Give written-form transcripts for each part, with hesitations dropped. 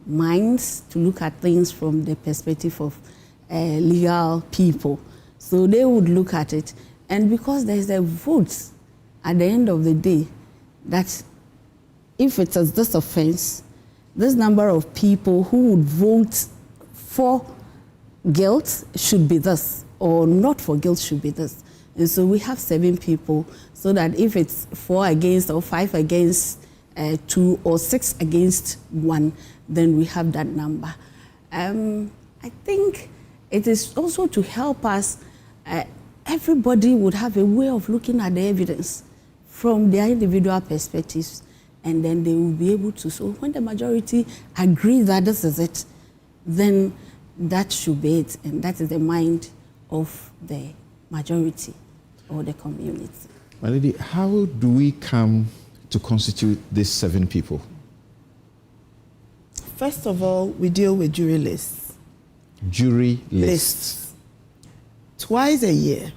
minds to look at things from the perspective of legal people. So they would look at it. And because there's a vote at the end of the day, that if it is this offense, this number of people who would vote for guilt should be this, or not for guilt should be this. And so we have 7 people, so that if it's 4 against or 5 against 2 or 6 against 1, then we have that number. I think it is also to help us, everybody would have a way of looking at the evidence from their individual perspectives, and then they will be able to, so when the majority agree that this is it, then that should be it, and that is the mind of the majority or the community. My lady, how do we come to constitute these 7 people? First of all, we deal with jury lists. Jury lists. Twice a year,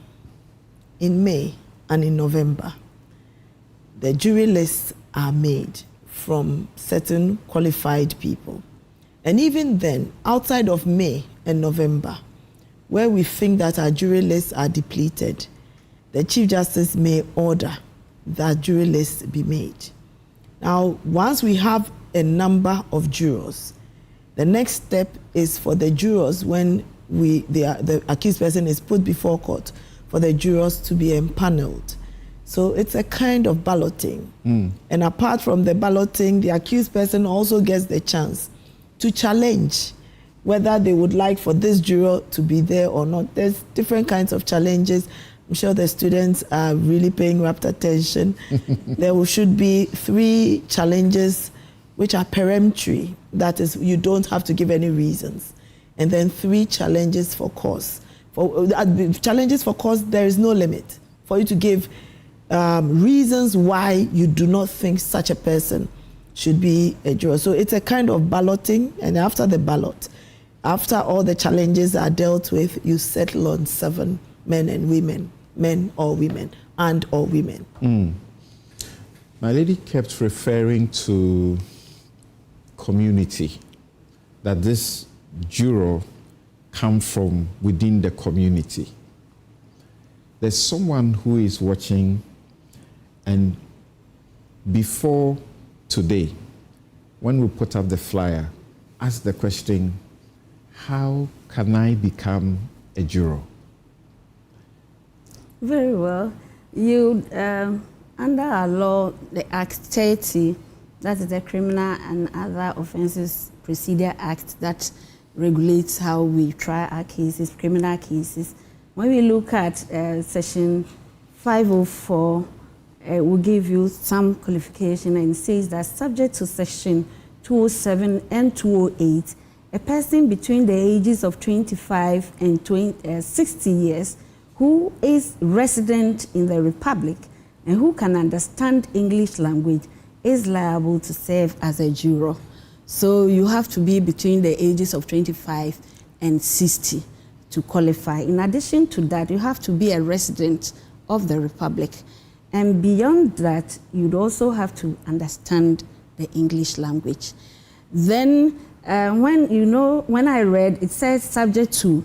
in May and in November, the jury lists are made from certain qualified people. And even then, outside of May and November, where we think that our jury lists are depleted, the Chief Justice may order that jury lists be made. Now, once we have a number of jurors, the next step is for the jurors, when the accused person is put before court, for the jurors to be empaneled. So it's a kind of balloting. And apart from the balloting, the accused person also gets the chance to challenge whether they would like for this juror to be there or not. There's different kinds of challenges. I'm sure the students are really paying rapt attention. There should be 3 challenges which are peremptory. That is, you don't have to give any reasons. And then 3 challenges for cause. For challenges for cause, there is no limit for you to give reasons why you do not think such a person should be a juror. So it's a kind of balloting, and after the ballot, after all the challenges are dealt with, you settle on 7 men and women, men or women, and or women. My lady kept referring to community, that this juror come from within the community. There's someone who is watching, and before today, when we put up the flyer, ask the question, how can I become a juror? Very well. You, under our law, the Act 30, that is the Criminal and Other Offences Procedure Act that regulates how we try our cases, criminal cases. When we look at section 504, we'll give you some qualification, and it says that subject to section 207 and 208, a person between the ages of 25 and 60 years who is resident in the Republic and who can understand English language is liable to serve as a juror. So you have to be between the ages of 25 and 60 to qualify. In addition to that, you have to be a resident of the Republic. And beyond that, you'd also have to understand the English language. Then, when I read, it says subject to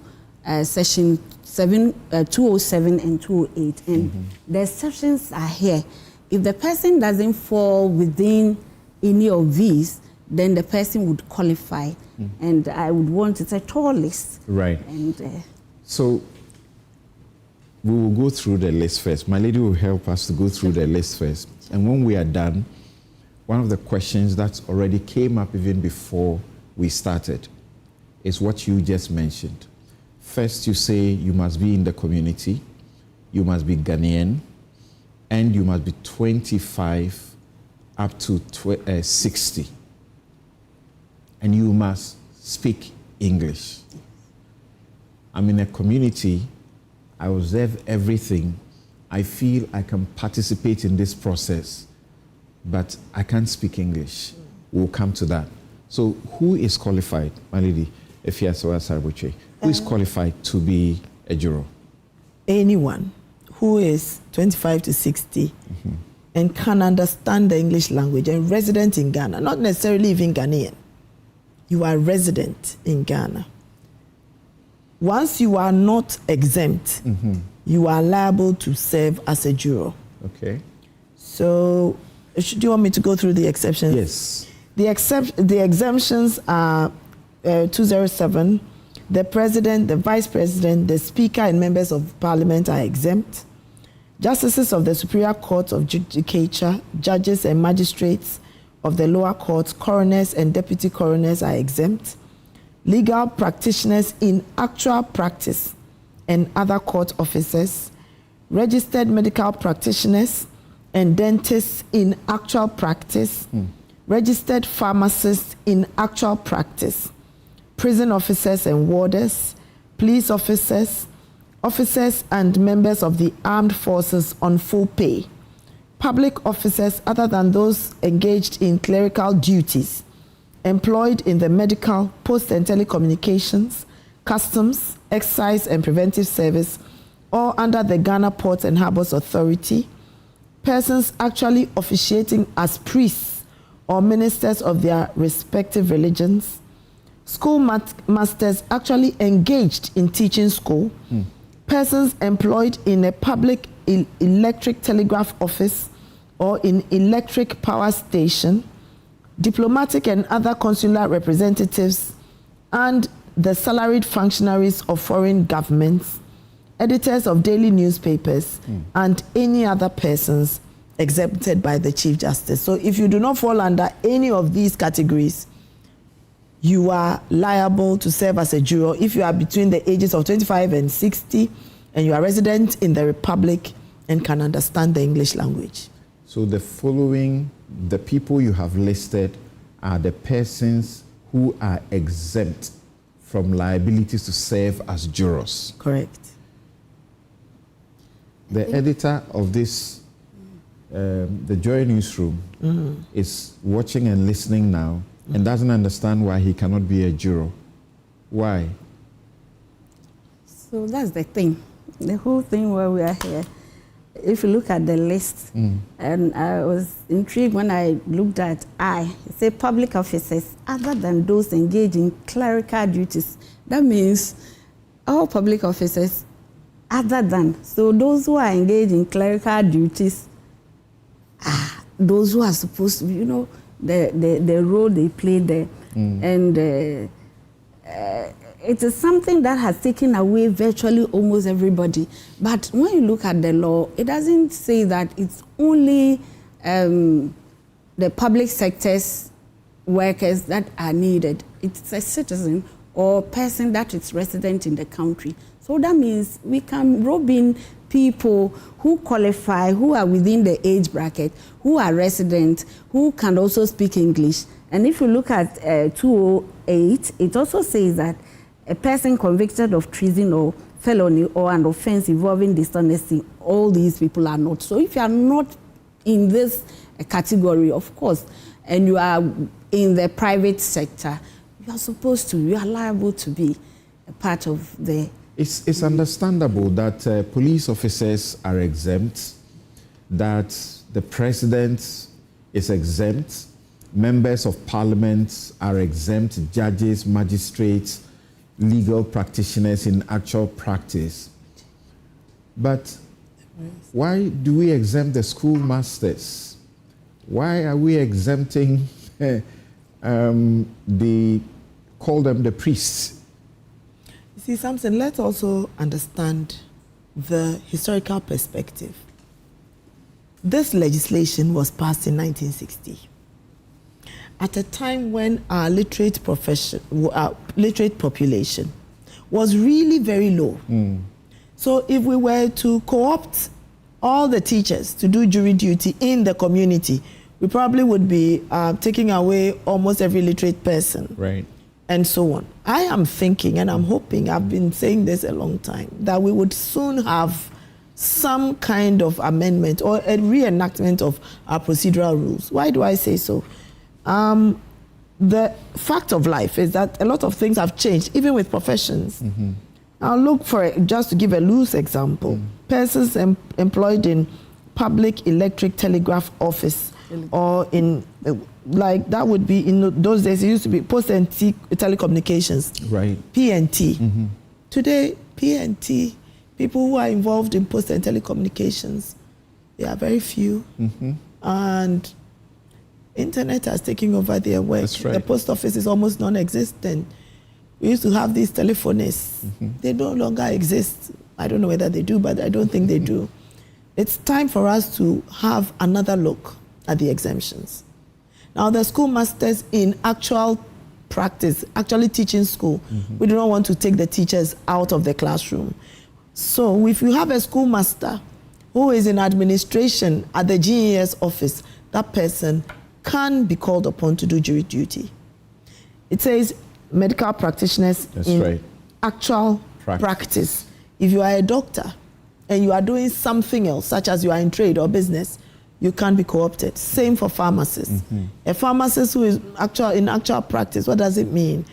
section 207 and 208, and the exceptions are here. If the person doesn't fall within any of these, then the person would qualify. And I would want it's a tall list. Right. And so we will go through the list first. My lady will help us to go through the list first. And when we are done, one of the questions that already came up even before we started is what you just mentioned. First, you say you must be in the community, you must be Ghanaian, and you must be 25 up to 60. And you must speak English. I'm in a community, I observe everything. I feel I can participate in this process, but I can't speak English. We'll come to that. So who is qualified, my lady, who is qualified to be a juror? Anyone who is 25 to 60 and can understand the English language and resident in Ghana, not necessarily even Ghanaian, you are resident in Ghana. Once you are not exempt, you are liable to serve as a juror. Okay. So, do you want me to go through the exceptions? Yes. The exemptions are 207. The president, the vice president, the speaker, and members of parliament are exempt. Justices of the Superior Court of Judicature, judges and magistrates of the lower courts, coroners and deputy coroners are exempt. Legal practitioners in actual practice and other court officers, registered medical practitioners and dentists in actual practice, registered pharmacists in actual practice, prison officers and warders, police officers, officers and members of the armed forces on full pay, public officers other than those engaged in clerical duties, employed in the medical, post and telecommunications, customs, excise and preventive service, or under the Ghana Ports and Harbours Authority, persons actually officiating as priests or ministers of their respective religions, school masters actually engaged in teaching school, persons employed in a public electric telegraph office or in electric power station, diplomatic and other consular representatives, and the salaried functionaries of foreign governments, editors of daily newspapers, and any other persons exempted by the Chief Justice. So if you do not fall under any of these categories, you are liable to serve as a juror if you are between the ages of 25 and 60 and you are resident in the Republic and can understand the English language. So the following, the people you have listed are the persons who are exempt from liabilities to serve as jurors. Correct. The editor of this, the Joy Newsroom, is watching and listening now and doesn't understand why he cannot be a juror. Why? So that's the thing. The whole thing where we are here. If you look at the list, and I was intrigued when I looked at say public officers other than those engaged in clerical duties. That means all public officers other than. So those who are engaged in clerical duties are those who are supposed to be, you know, the role they play there. And it is something that has taken away virtually almost everybody. But when you look at the law, it doesn't say that it's only the public sector's workers that are needed. It's a citizen or person that is resident in the country. So that means we can rope in people who qualify, who are within the age bracket, who are resident, who can also speak English. And if you look at 208, it also says that a person convicted of treason or felony or an offense involving dishonesty, all these people are not. So if you are not in this category, of course, and you are in the private sector, you are liable to be a part of the... It's understandable that police officers are exempt, that the president is exempt, members of parliament are exempt, judges, magistrates, legal practitioners in actual practice. But why do we exempt the schoolmasters? Why are we exempting call them the priests? You see, Samson, let's also understand the historical perspective. This legislation was passed in 1960. At a time when our literate population was really very low. So if we were to co-opt all the teachers to do jury duty in the community, we probably would be taking away almost every literate person. Right. And so on. I am thinking, and I'm hoping, I've been saying this a long time, that we would soon have some kind of amendment or a reenactment of our procedural rules. Why do I say so? The fact of life is that a lot of things have changed, even with professions. I'll look for, just to give a loose example, persons employed in public electric telegraph office or in like that would be, in those days, it used to be Post and Telecommunications. Right. P&T. Mm-hmm. Today, P&T, people who are involved in Post and Telecommunications, they are very few. Mm-hmm. And internet has taken over their work. That's right. The post office is almost non-existent. We used to have these telephonists. Mm-hmm. They no longer exist. I don't know whether they do, but I don't think they do. It's time for us to have another look at the exemptions. Now, the schoolmasters in actual practice, actually teaching school, we do not want to take the teachers out of the classroom. So if you have a schoolmaster who is in administration at the GES office, that person can be called upon to do jury duty. It says medical practitioners in actual practice. If you are a doctor and you are doing something else, such as you are in trade or business, you can't be co-opted. Same for pharmacists. A pharmacist who is in actual practice, what does it mean?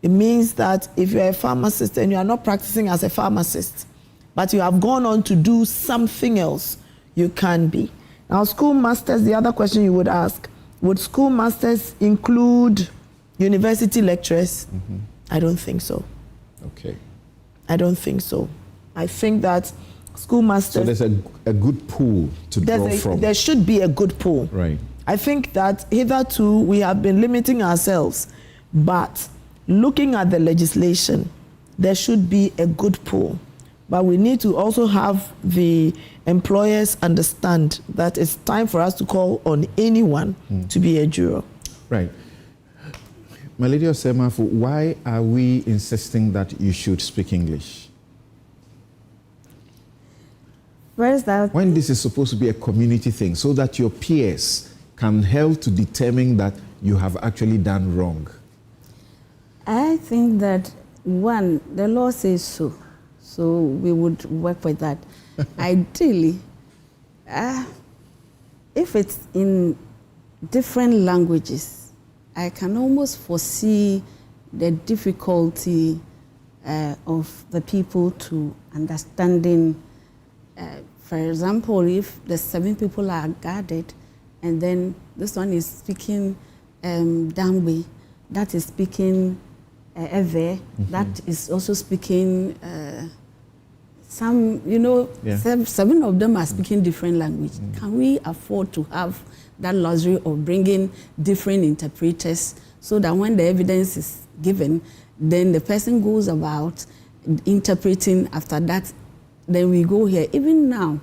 It means that if you're a pharmacist and you are not practicing as a pharmacist, but you have gone on to do something else, you can be. Now, schoolmasters, the other question you would ask, would schoolmasters include university lecturers? I don't think so. Okay. I don't think so. I think that schoolmasters... So there's a good pool to draw from. There should be a good pool. Right. I think that hitherto we have been limiting ourselves, but looking at the legislation, there should be a good pool. But we need to also have the employers understand that it's time for us to call on anyone to be a juror. Right. My Lady Osemafu, why are we insisting that you should speak English? When this is supposed to be a community thing, so that your peers can help to determine that you have actually done wrong? I think that, one, the law says so. So we would work with that. Ideally, if it's in different languages, I can almost foresee the difficulty of the people to understanding. For example, if the 7 people are guarded, and then this one is speaking Damwe, that is speaking Ewe, that is also speaking some, you know, 7 of them are speaking different language. Can we afford to have that luxury of bringing different interpreters so that when the evidence is given, then the person goes about interpreting after that, then we go here. Even now,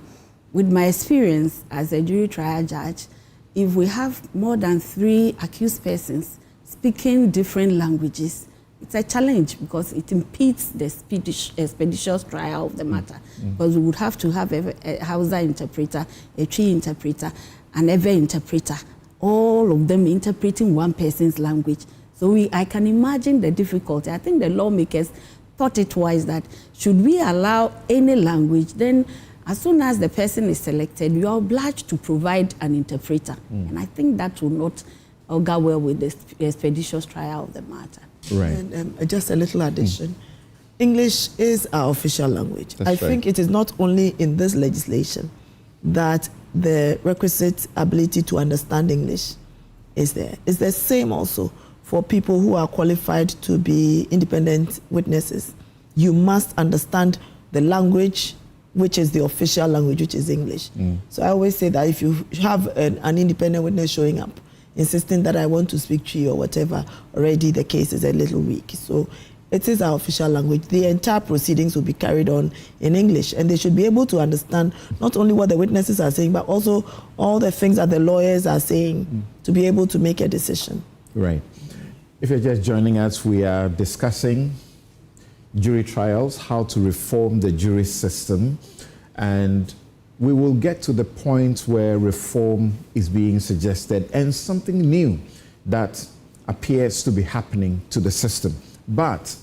with my experience as a jury trial judge, if we have more than 3 accused persons speaking different languages, it's a challenge because it impedes the expeditious trial of the matter. Because we would have to have a Hausa interpreter, a Twi interpreter, and a Ewe interpreter, all of them interpreting one person's language. So I can imagine the difficulty. I think the lawmakers thought it wise that should we allow any language, then as soon as the person is selected, you are obliged to provide an interpreter. And I think that will not go well with the expeditious trial of the matter. Right. And just a little addition. English is our official language. I think it is not only in this legislation that the requisite ability to understand English is there. It's the same also for people who are qualified to be independent witnesses. You must understand the language, which is the official language, which is English. So I always say that if you have an independent witness showing up, insisting that I want to speak Twi or whatever, already the case is a little weak. So it is our official language. The entire proceedings will be carried on in English, and they should be able to understand not only what the witnesses are saying, but also all the things that the lawyers are saying to be able to make a decision. Right. If you're just joining us, we are discussing jury trials, how to reform the jury system, and we will get to the point where reform is being suggested and something new that appears to be happening to the system. But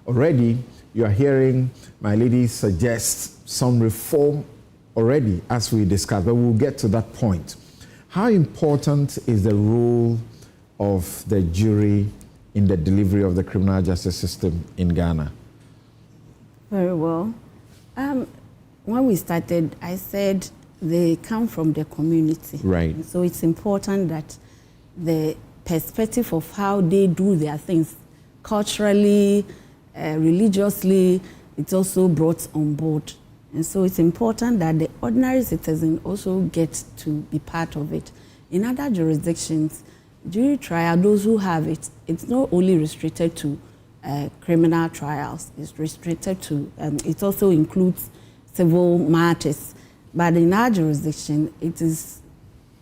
already you are hearing my lady suggest some reform already as we discussed, but we'll get to that point. How important is the role of the jury in the delivery of the criminal justice system in Ghana? Very well. When we started, I said they come from the community. Right. So it's important that the perspective of how they do their things culturally, religiously, it's also brought on board. And so it's important that the ordinary citizen also gets to be part of it. In other jurisdictions, jury trial, those who have it, it's not only restricted to criminal trials, it's restricted to, it also includes civil matters. But in our jurisdiction, it is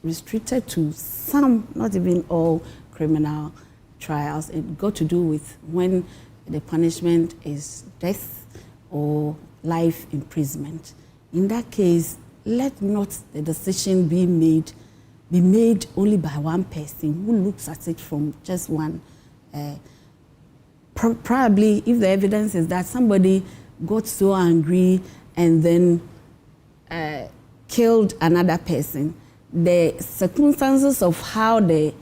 restricted to some, not even all, criminal trials. It got to do with when the punishment is death or life imprisonment. In that case, let not the decision be made only by one person who looks at it from just one. Probably, if the evidence is that somebody got so angry and then killed another person, the circumstances of how the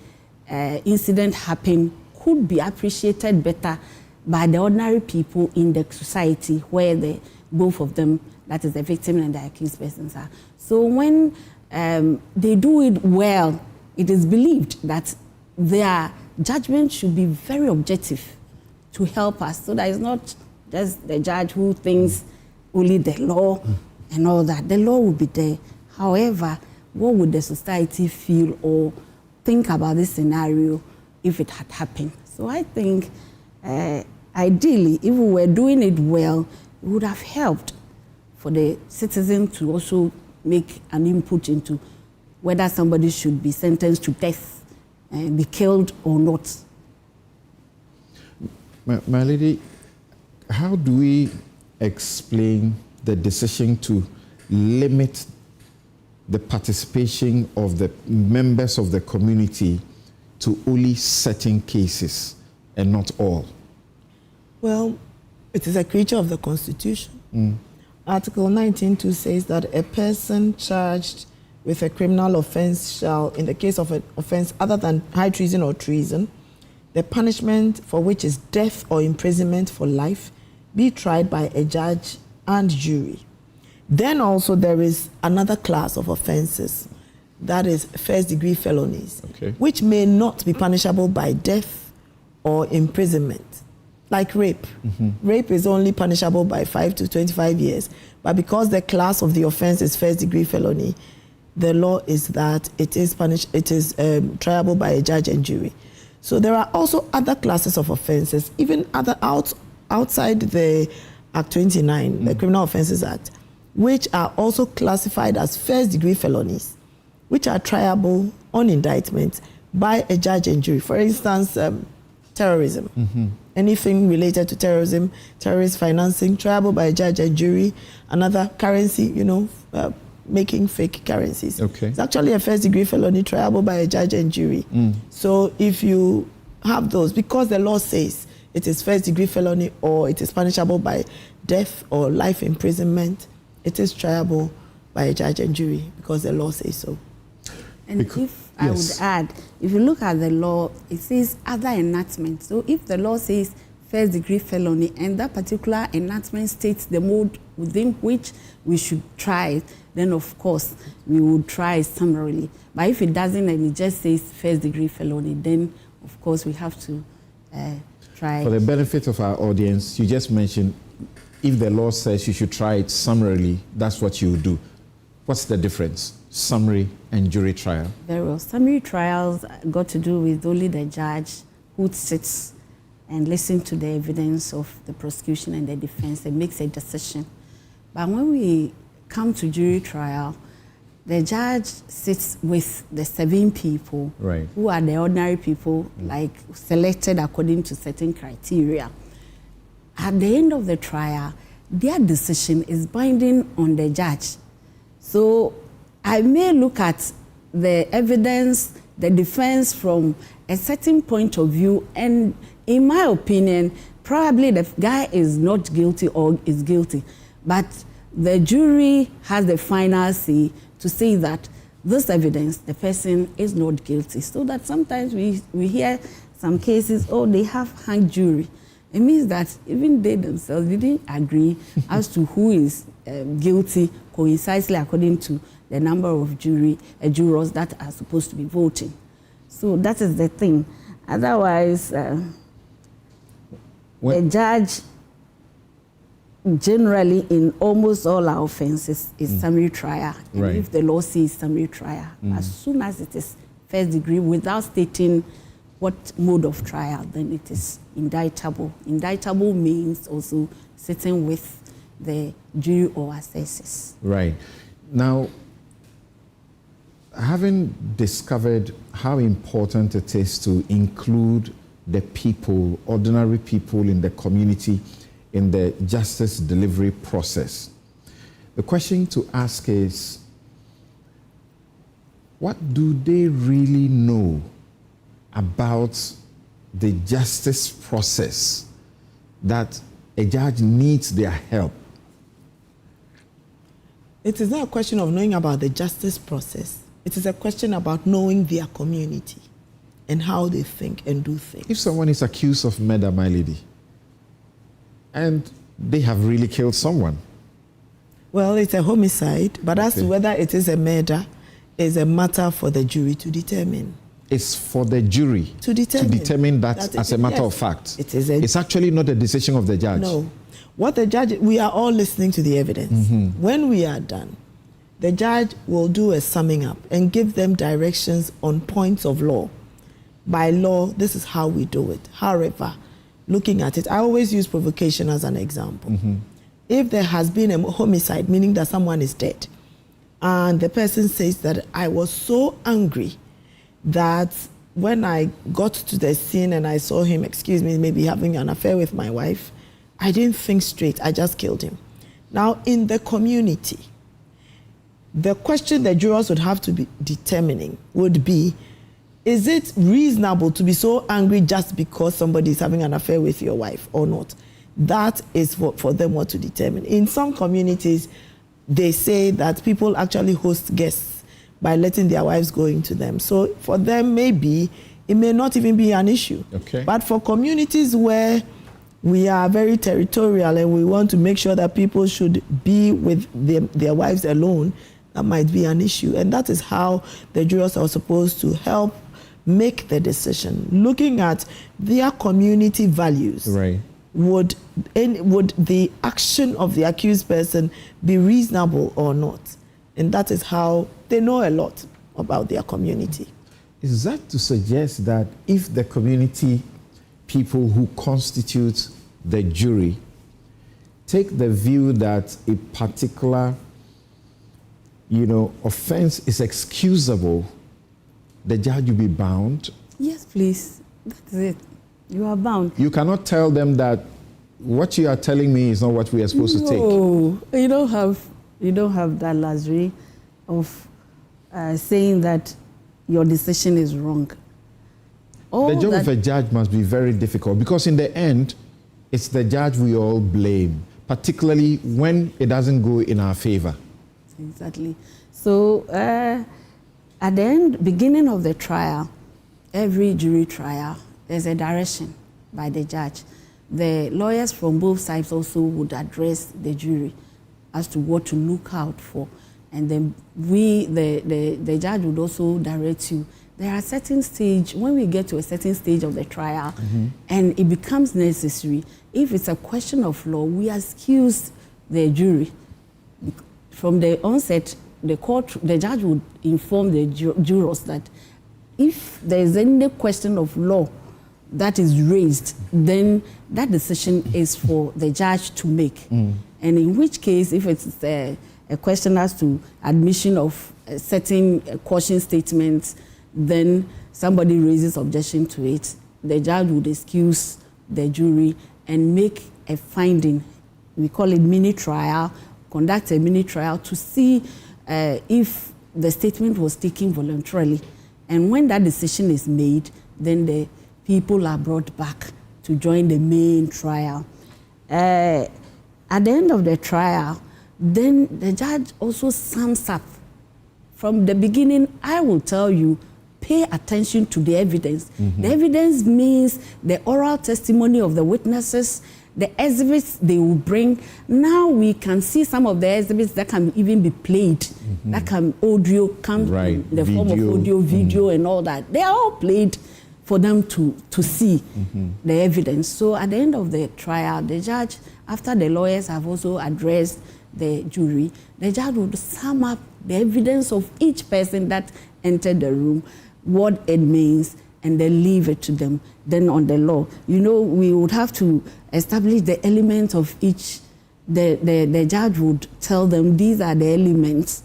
incident happened could be appreciated better by the ordinary people in the society where both of them, that is the victim and the accused persons, are. So when they do it well, it is believed that their judgment should be very objective to help us. So that it's not just the judge who thinks only the law and all that. The law will be there. However, what would the society feel or think about this scenario if it had happened? So I think ideally, if we were doing it well, it would have helped for the citizen to also make an input into whether somebody should be sentenced to death and be killed or not. My lady, how do we explain the decision to limit the participation of the members of the community to only certain cases and not all? Well, it is a creature of the Constitution. Article 19.2 says that a person charged with a criminal offense shall, in the case of an offense other than high treason or treason, the punishment for which is death or imprisonment for life, be tried by a judge and jury. Then also there is another class of offenses, that is first-degree felonies, which may not be punishable by death or imprisonment, like rape. Rape is only punishable by 5 to 25 years, but because the class of the offense is first-degree felony, the law is that it is triable by a judge and jury. So there are also other classes of offenses, even other outside the Act 29, the Criminal Offences Act, which are also classified as first-degree felonies, which are triable on indictment by a judge and jury. For instance, terrorism, anything related to terrorism, terrorist financing, triable by a judge and jury. Another, currency, making fake currencies. It's actually a first-degree felony, triable by a judge and jury. So if you have those, because the law says it is first-degree felony or it is punishable by death or life imprisonment, it is triable by a judge and jury because the law says so. And if I would add, if you look at the law, it says other enactments. So if the law says first-degree felony and that particular enactment states the mode within which we should try it, then of course we would try it summarily. But if it doesn't and it just says first-degree felony, then of course we have to try it. For the benefit of our audience, you just mentioned if the law says you should try it summarily, that's what you would do. What's the difference? Summary and jury trial? Very well. Summary trials got to do with only the judge who sits and listens to the evidence of the prosecution and the defense and makes a decision. But when we come to jury trial, the judge sits with the 7 people who are the ordinary people, like selected according to certain criteria. At the end of the trial, their decision is binding on the judge. So I may look at the evidence, the defense from a certain point of view, and in my opinion, probably the guy is not guilty or is guilty. But the jury has the final say to say that this evidence, the person is not guilty. So that sometimes we hear some cases, oh, they have hung jury. It means that even they themselves didn't agree as to who is guilty coincidentally according to the number of jurors that are supposed to be voting. So So that is the thing. Otherwise, the judge generally in almost all our offenses is summary trial. And Right. if the law says summary trial, as soon as it is first degree without stating what mode of trial, then it is indictable. Indictable means also sitting with the jury or assessors. Right. Now, having discovered how important it is to include the people, ordinary people in the community, in the justice delivery process, the question to ask is, what do they really know about the justice process that a judge needs their help? It is not a question of knowing about the justice process. It is a question about knowing their community and how they think and do things. If someone is accused of murder, my lady, and they have really killed someone. Well, it's a homicide, but as to whether it is a murder is a matter for the jury to determine. It's for the jury To determine that as a matter of fact. It is It's actually not a decision of the judge. No. What the judge, we are all listening to the evidence. When we are done, the judge will do a summing up and give them directions on points of law. By law, this is how we do it. However, looking at it, I always use provocation as an example. If there has been a homicide, meaning that someone is dead, and the person says that I was so angry that when I got to the scene and I saw him, maybe having an affair with my wife, I didn't think straight, I just killed him. Now, in the community, the question the jurors would have to be determining would be, is it reasonable to be so angry just because somebody is having an affair with your wife or not? That is for them what to determine. In some communities, they say that people actually host guests by letting their wives go into them. So for them, maybe it may not even be an issue. Okay. But for communities where we are very territorial and we want to make sure that people should be with their wives alone, that might be an issue. And that is how the jurors are supposed to help make the decision, looking at their community values. Right. Would the action of the accused person be reasonable or not? And that is how they know a lot about their community. Is that to suggest that if the community people who constitute the jury take the view that a particular, offense is excusable, the judge will be bound? Yes, please. That's it. You are bound. You cannot tell them that what you are telling me is not what we are supposed to take. No, you don't have that luxury of saying that your decision is wrong. The job of a judge must be very difficult because in the end, it's the judge we all blame, particularly when it doesn't go in our favor. Exactly. So at the beginning of the trial, every jury trial, there's a direction by the judge. The lawyers from both sides also would address the jury as to what to look out for. And then the judge would also direct you. There are certain stage, when we get to a certain stage of the trial, and it becomes necessary, if it's a question of law, we excuse the jury. From the onset, the judge would inform the jurors that if there is any question of law that is raised, then that decision is for the judge to make. And in which case, if it's a question as to admission of certain caution statements, then somebody raises objection to it, the judge would excuse the jury and make a finding. We call it mini trial, conduct a mini trial to see if the statement was taken voluntarily. And when that decision is made, then the people are brought back to join the main trial. At the end of the trial, then the judge also sums up. From the beginning, I will tell you pay attention to the evidence. The evidence means the oral testimony of the witnesses, the exhibits they will bring. Now we can see some of the exhibits that can even be played, that can audio come in the form of audio, video, and all that. They are all played for them to see the evidence. So at the end of the trial, the judge, after the lawyers have also addressed the jury, the judge would sum up the evidence of each person that entered the room, what it means, and then leave it to them. Then on the law, you know, we would have to establish the elements of each. The judge would tell them these are the elements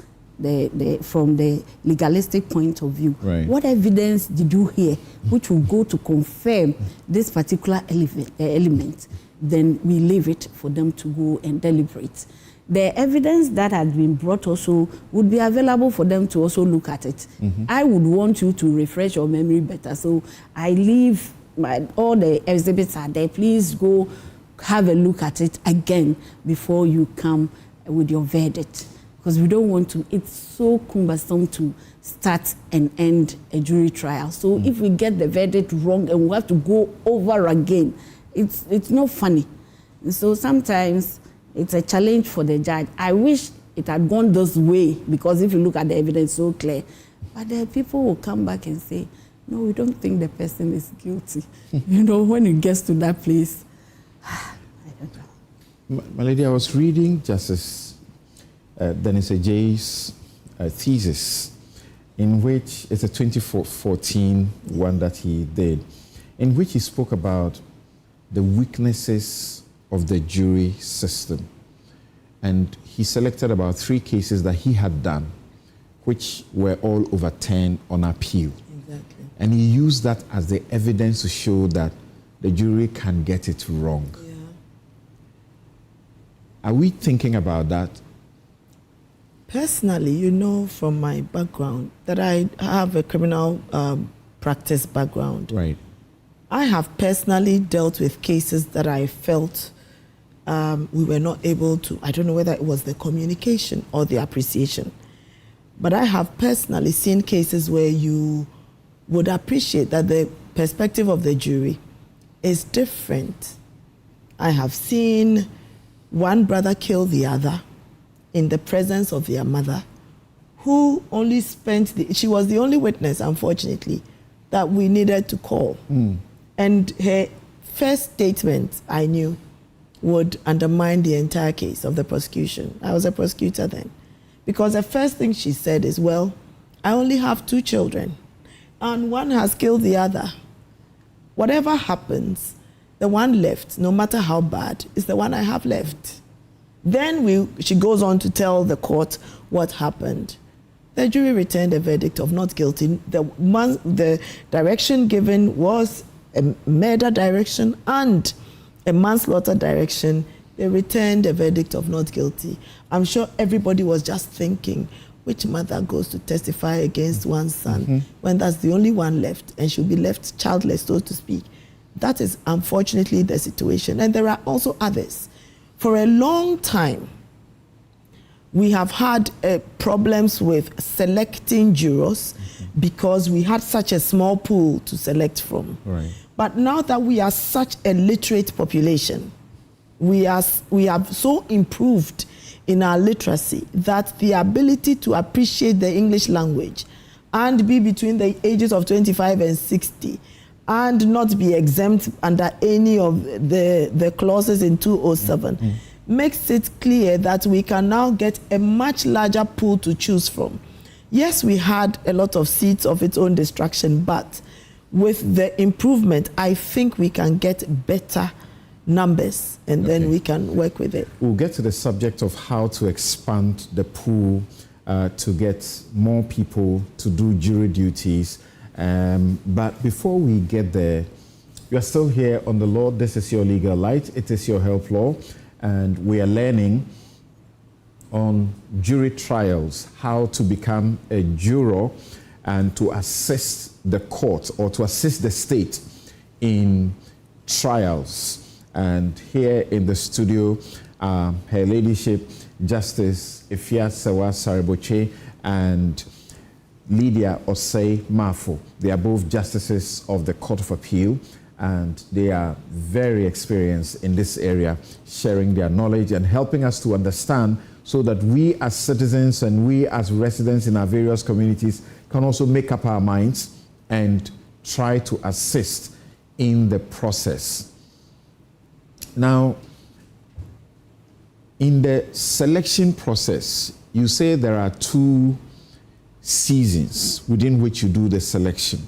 from the legalistic point of view. Right. What evidence did you hear which will go to confirm this particular element? Then we leave it for them to go and deliberate. The evidence that has been brought also would be available for them to also look at it. I would want you to refresh your memory better. So I leave all the exhibits are there. Please go have a look at it again before you come with your verdict. Because we don't want to, it's so cumbersome to start and end a jury trial. So if we get the verdict wrong and we have to go over again, it's not funny. And so sometimes it's a challenge for the judge. I wish it had gone this way, because if you look at the evidence so clear, but the people will come back and say, no, we don't think the person is guilty. You know, when it gets to that place, I don't know. My lady, I was reading Justice Dennis Ajay's thesis, in which it's a 2014 one that he did, in which he spoke about the weaknesses of the jury system. And he selected about 3 cases that he had done, which were all overturned on appeal. Exactly. And he used that as the evidence to show that the jury can get it wrong. Yeah. Are we thinking about that? Personally, you know from my background that I have a criminal practice background. Right. I have personally dealt with cases that I felt we were not able to, I don't know whether it was the communication or the appreciation, but I have personally seen cases where you would appreciate that the perspective of the jury is different. I have seen one brother kill the other in the presence of their mother, who only spent, she was the only witness, unfortunately, that we needed to call. And her first statement, I knew, would undermine the entire case of the prosecution. I was a prosecutor then. Because the first thing she said is, well, I only have 2 children, and one has killed the other. Whatever happens, the one left, no matter how bad, is the one I have left. Then she goes on to tell the court what happened. The jury returned a verdict of not guilty. The direction given was a murder direction and a manslaughter direction. They returned a verdict of not guilty. I'm sure everybody was just thinking, which mother goes to testify against one son when that's the only one left and she'll be left childless, so to speak? That is unfortunately the situation. And there are also others. For a long time, we have had problems with selecting jurors because we had such a small pool to select from. Right. But now that we are such a literate population, we have so improved in our literacy that the ability to appreciate the English language and be between the ages of 25 and 60 and not be exempt under any of the clauses in 207 makes it clear that we can now get a much larger pool to choose from. Yes, we had a lot of seats of its own destruction, but with the improvement, I think we can get better numbers, and then we can work with it. We'll get to the subject of how to expand the pool to get more people to do jury duties. But before we get there, you are still here on The Law. This is your legal light. It is your help law. And we are learning on jury trials, how to become a juror and to assist the court or to assist the state in trials. And here in the studio, Her Ladyship, Justice Ifya Sewa Sariboche, and Lydia Osei Mafo. They are both justices of the Court of Appeal, and they are very experienced in this area, sharing their knowledge and helping us to understand so that we as citizens and we as residents in our various communities can also make up our minds and try to assist in the process. Now, in the selection process, you say there are 2 seasons within which you do the selection.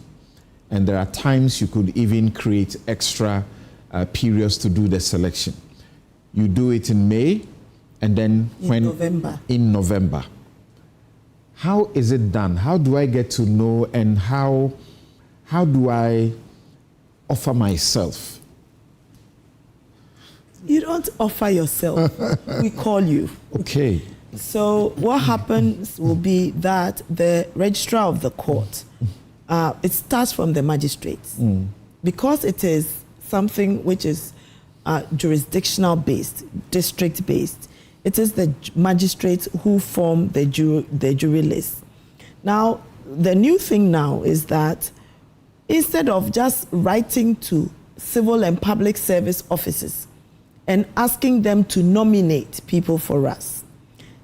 And there are times you could even create extra periods to do the selection. You do it in May, and then in November. How is it done? How do I get to know, and how do I offer myself? You don't offer yourself. We call you. Okay. So what happens will be that the registrar of the court, it starts from the magistrates. Because it is something which is jurisdictional based, district based, it is the magistrates who form the jury list. Now, the new thing now is that instead of just writing to civil and public service offices and asking them to nominate people for us,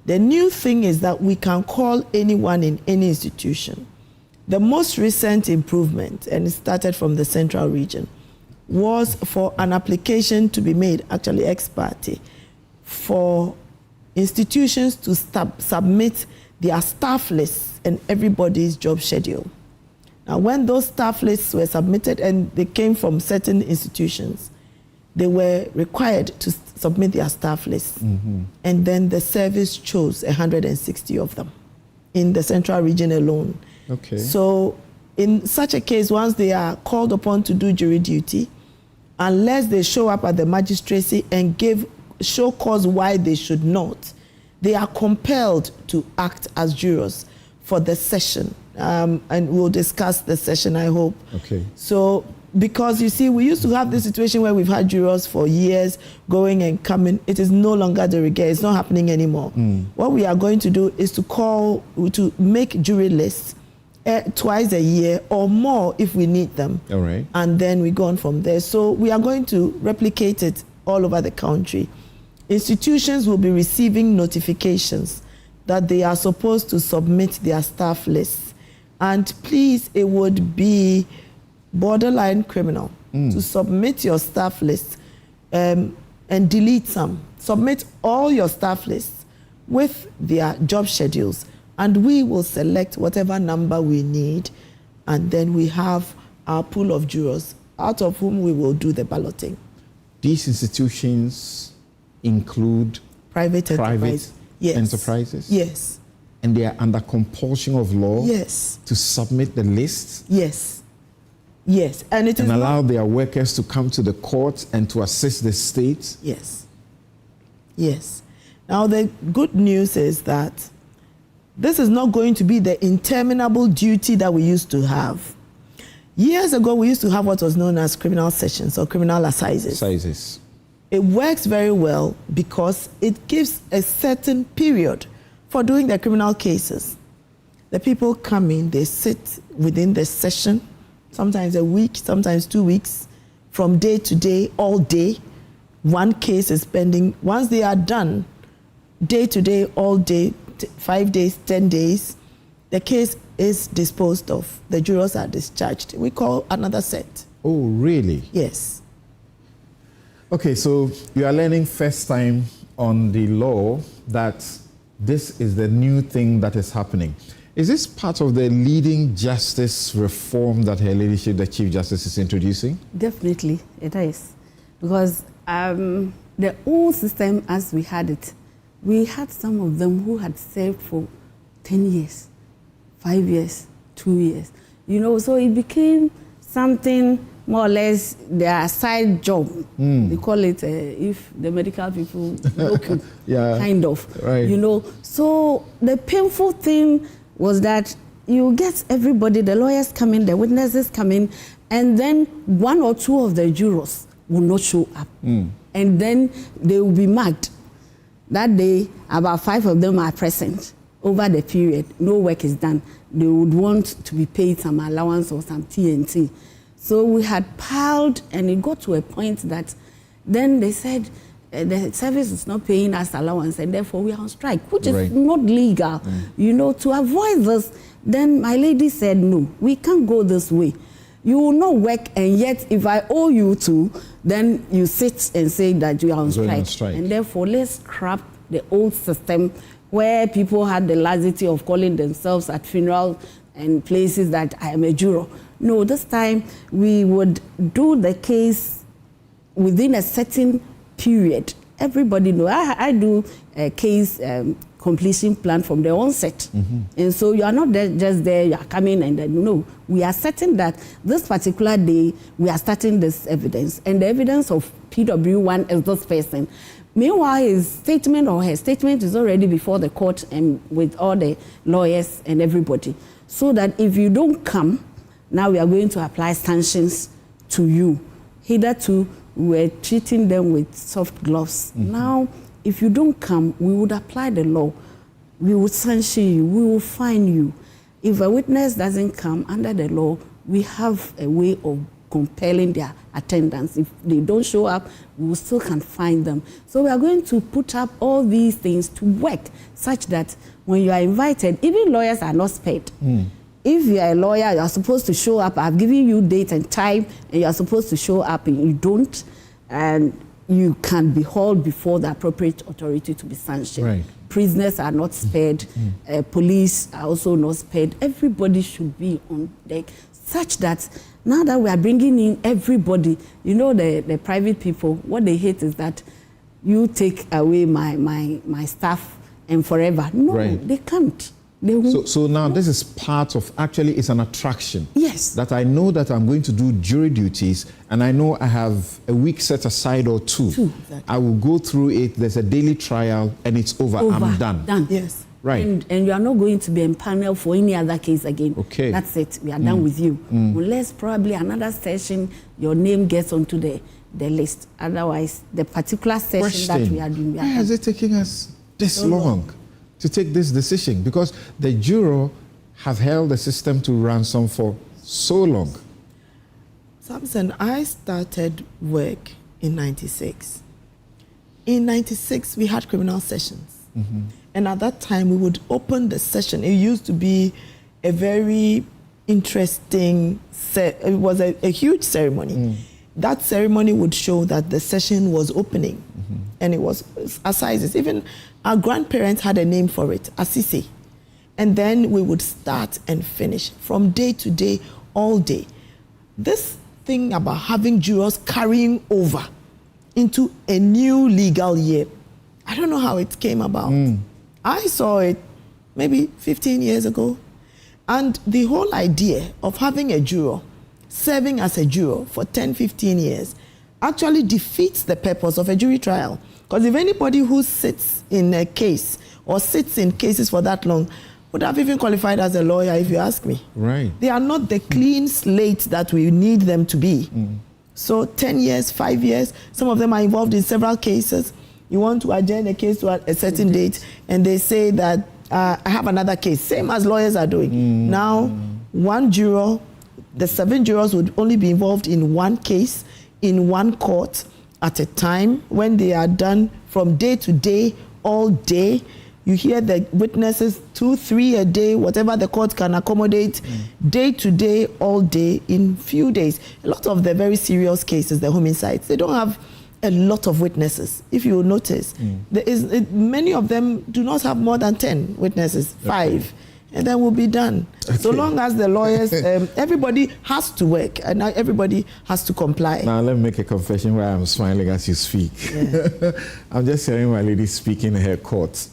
the new thing is that we can call anyone in any institution. The most recent improvement, and it started from the central region, was for an application to be made, actually ex parte, for institutions to submit their staff lists and everybody's job schedule. Now, when those staff lists were submitted and they came from certain institutions, they were required to submit their staff lists. And then the service chose 160 of them in the central region alone. Okay. So in such a case, once they are called upon to do jury duty, unless they show up at the magistracy and show cause why they should not, they are compelled to act as jurors for the session. And we'll discuss the session, I hope. Okay. So, because you see, we used to have this situation where we've had jurors for years going and coming. It is no longer the regret. It's not happening anymore. What we are going to do is to make jury lists twice a year or more if we need them. All right. And then we go on from there. So we are going to replicate it all over the country. Institutions will be receiving notifications that they are supposed to submit their staff lists. And please, it would be borderline criminal to submit your staff list and delete some. Submit all your staff lists with their job schedules, and we will select whatever number we need, and then we have our pool of jurors, out of whom we will do the balloting. These institutions include private enterprises. Yes. Enterprises? Yes. And they are under compulsion of law? Yes. To submit the list? Yes. Yes. And it is allow their workers to come to the court and to assist the state? Yes. Yes. Now, the good news is that this is not going to be the interminable duty that we used to have. Years ago, we used to have what was known as criminal sessions or criminal assizes. It works very well because it gives a certain period for doing the criminal cases. The people come in, they sit within the session, sometimes a week, sometimes 2 weeks, from day to day, all day. One case is pending. Once they are done, day to day, all day, 5 days, 10 days, the case is disposed of. The jurors are discharged. We call another set. Oh, really? Yes. Okay, so you are learning first time on the law that this is the new thing that is happening. Is this part of the leading justice reform that Her Ladyship, the Chief Justice, is introducing? Definitely, it is. Because the old system as we had it, we had some of them who had served for 10 years, 5 years, 2 years. You know, so it became something more or less their side job. They call it, if the medical people look kind of, right. You know. So the painful thing was that you get everybody, the lawyers come in, the witnesses come in, and then 1 or 2 of the jurors will not show up. And then they will be marked. That day, about 5 of them are present. over the period, no work is done, they would want to be paid some allowance or some TNT. So we had piled, and it got to a point that then they said the service is not paying us allowance, and therefore we are on strike, which is not legal. You know, to avoid this, then my lady said, no, we can't go this way. You will not work, and yet if I owe you to, then you sit and say that you are on strike. And therefore, let's scrap the old system where people had the laxity of calling themselves at funerals and places that I am a juror. No, this time we would do the case within a certain period. Everybody know I do a case completion plan from the onset. And so you are not just there, you are coming and then, no, we are certain that this particular day we are starting this evidence, and the evidence of PW1 is this person. Meanwhile, his statement or her statement is already before the court and with all the lawyers and everybody. So that if you don't come, now we are going to apply sanctions to you. Hitherto, we were treating them with soft gloves. Now, if you don't come, we would apply the law. We would sanction you. We will fine you. If a witness doesn't come under the law, we have a way of compelling their attendance. If they don't show up, we still can find them. So we are going to put up all these things to work such that when you are invited, even lawyers are not spared. If you are a lawyer, you are supposed to show up. I've given you date and time, and you are supposed to show up, and you don't, and you can be hauled before the appropriate authority to be sanctioned. Prisoners are not spared. Police are also not spared. Everybody should be on deck, such that now that we are bringing in everybody, you know, the private people, what they hate is that you take away my staff and forever. No, they can't. So now this is part of, actually it's an attraction. Yes. That I know that I'm going to do jury duties, and I know I have a week set aside or two. Exactly. I will go through it, there's a daily trial, and it's over. I'm done. Yes. Right. And you are not going to be empaneled for any other case again. Okay. That's it. We are done with you. Unless probably another session, your name gets onto the list. Otherwise, the particular session that we are doing. Why is it taking us this long to take this decision? Because the juror have held the system to ransom for so long. Samson, I started work in 96. In 96, we had criminal sessions. And at that time, we would open the session. It used to be a very interesting, it was a huge ceremony. That ceremony would show that the session was opening. And it was assizes. Even our grandparents had a name for it, Asisi. And then we would start and finish from day to day, all day. This thing about having jurors carrying over into a new legal year, I don't know how it came about. I saw it maybe 15 years ago. And the whole idea of having a juror, serving as a juror for 10, 15 years, actually defeats the purpose of a jury trial. Because if anybody who sits in a case or sits in cases for that long would have even qualified as a lawyer, if you ask me. They are not the clean slate that we need them to be. So 10 years, 5 years, some of them are involved in several cases. You want to adjourn a case to a certain date, and they say that I have another case, same as lawyers are doing. Now, one juror, the 7 jurors would only be involved in one case, in one court at a time. When they are done from day to day, all day, you hear the witnesses 2, 3 a day, whatever the court can accommodate, day to day, all day, in few days. A lot of the very serious cases, the homicides, they don't have a lot of witnesses. If you notice, many of them do not have more than 10 witnesses, 5. And then we'll be done. So long as the lawyers, everybody has to work, and everybody has to comply. Now let me make a confession where I'm smiling as you speak. I'm just hearing my lady speak in her court.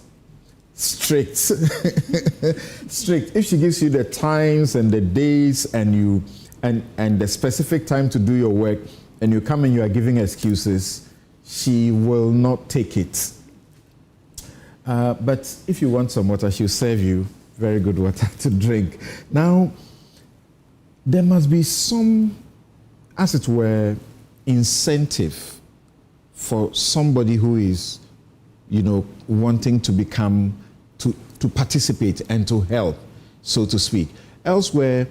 Strict. Strict. If she gives you the times and the days and the specific time to do your work, and you come and you are giving excuses, she will not take it. But if you want some water, she'll serve you very good water to drink. Now, there must be some, as it were, incentive for somebody who is, wanting to become, to participate and to help, so to speak. Elsewhere,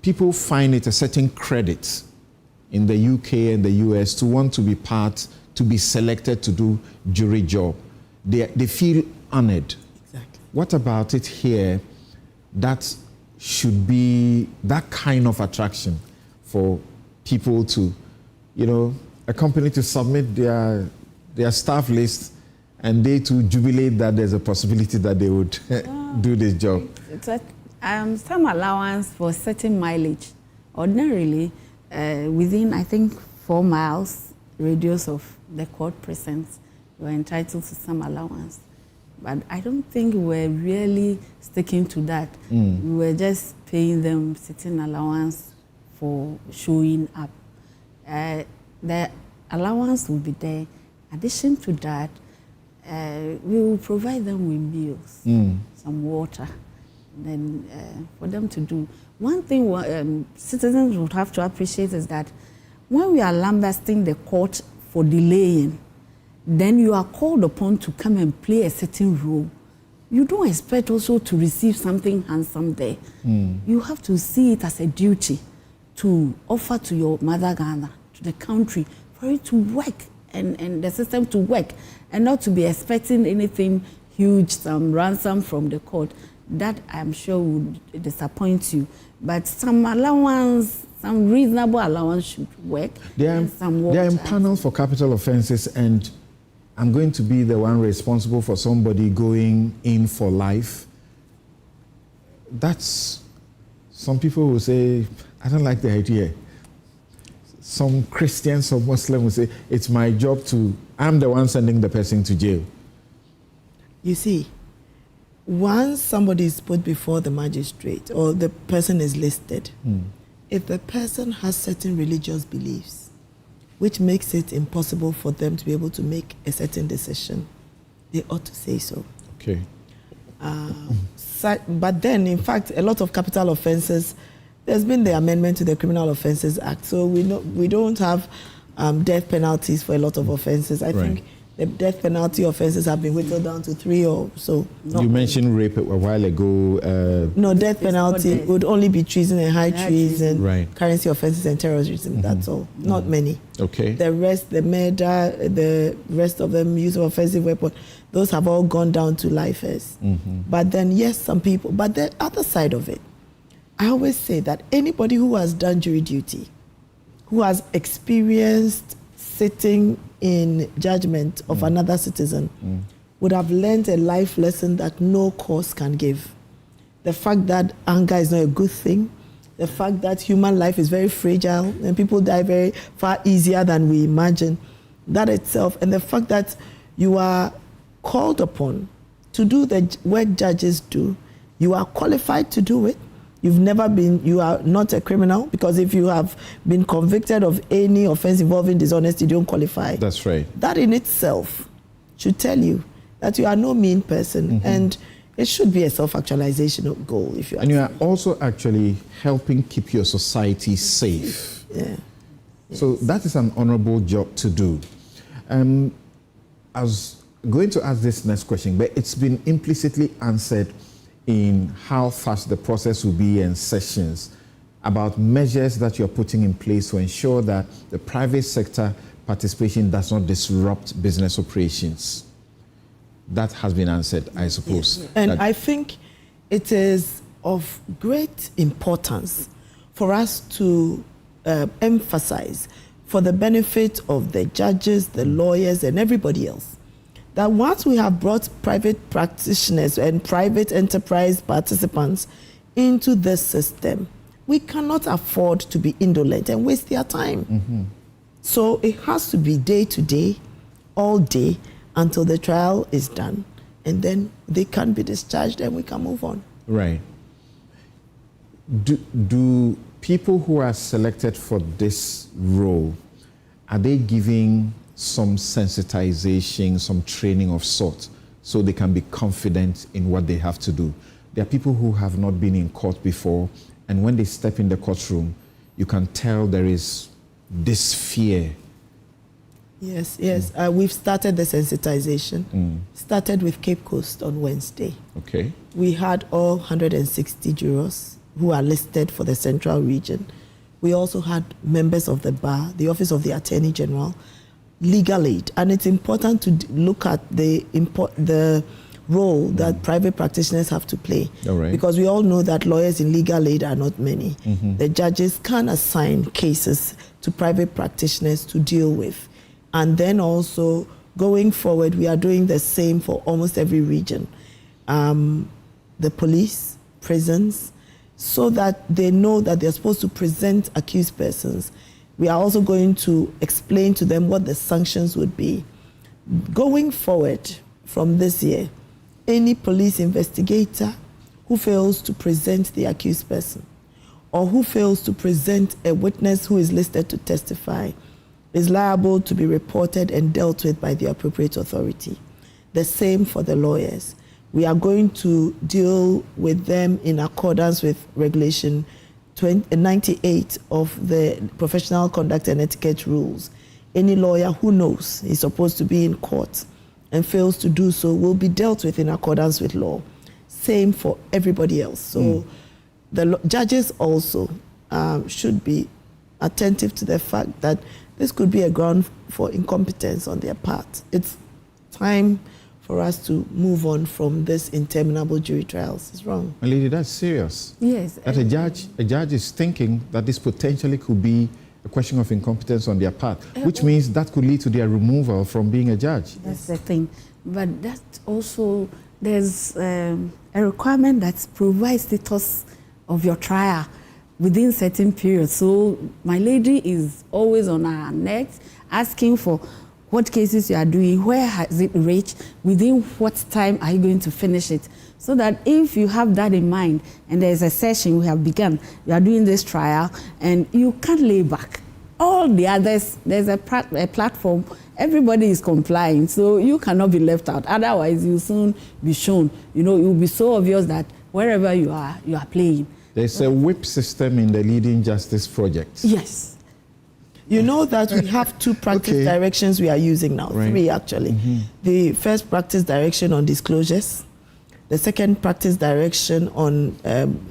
people find it a certain credit in the UK and the US to want to be part, to be selected to do jury job. They feel honored. Exactly. What about it here that should be that kind of attraction for people to, a company to submit their staff list and they to jubilate that there's a possibility that they would do this job? It's some allowance for certain mileage. Ordinarily, within, I think, 4 miles radius of the court presence, we're entitled to some allowance. But I don't think we're really sticking to that. We were just paying them certain allowance for showing up. The allowance will be there. In addition to that, we will provide them with meals, some water, and then for them to do. One thing citizens would have to appreciate is that when we are lambasting the court for delaying, then you are called upon to come and play a certain role. You don't expect also to receive something handsome there. You have to see it as a duty to offer to your mother Ghana, to the country, for it to work and the system to work, and not to be expecting anything huge, some ransom from the court. That I'm sure would disappoint you. But some allowance, some reasonable allowance should work. They are impaneled for capital offenses, and I'm going to be the one responsible for somebody going in for life. That's, some people will say, I don't like the idea. Some Christians or Muslims will say, it's my job I'm the one sending the person to jail. You see, once somebody is put before the magistrate or the person is listed, if the person has certain religious beliefs, which makes it impossible for them to be able to make a certain decision, they ought to say so. Okay. But then, in fact, a lot of capital offenses, there's been the amendment to the Criminal Offences Act, so we don't have death penalties for a lot of offenses. I think the death penalty offenses have been whittled down to 3 or so. You mentioned rape a while ago. No, death penalty would only be treason and high treason, currency offenses and terrorism. That's all. Not many. Okay. The rest, the murder, the rest of them, use of offensive weapon, those have all gone down to lifers. But then, yes, some people. But the other side of it, I always say that anybody who has done jury duty, who has experienced sitting in judgment of another citizen, would have learned a life lesson that no course can give. The fact that anger is not a good thing, the fact that human life is very fragile and people die very far easier than we imagine, that itself, and the fact that you are called upon to do the work judges do, you are qualified to do it. You are not a criminal, because if you have been convicted of any offense involving dishonesty, you don't qualify. That's right. That in itself should tell you that you are no mean person, and it should be a self-actualization goal. And you are also actually helping keep your society safe. Yeah. So that is an honorable job to do. I was going to ask this next question, but it's been implicitly answered in how fast the process will be in sessions, about measures that you're putting in place to ensure that the private sector participation does not disrupt business operations. That has been answered, I suppose. Yes. And I think it is of great importance for us to emphasize, for the benefit of the judges, the lawyers, and everybody else, that once we have brought private practitioners and private enterprise participants into this system, we cannot afford to be indolent and waste their time. So it has to be day to day, all day, until the trial is done. And then they can be discharged and we can move on. Right. Do people who are selected for this role, are they giving some sensitization, some training of sort, so they can be confident in what they have to do? There are people who have not been in court before, and when they step in the courtroom, you can tell there is this fear Yes, yes. We've started the sensitization. Started with Cape Coast on Wednesday. Okay. We had all 160 jurors who are listed for the central region. We also had members of the bar, the Office of the Attorney General, legal aid. And it's important to look at the role that private practitioners have to play. All right. Because we all know that lawyers in legal aid are not many. The judges can assign cases to private practitioners to deal with. And then also, going forward, we are doing the same for almost every region. The police, prisons, so that they know that they're supposed to present accused persons. We are also going to explain to them what the sanctions would be. Going forward from this year, any police investigator who fails to present the accused person or who fails to present a witness who is listed to testify is liable to be reported and dealt with by the appropriate authority. The same for the lawyers. We are going to deal with them in accordance with Regulation 98 of the Professional Conduct and Etiquette Rules. Any lawyer who knows he's supposed to be in court and fails to do so will be dealt with in accordance with law. Same for everybody else. So the judges also should be attentive to the fact that this could be a ground for incompetence on their part. It's time for us to move on from this interminable jury trials. It's wrong. My lady, that's serious. Yes. That a judge is thinking that this potentially could be a question of incompetence on their part, which means that could lead to their removal from being a judge. That's the thing. But that also, there's a requirement that provides status of your trial within certain periods. So my lady is always on her neck asking for what cases you are doing, where has it reached, within what time are you going to finish it? So that if you have that in mind and there's a session we have begun, you are doing this trial and you can't lay back. All the others, there's a platform, everybody is complying, so you cannot be left out. Otherwise, you'll soon be shown. You know, it will be so obvious that wherever you are playing. There's a whip system in the leading justice project. Yes. You know that we have two practice directions we are using now, Right. 3 actually. The first practice direction on disclosures, the second practice direction on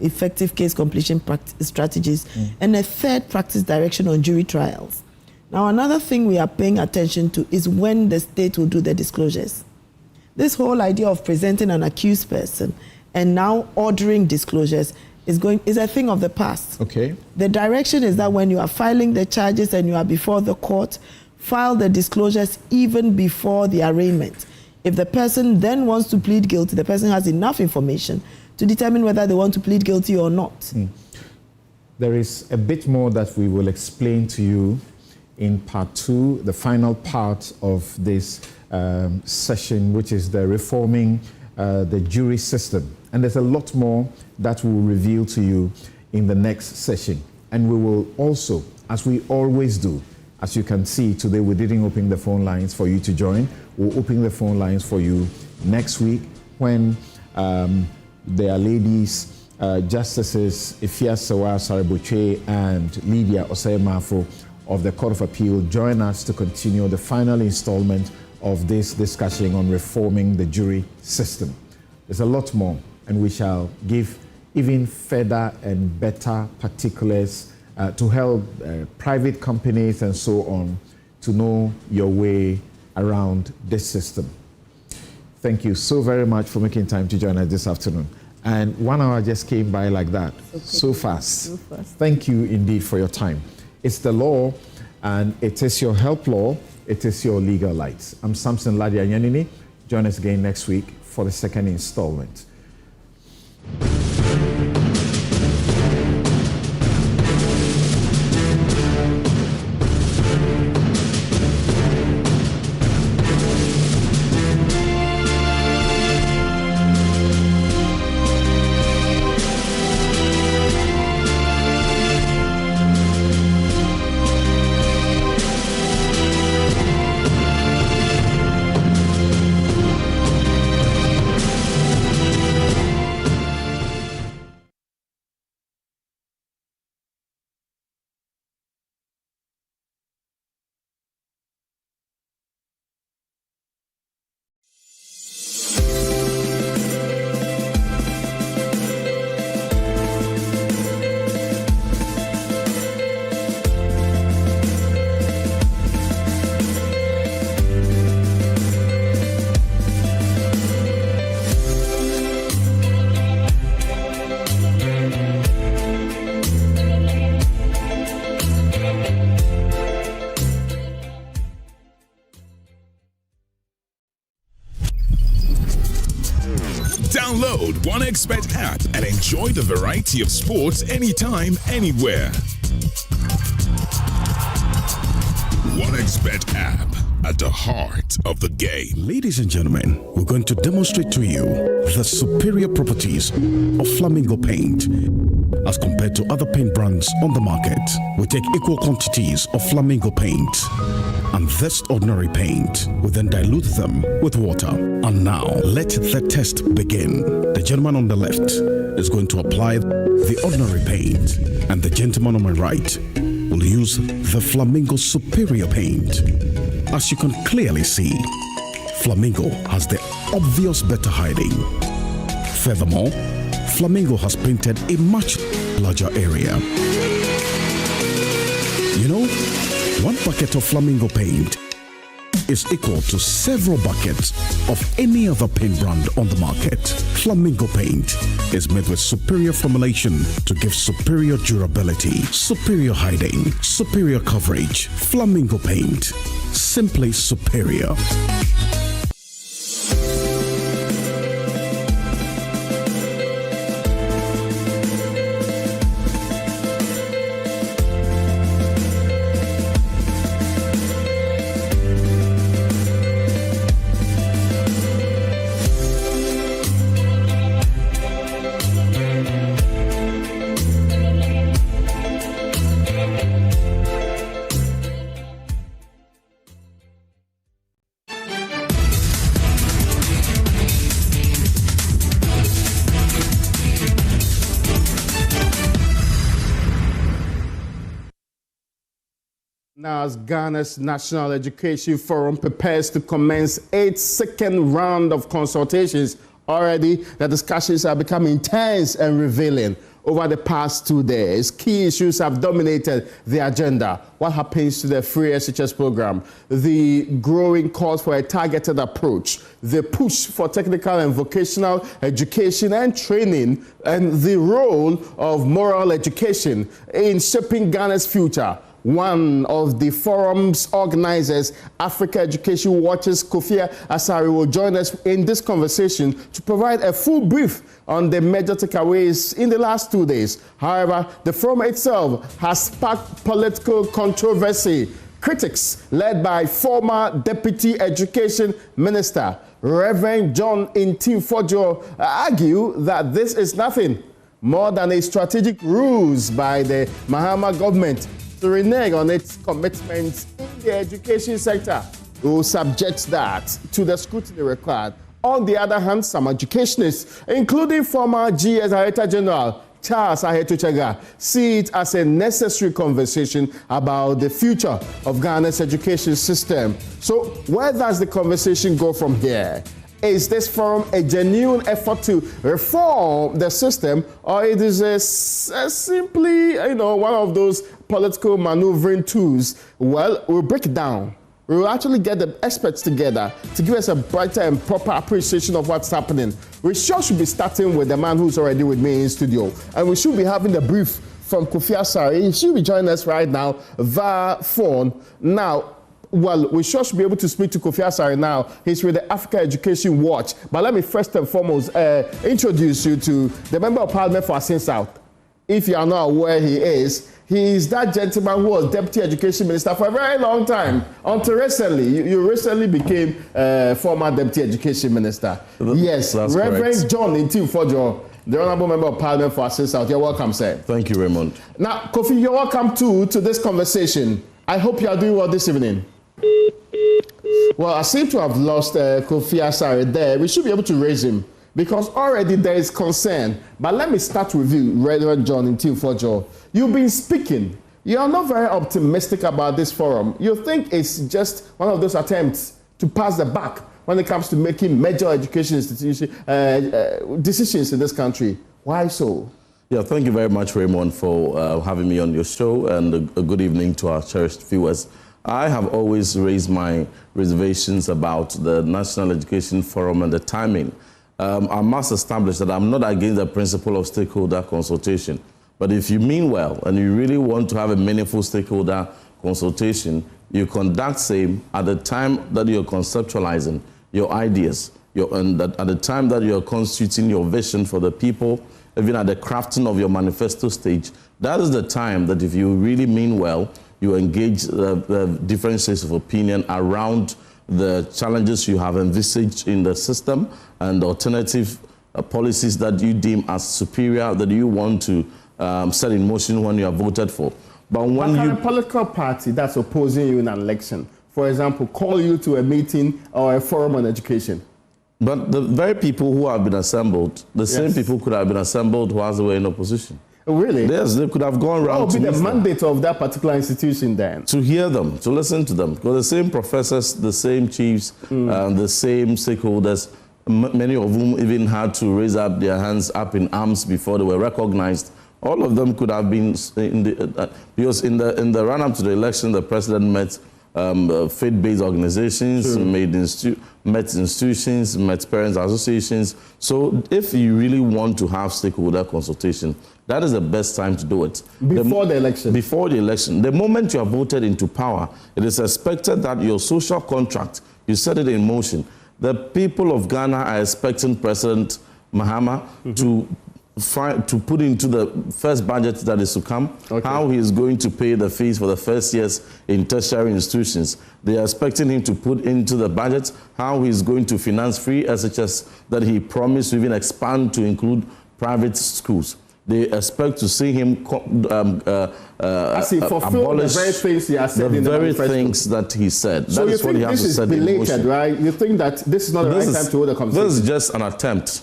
effective case completion strategies, and a third practice direction on jury trials. Now, another thing we are paying attention to is when the state will do the disclosures. This whole idea of presenting an accused person and now ordering disclosures is a thing of the past. Okay. The direction is that when you are filing the charges and you are before the court, file the disclosures even before the arraignment. If the person then wants to plead guilty, the person has enough information to determine whether they want to plead guilty or not. There is a bit more that we will explain to you in part 2, the final part of this session, which is the reforming the jury system. And there's a lot more that we will reveal to you in the next session. And we will also, as we always do, as you can see today, we didn't open the phone lines for you to join. We'll open the phone lines for you next week when there are ladies, Justices Ifia Sewa Sariboche and Lydia Osei-Mafo of the Court of Appeal join us to continue the final installment of this discussion on reforming the jury system. There's a lot more, and we shall give even further and better particulars to help private companies and so on to know your way around this system. Thank you so very much for making time to join us this afternoon. And 1 hour just came by like that, so fast. Thank you indeed for your time. It's the law, and it is your help law, it is your legal lights. I'm Samson Ladia Yanini. Join us again next week for the second installment. Download OneXBet app and enjoy the variety of sports anytime, anywhere. OneXBet app, at the heart of the game. Ladies and gentlemen, we're going to demonstrate to you the superior properties of Flamingo paint. As compared to other paint brands on the market, we take equal quantities of Flamingo paint and this ordinary paint. We then dilute them with water. And now, let the test begin. The gentleman on the left is going to apply the ordinary paint, and the gentleman on my right will use the Flamingo Superior paint. As you can clearly see, Flamingo has the obvious better hiding. Furthermore, Flamingo has painted a much larger area. You know, one bucket of Flamingo paint is equal to several buckets of any other paint brand on the market. Flamingo paint is made with superior formulation to give superior durability, superior hiding, superior coverage. Flamingo paint, simply superior. Now, as Ghana's National Education Forum prepares to commence its second round of consultations, already the discussions have become intense and revealing. Over the past 2 days, key issues have dominated the agenda. What happens to the free SHS program? The growing calls for a targeted approach, the push for technical and vocational education and training, and the role of moral education in shaping Ghana's future. One of the forum's organizers, Africa Education Watch's Kofi Asare, will join us in this conversation to provide a full brief on the major takeaways in the last 2 days. However, the forum itself has sparked political controversy. Critics, led by former Deputy Education Minister, Reverend John Ntimfodjo, argue that this is nothing more than a strategic ruse by the Mahama government to renege on its commitments in the education sector. We will subject that to the scrutiny required. On the other hand, some educationists, including former GS Director General Charles Ahetuchega, see it as a necessary conversation about the future of Ghana's education system. So where does the conversation go from here? Is this forum a genuine effort to reform the system, or it is a simply, one of those political maneuvering tools? Well, we'll break it down. We'll actually get the experts together to give us a brighter and proper appreciation of what's happening. We sure should be starting with the man who's already with me in studio, and we should be having the brief from Kofi Asare. He should be joining us right now via phone. Now, well, we sure should be able to speak to Kofi Asare now. He's with the Africa Education Watch. But let me first and foremost introduce you to the Member of Parliament for Asin South. If you are not aware he is that gentleman who was Deputy Education Minister for a very long time. Until recently, you recently became former Deputy Education Minister. Yes, Reverend correct. John Ntimfodjo, the Honourable Member of Parliament for Asin South. You're welcome, sir. Thank you, Raymond. Now, Kofi, you're welcome to this conversation. I hope you are doing well this evening. Well, I seem to have lost Kofi Asare there. We should be able to raise him because already there is concern. But let me start with you, Reverend John Ntimfodjo. You've been speaking. You're not very optimistic about this forum. You think it's just one of those attempts to pass the buck when it comes to making major education institution decisions in this country. Why so? Yeah, thank you very much, Raymond, for having me on your show, and a good evening to our cherished viewers. I have always raised my reservations about the National Education Forum and the timing. I must establish that I'm not against the principle of stakeholder consultation. But if you mean well and you really want to have a meaningful stakeholder consultation, you conduct same at the time that you're conceptualizing your ideas. and at the time that you're constituting your vision for the people, even at the crafting of your manifesto stage, that is the time that if you really mean well, you engage differences of opinion around the challenges you have envisaged in the system and alternative policies that you deem as superior, that you want to set in motion when you are voted for. But when a political party that's opposing you in an election, for example, call you to a meeting or a forum on education. But the very people who have been assembled, the same people could have been assembled whilst they were in opposition. Oh, really? Yes, they could have gone around to be the mandate of that particular institution then? To hear them, to listen to them. Because the same professors, the same chiefs, the same stakeholders, many of whom even had to raise up their hands up in arms before they were recognized. All of them could have been because in the run-up to the election, the president met faith-based organizations, met institutions, met parents associations. So if you really want to have stakeholder consultation, that is the best time to do it. Before the election? Before the election. The moment you are voted into power, it is expected that your social contract, you set it in motion. The people of Ghana are expecting President Mahama to put into the first budget that is to come, how he is going to pay the fees for the first years in tertiary institutions. They are expecting him to put into the budget how he is going to finance free SHS that he promised to even expand to include private schools. They expect to see him as he fulfilled the very things he has said in the manifesto. Things that he said. So that you is what he think has this to is set in belated, motion. right? You think that this is not the right time to hold a conversation? This is just an attempt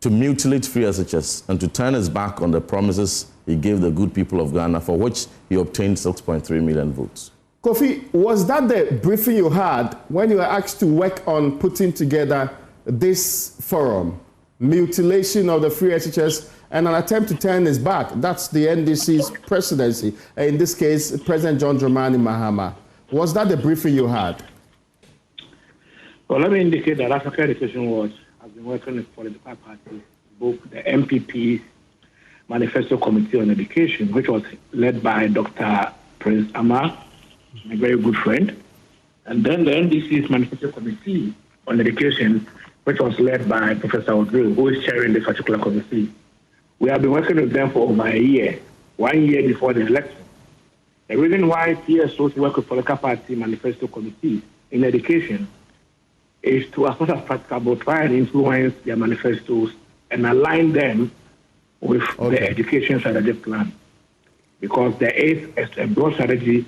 to mutilate free SHS and to turn his back on the promises he gave the good people of Ghana, for which he obtained 6.3 million votes. Kofi, was that the briefing you had when you were asked to work on putting together this forum? Mutilation of the free SHS and an attempt to turn his back. That's the NDC's presidency. In this case, President John Dramani Mahama. Was that the briefing you had? Well, let me indicate that Africa Education Watch has been working with political parties, both the MPP's Manifesto Committee on Education, which was led by Dr. Prince Amar, my very good friend, and then the NDC's Manifesto Committee on Education, which was led by Professor Odru, who is chairing this particular committee. We have been working with them for over a year, 1 year before the election. The reason why PSOs work with political party manifesto committees in education is to, as much as practicable, try and influence their manifestos and align them with the education strategy plan. Because there is a broad strategy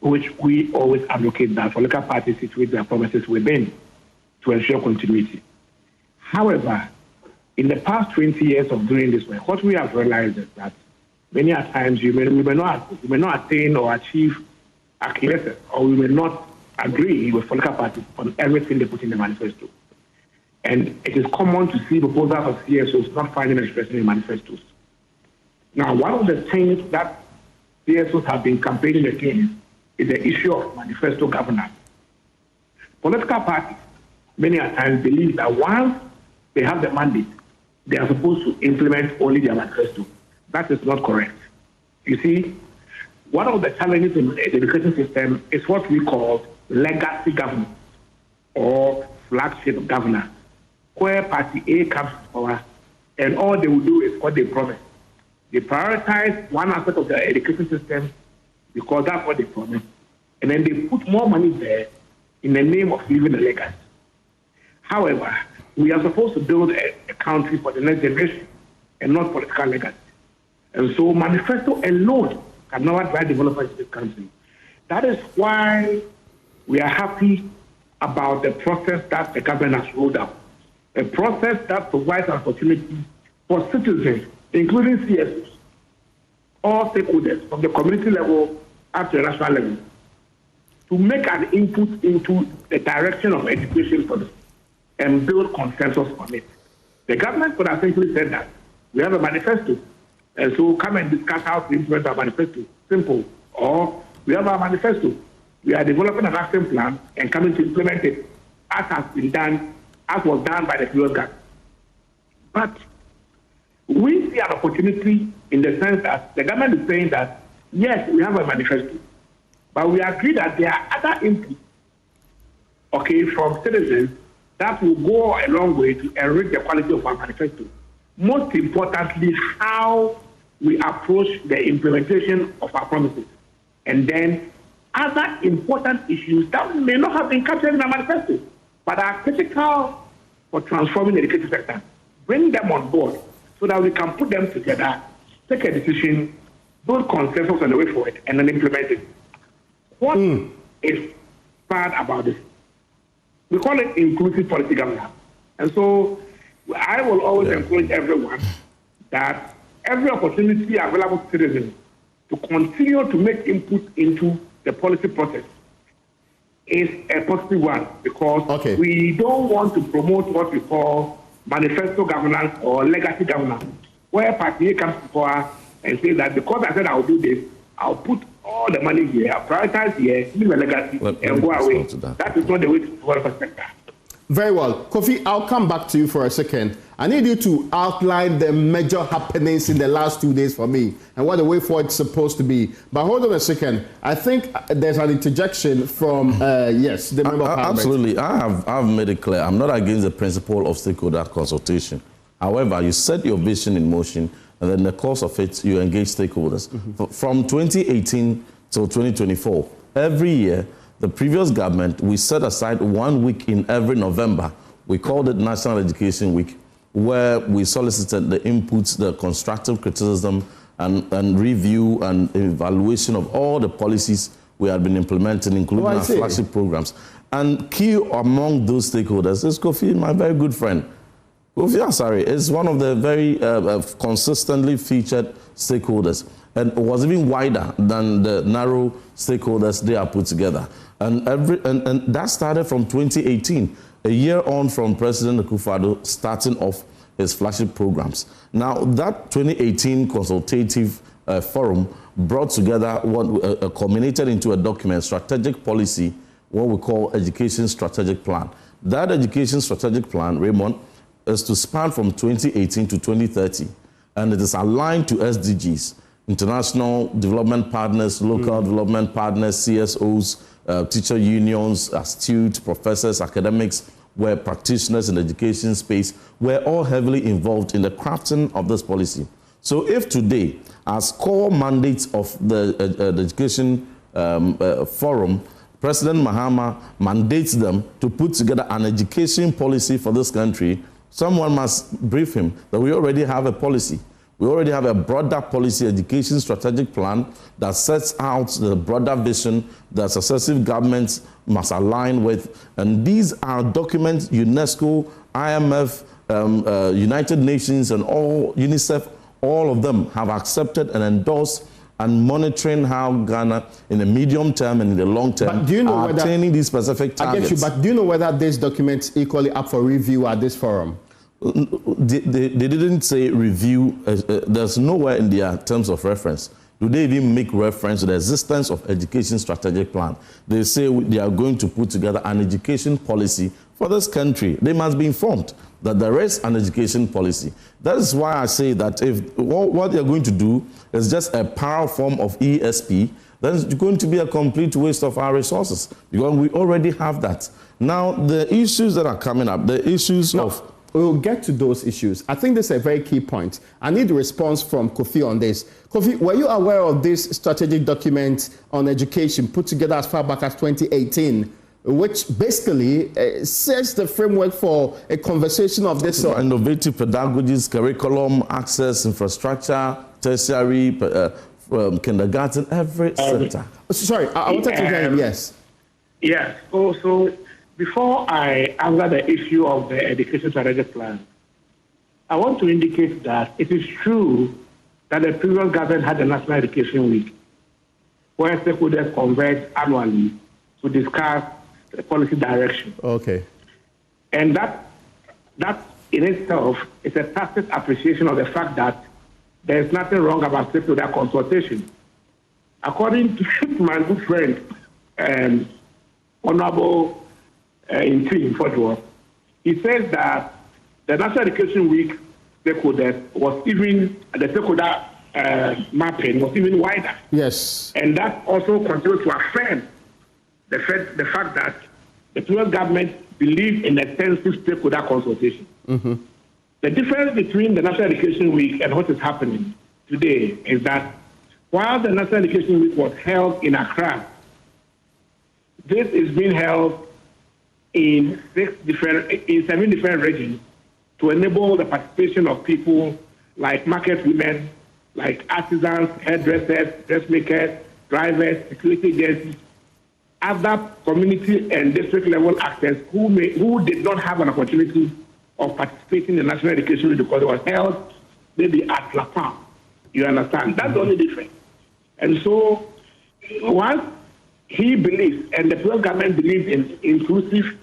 which we always advocate that political parties situate their promises within to ensure continuity. However, in the past 20 years of doing this work, what we have realized is that many a times we may not attain or achieve acquiescence, or we may not agree with political parties on everything they put in the manifesto. And it is common to see proposals of CSOs not finding expression in manifestos. Now, one of the things that CSOs have been campaigning against is the issue of manifesto governance. Political parties, many a times, believe that once they have the mandate, they are supposed to implement only their manifesto. That is not correct. You see, one of the challenges in the education system is what we call legacy governance or flagship governance, where party A comes to power and all they will do is what they promise. They prioritize one aspect of the education system because that's what they promise, and then they put more money there in the name of leaving a legacy. However, we are supposed to build a country for the next generation and not political legacy. And so manifesto alone can never drive development in this country. That is why we are happy about the process that the government has rolled out. A process that provides opportunity for citizens, including CSOs, all stakeholders from the community level up to the national level, to make an input into the direction of education policy and build consensus on it. The government could have simply said that we have a manifesto, and so come and discuss how to implement our manifesto. Simple. Or we have our manifesto, we are developing an action plan and coming to implement it as has been done, as was done by the previous government. But we see an opportunity in the sense that the government is saying that, yes, we have a manifesto, but we agree that there are other inputs, from citizens that will go a long way to enrich the quality of our manifesto. Most importantly, how we approach the implementation of our promises. And then other important issues that may not have been captured in our manifesto, but are critical for transforming the education sector. Bring them on board so that we can put them together, take a decision, build consensus on the way forward, and then implement it. What is bad about this? We call it inclusive policy governance. And so I will always encourage everyone that every opportunity available to citizens to continue to make input into the policy process is a positive one, because we don't want to promote what we call manifesto governance or legacy governance, where party comes to power and says that because I said I'll do this, I'll put all the money here, I'll prioritize here, leave a legacy, and go away. That is not the way to develop a sector. Very well. Kofi, I'll come back to you for a second. I need you to outline the major happenings in the last 2 days for me and what the way forward is supposed to be. But hold on a second. I think there's an interjection from, yes, the member of Parliament. Absolutely. I've made it clear. I'm not against the principle of stakeholder consultation. However, you set your vision in motion, and then in the course of it, you engage stakeholders. From 2018 till 2024, every year, the previous government, we set aside 1 week in every November. We called it National Education Week, where we solicited the inputs, the constructive criticism, and review and evaluation of all the policies we had been implementing, including our flagship programs. And key among those stakeholders is Kofi, my very good friend. Kofi Asare is one of the very consistently featured stakeholders, and was even wider than the narrow stakeholders they are put together. And that started from 2018, a year on from President Akufo-Addo starting off his flagship programs. Now, that 2018 consultative forum brought together what culminated into a document, strategic policy, what we call education strategic plan. That education strategic plan, Raymond, is to span from 2018 to 2030, and it is aligned to SDGs, international development partners, local development partners, CSOs, teacher unions, astute professors, academics, were practitioners in the education space, were all heavily involved in the crafting of this policy. So if today, as core mandates of the education forum, President Mahama mandates them to put together an education policy for this country, someone must brief him that we already have a policy. We already have a broader policy education strategic plan that sets out the broader vision that successive governments must align with. And these are documents UNESCO, IMF, United Nations, and all UNICEF, all of them have accepted and endorsed and monitoring how Ghana in the medium term and in the long term are attaining these specific targets. I get you, but do you know whether these documents equally up for review at this forum? They didn't say review. There's nowhere in their terms of reference do they even make reference to the existence of education strategic plan. They say they are going to put together an education policy for this country. They must be informed that there is an education policy. That is why I say that if what they're going to do is just a power form of ESP, then it's going to be a complete waste of our resources, because we already have that. Now, the issues that are coming up, the issues of... We'll get to those issues. I think this is a very key point. I need a response from Kofi on this. Kofi, were you aware of this strategic document on education put together as far back as 2018, which basically sets the framework for a conversation of this sort? Innovative pedagogies, curriculum, access, infrastructure, tertiary, kindergarten, every sector. Sorry, I wanted to hear him, yes. Yes, so before I answer the issue of the education strategic plan, I want to indicate that it is true that the previous government had a National Education Week, where stakeholders converge annually to discuss the policy direction. Okay. And that in itself is a tacit appreciation of the fact that there is nothing wrong about stakeholder consultation. According to my good friend, Honorable in Fordwell, he says that the National Education Week stakeholders was even, the stakeholder mapping was even wider. Yes. And that also continues to affirm the fact that the previous government believe in extensive stakeholder consultation. The difference between the National Education Week and what is happening today is that while the National Education Week was held in Accra, this is being held in 7 different regions to enable the participation of people like market women, like artisans, hairdressers, dressmakers, drivers, security agencies, other community and district level actors who did not have an opportunity of participating in the National Education Week because it was held maybe at La Palm. You understand? That's the only difference. And so once he believes, and the federal government believes in inclusive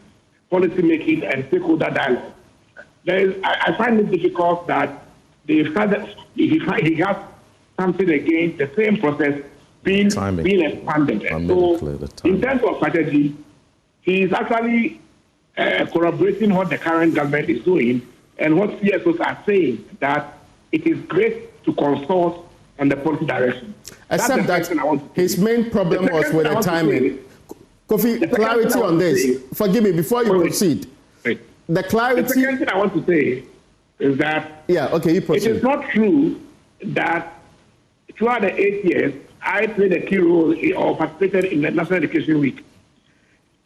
policy making and stakeholder dialogue, I find it difficult that he has something against the same process being expanded. And so in terms of strategy, he is actually corroborating what the current government is doing and what CSOs are saying, that it is great to consult on the policy direction. Except that his main problem was with the timing. Kofi, clarity on this. Forgive me, before you proceed. The clarity... The second thing I want to say is that... Yeah, okay, you proceed. It is not true that throughout the 8 years, I played a key role or participated in the National Education Week.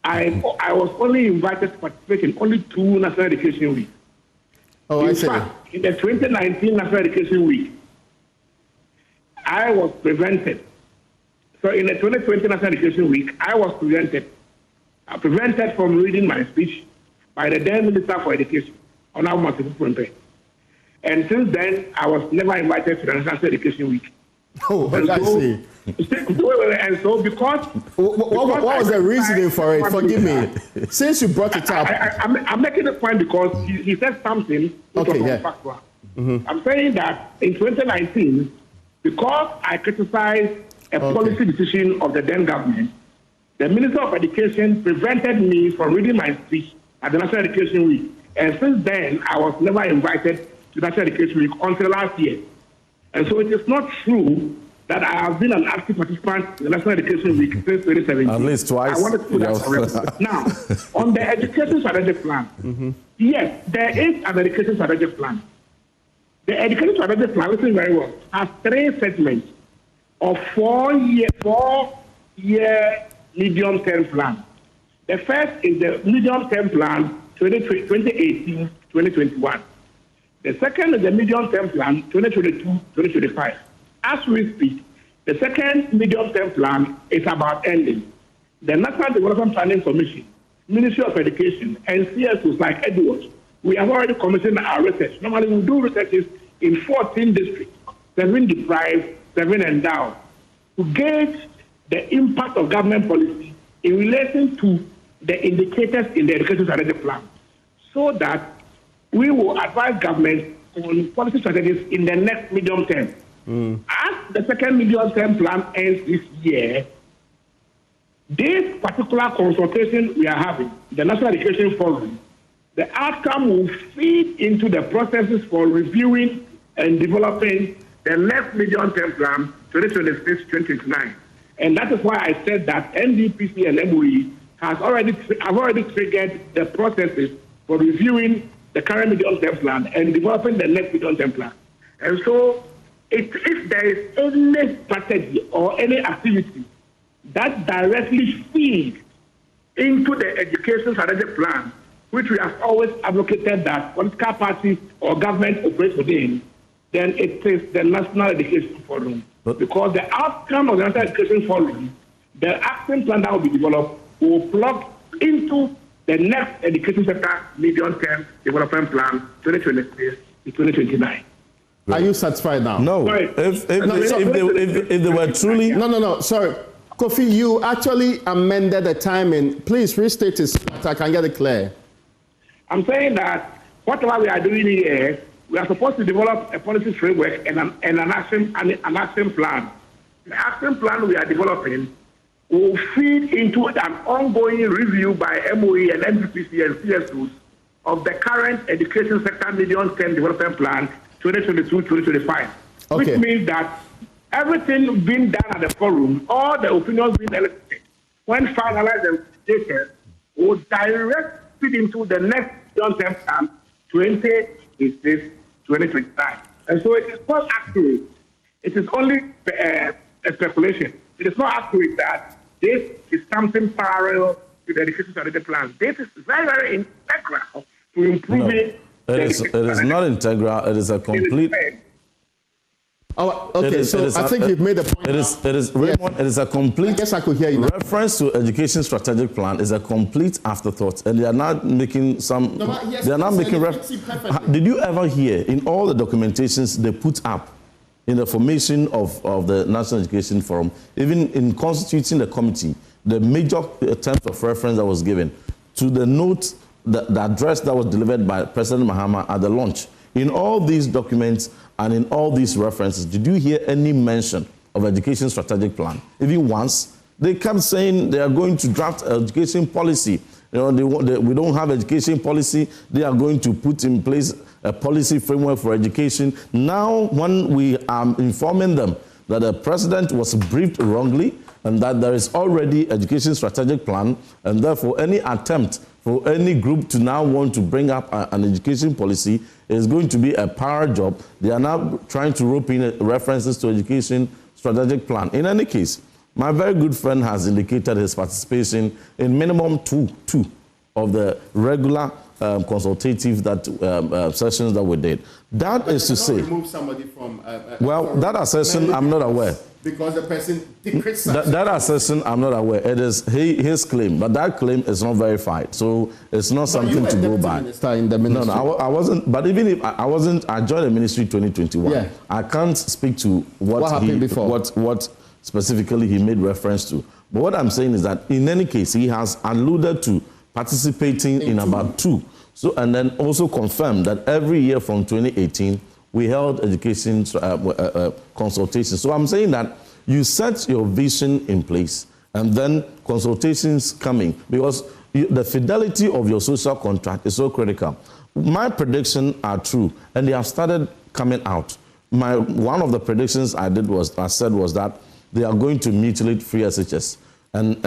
I was only invited to participate in only 2 National Education Weeks. Oh, in fact, in the 2019 National Education Week, I was prevented. So in the 2020 National Education Week, I was prevented from reading my speech by the then Minister for Education, Honorable Masifu Prempeh. And since then, I was never invited to the National Education Week. Oh, I see. And so because... What was the reasoning for it? Forgive me. Since you brought it up... I'm making a point because he said something which was factual. I'm saying that in 2019, because I criticized a policy decision of the then government, the Minister of Education prevented me from reading my speech at the National Education Week. And since then, I was never invited to National Education Week until last year. And so it is not true that I have been an active participant in the National Education Week since 2017. At least twice. I wanted to put that correct. Now, on the education strategic plan, yes, there is an education strategic plan. The education strategic plan, listen very well, has 3 segments of 4-year medium-term plan. The first is the medium-term plan 2018-2021. The second is the medium-term plan 2022-2025. As we speak, the second medium-term plan is about ending. The National Development Planning Commission, Ministry of Education, and CSOs like Edwards, we have already commissioned our research. Normally, we do researches in 14 districts, 7 deprived, 7 endowed, to gauge the impact of government policy in relation to the indicators in the education strategic plan, so that we will advise government on policy strategies in the next medium term. As the second medium term plan ends this year, this particular consultation we are having, the National Education Forum, the outcome will feed into the processes for reviewing and developing the next medium term plan 2026-2029. And that is why I said that NDPC and MOE have already triggered the processes for reviewing the current medium-term plan and developing the next medium-term plan. And so, if there is any strategy or any activity that directly feeds into the education strategic plan, which we have always advocated that political parties or government operate within, then it is the National Education Forum. Because the outcome of the National Education Forum, the action plan that will be developed, will plug into the next education sector medium-term development plan 2026-2029. Are you satisfied now? No. Sorry. If they were truly... No. Sorry. Kofi, you actually amended the timing. Please restate it so that I can get it clear. I'm saying that whatever we are doing here, we are supposed to develop a policy framework and an action plan. The action plan we are developing will feed into an ongoing review by MOE and NDPC and CSOs of the current education sector medium-term development plan 2022-2025, which means that everything being done at the forum, all the opinions being elicited, when finalized and stated, will direct feed into the next long-term plan, 2026-2029. And so it is not accurate. It is only a speculation. It is not accurate that this is something parallel to the education strategic plan. This is very, very integral to improving. It is not integral. It is a complete. Oh, okay, I think you've made a point. It is Raymond, it is a complete. I guess I could hear you. Reference to education strategic plan is a complete afterthought, and they are not making some. No, yes, they are not making reference. Did you ever hear in all the documentations they put up in the formation of the National Education Forum, even in constituting the committee, the major terms of reference that was given to the note, the address that was delivered by President Mahama at the launch? In all these documents and in all these references, did you hear any mention of education strategic plan? Even once, they kept saying they are going to draft education policy. You know, we don't have education policy. They are going to put in place a policy framework for education. Now, when we are informing them that the president was briefed wrongly and that there is already education strategic plan, and therefore any attempt for any group to now want to bring up an education policy is going to be a power job. They are now trying to rope in references to education strategic plan. In any case, my very good friend has indicated his participation in minimum two of the regular consultative sessions that we did. That is to say, remove somebody from. Well, that assessment I'm not aware. Because the person decreed that assessment I'm not aware. It is his claim, but that claim is not verified, so it's not something to go by. In the ministry. No, I wasn't. But even if I wasn't, I joined the ministry 2021. Yeah. I can't speak to what happened before. What specifically he made reference to. But what I'm saying is that in any case, he has alluded to participating in about two. So, and then also confirmed that every year from 2018, we held education consultations. So I'm saying that you set your vision in place and then consultations coming, because the fidelity of your social contract is so critical. My predictions are true, and they have started coming out. One of the predictions I said was that they are going to mutilate free SHS. And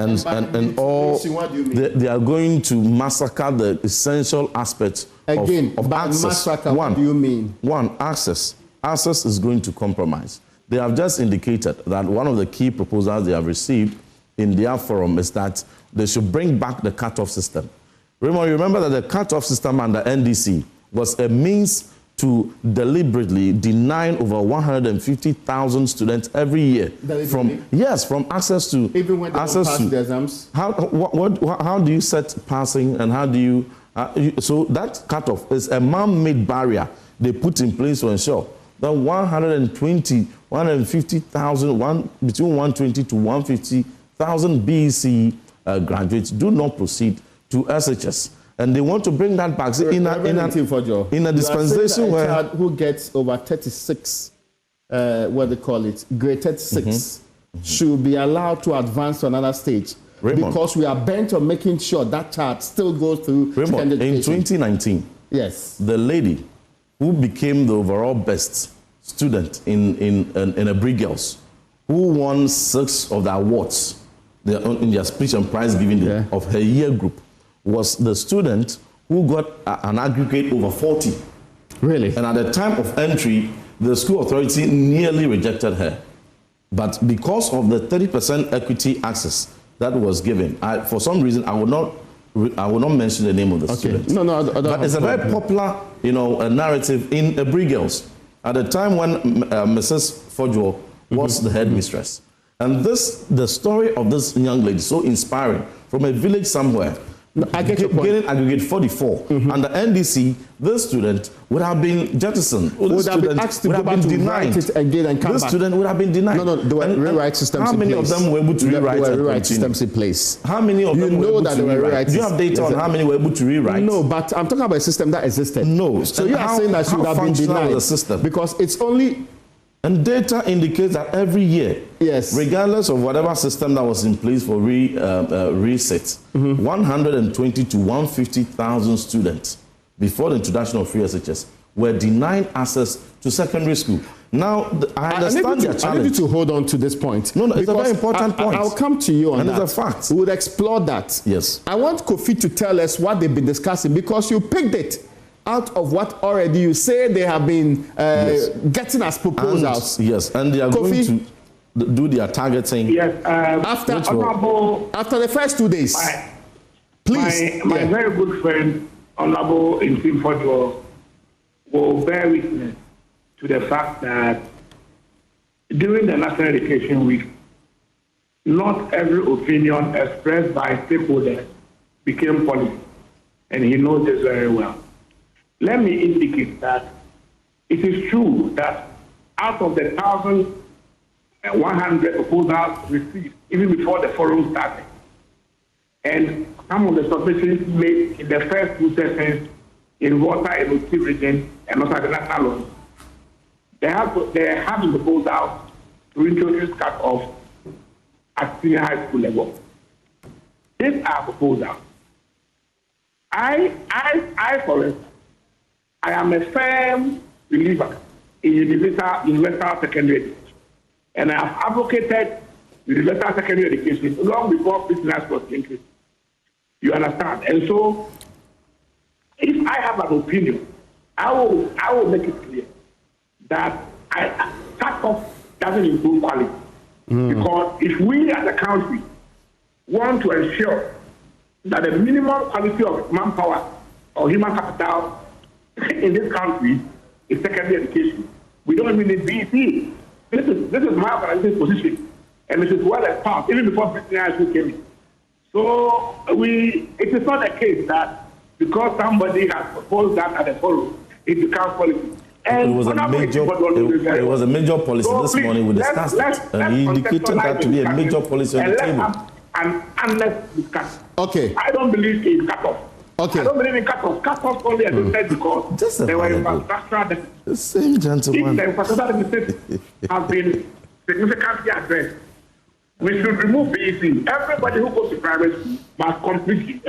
all they are going to massacre the essential aspects of access. Massacre, what do you mean? One, access. Access is going to compromise. They have just indicated that one of the key proposals they have received in their forum is that they should bring back the cutoff system. Raymond, you remember that the cutoff system under NDC was a means to deliberately denying over 150,000 students every year from access to even when they don't pass the exams. How do you set passing, and how do you so that cutoff is a man-made barrier they put in place to ensure that 150,000 between 120 to 150,000 BEC graduates do not proceed to SHS. And they want to bring that back in a dispensation where... a child who gets over 36, what they call it, grade 36, should be allowed to advance to another stage. Raymond, because we are bent on making sure that child still goes through Raymond, in 2019, yes, the lady who became the overall best student in a Brig Girls, who won 6 of the awards in their speech and prize giving of her year group, was the student who got an aggregate over 40. Really? And at the time of entry, the school authority nearly rejected her. But because of the 30% equity access that was given, for some reason, I will not mention the name of the student. No, but it's a very popular, narrative in Brig Girls. At the time when Mrs. Fojo was the headmistress. And the story of this young lady, so inspiring, from a village somewhere, I get your point. Getting aggregate 44. Under NDC, this student would have been jettisoned. Would have been asked to go back to write it again and come back. This student would have been denied. No, there were rewrite systems in place. How many of them were able to rewrite? There were rewrite systems in place. How many of them were able to rewrite? Do you have data on how many were able to rewrite? No, but I'm talking about a system that existed. No. So you are saying that she would have been denied. The system? Because it's only... And data indicates that every year, regardless of whatever system that was in place for reset, 120 to 150,000 students before the introduction of free SHS were denied access to secondary school. Now, I understand their challenge. I need you to hold on to this point. No, it's a very important point. I'll come to you on that. And it's a fact. We would explore that. Yes. I want Kofi to tell us what they've been discussing, because you picked it out of what already you say they have been getting as proposals. And they are Kofi, going to do their targeting. Yes. After the first 2 days. Please. My very good friend, Honorable Intim Fodwo, will bear witness to the fact that during the National Education Week, not every opinion expressed by stakeholders became policy, and he knows this very well. Let me indicate that it is true that out of the 1,100 proposals received even before the forum started, and some of the submissions made in the first 2 sessions in water and Oti region and also at the national level, they have been proposals to introduce cut-off at senior high school level. These are proposals. I, for instance, I am a firm believer in universal secondary education, and I have advocated universal secondary education long before business was increased. You understand? And so, if I have an opinion, I will make it clear that cut-off doesn't improve quality. Because if we as a country want to ensure that the minimum quality of manpower or human capital in this country is secondary education, we don't even need BEC. This is my organization's position, and this is well established even before business came in. So it is not the case that because somebody has proposed that at the forum, it becomes policy. And it was a major policy so this morning. We discussed it, and he indicated that to be a major policy on the table. And unless discussed. Okay. I don't believe in cut-off. Okay. I don't believe in cut-off. Cut-off only existed because there were infrastructural deficits. The same gentleman. If the infrastructural deficits have been significantly addressed, we should remove BEC. Everybody who goes to private school must complete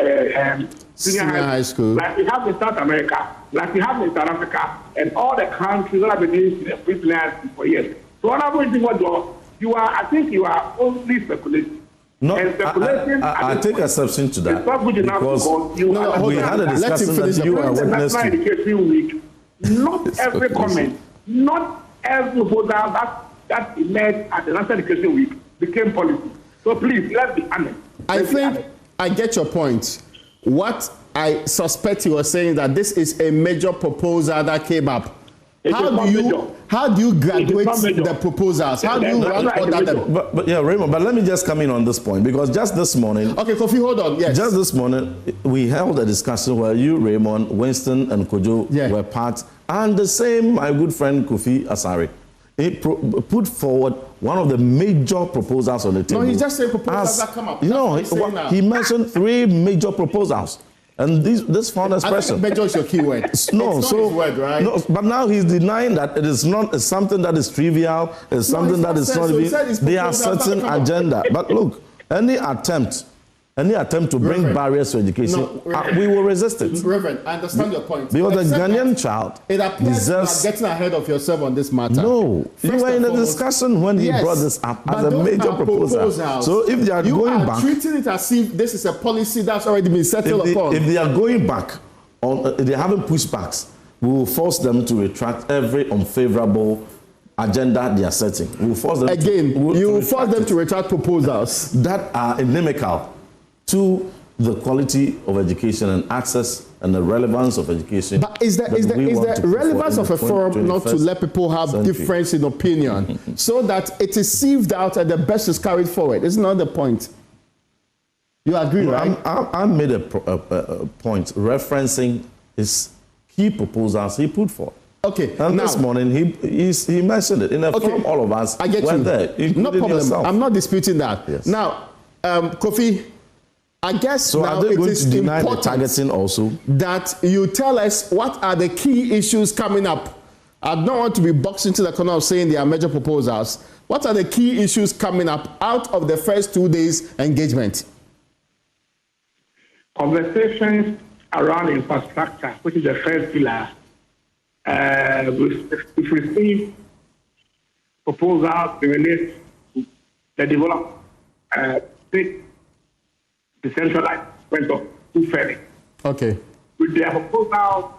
senior high school. Like we have in South America, like we have in South Africa, and all the countries that have been doing free senior for years. So what I'm going to do, I think you are only speculating. No, I take exception to that. It's not good enough because we had a discussion that you are witness to. Education Week, not every comment, not every proposal that emerged at the National Education Week became policy. So please, let's be honest. I get your point. What I suspect you were saying that this is a major proposal that came up. How do you graduate the proposals? How do you rank order them? But Raymond, but let me just come in on this point, because just this morning... Okay, Kofi, hold on. Yes. Just this morning, we held a discussion where you, Raymond, Winston, and Kojo were part, and the same, my good friend Kofi Asare, he put forward one of the major proposals on the table. No, he just said proposals that come up. He mentioned 3 major proposals. And this found expression. I think major is your keyword. No, it's not his word, right? No, but now he's denying that it is not something that is trivial. It's something that is not even. They are certain agenda. But look, any attempt to bring barriers to education, we will resist it. Reverend, I understand your point. Because the Ghanaian child it appears you are getting ahead of yourself on this matter. No, you were in a discussion when he brought this up as a major proposal. So if they are going back, treating it as if this is a policy that's already been settled upon. If they are going back, if they haven't pushed backs, we will force them to retract every unfavorable agenda they are setting. We will force them you will force them to retract proposals that are inimical to the quality of education and access and the relevance of education. But is the relevance of a forum not to let people have difference in opinion so that it is sieved out and the best is carried forward? Isn't that the point? You agree, right? I made a point referencing his key proposals he put forward. Okay. And this morning he mentioned it in a forum. All of us went there. No problem. Yourself. I'm not disputing that. Yes. Now, Kofi, I guess so now are they it going is to deny important the targeting also? That you tell us what are the key issues coming up. I don't want to be boxed into the corner of saying they are major proposals. What are the key issues coming up out of the first 2 days engagement? Conversations around infrastructure, which is the first pillar, we've received proposals related to the development state decentralized of two-ferry. Okay. With their proposal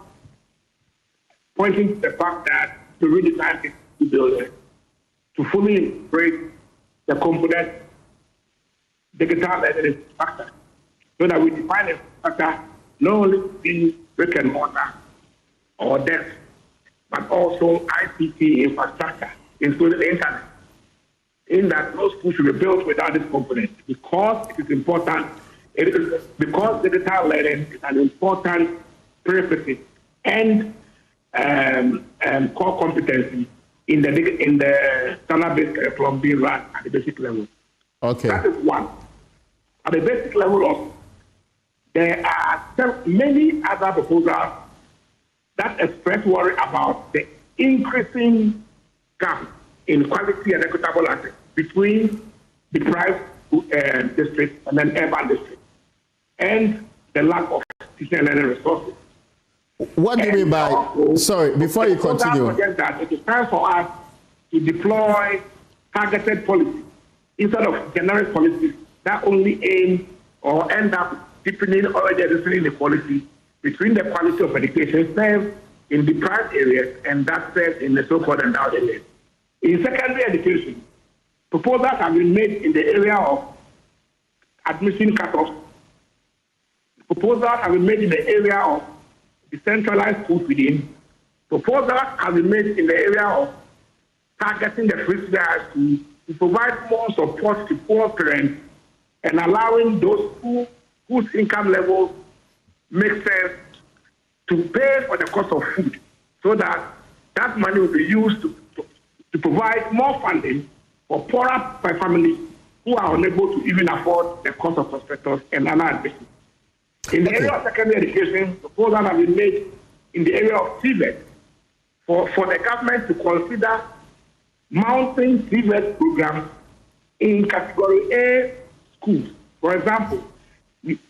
pointing to the fact that to redesign the building to fully embrace the component digital learning infrastructure, so that we define infrastructure not only in brick and mortar or desk, but also ICT infrastructure, including the internet, in that no school should be built without this component, because it is important. Because digital learning is an important prerequisite and core competency in the standard-based curriculum being run at the basic level. Okay. That is one. At the basic level, there are many other proposals that express worry about the increasing gap in quality and equitable access between deprived districts and then urban districts, and the lack of teaching and learning resources. What do you mean by, also, sorry, before you continue. That it is time for us to deploy targeted policies instead of generic policies that only aim or end up deepening already existing inequality between the quality of education served in deprived areas and that served in the so-called endowed areas. In secondary education, proposals have been made in the area of admission cutoffs. Proposals have been made in the area of decentralized school feeding. Proposals have been made in the area of targeting the free high school to provide more support to poor parents and allowing those whose income levels make sense to pay for the cost of food, so that that money will be used to provide more funding for poorer families who are unable to even afford the cost of prospectus and other admissions. In the area of secondary education, proposals have been made in the area of TVET for the government to consider mounting TVET programs in category A schools. For example,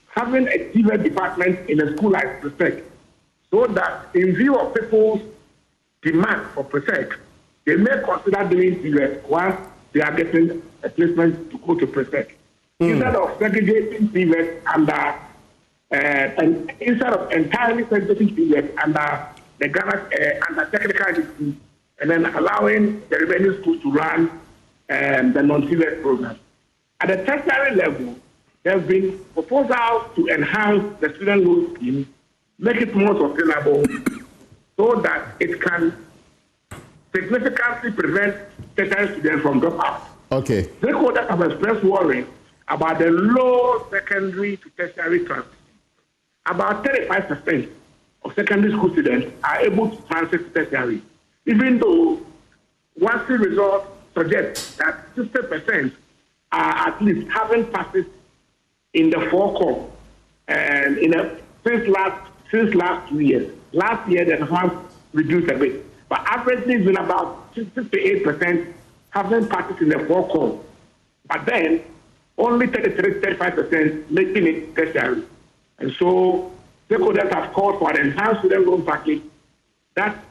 having a TVET department in a school like Prefect, so that in view of people's demand for Prefect, they may consider doing TVET once they are getting a placement to go to Prefect. Instead of segregating TVET under and instead of entirely segregating TVET under the Ghana under technical education, and then allowing the remaining schools to run the non-TVET program. At the tertiary level, there have been proposals to enhance the student loan scheme, make it more sustainable, so that it can significantly prevent tertiary students from dropout. Okay. Stakeholders have expressed worry about the low secondary to tertiary transition. About 35% of secondary school students are able to transit to tertiary, even though once the results suggest that 60% are at least having passes in the 4 core and since last 2 years. Last year they have reduced a bit, but averagely it's been about 68% having passes in the 4 core, but then only 35% making it tertiary. And so stakeholders have called for an enhanced student loan package that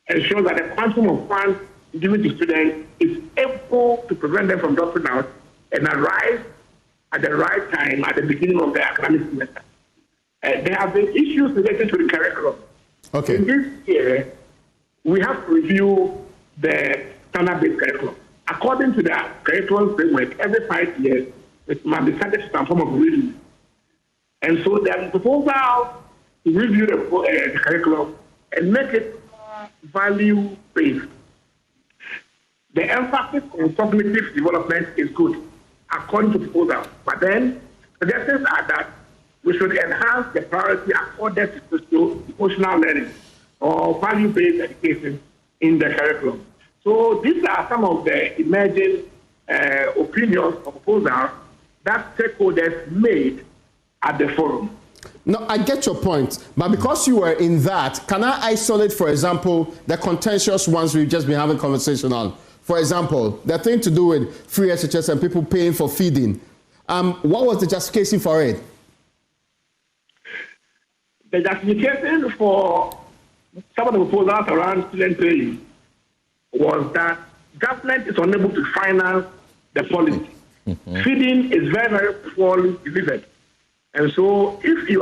ensures that the quantum of funds given to students is able to prevent them from dropping out and arrive at the right time at the beginning of the academic semester. There have been issues related to the curriculum. Okay. In this year, we have to review the standard-based curriculum. According to the curriculum framework, every 5 years, it must be subject to some form of review. And so there are proposals to review the curriculum and make it value-based. The emphasis on cognitive development is good, according to proposals. But then, suggestions are that we should enhance the priority accorded to social-emotional learning or value-based education in the curriculum. So these are some of the emerging opinions or proposals that stakeholders made at the forum. No, I get your point, but because you were in that, can I isolate, for example, the contentious ones we've just been having conversation on? For example, the thing to do with free SHS and people paying for feeding. What was the justification for it? The justification for some of the proposals around student paying was that government is unable to finance the policy. Feeding is very, very poorly delivered. And so if you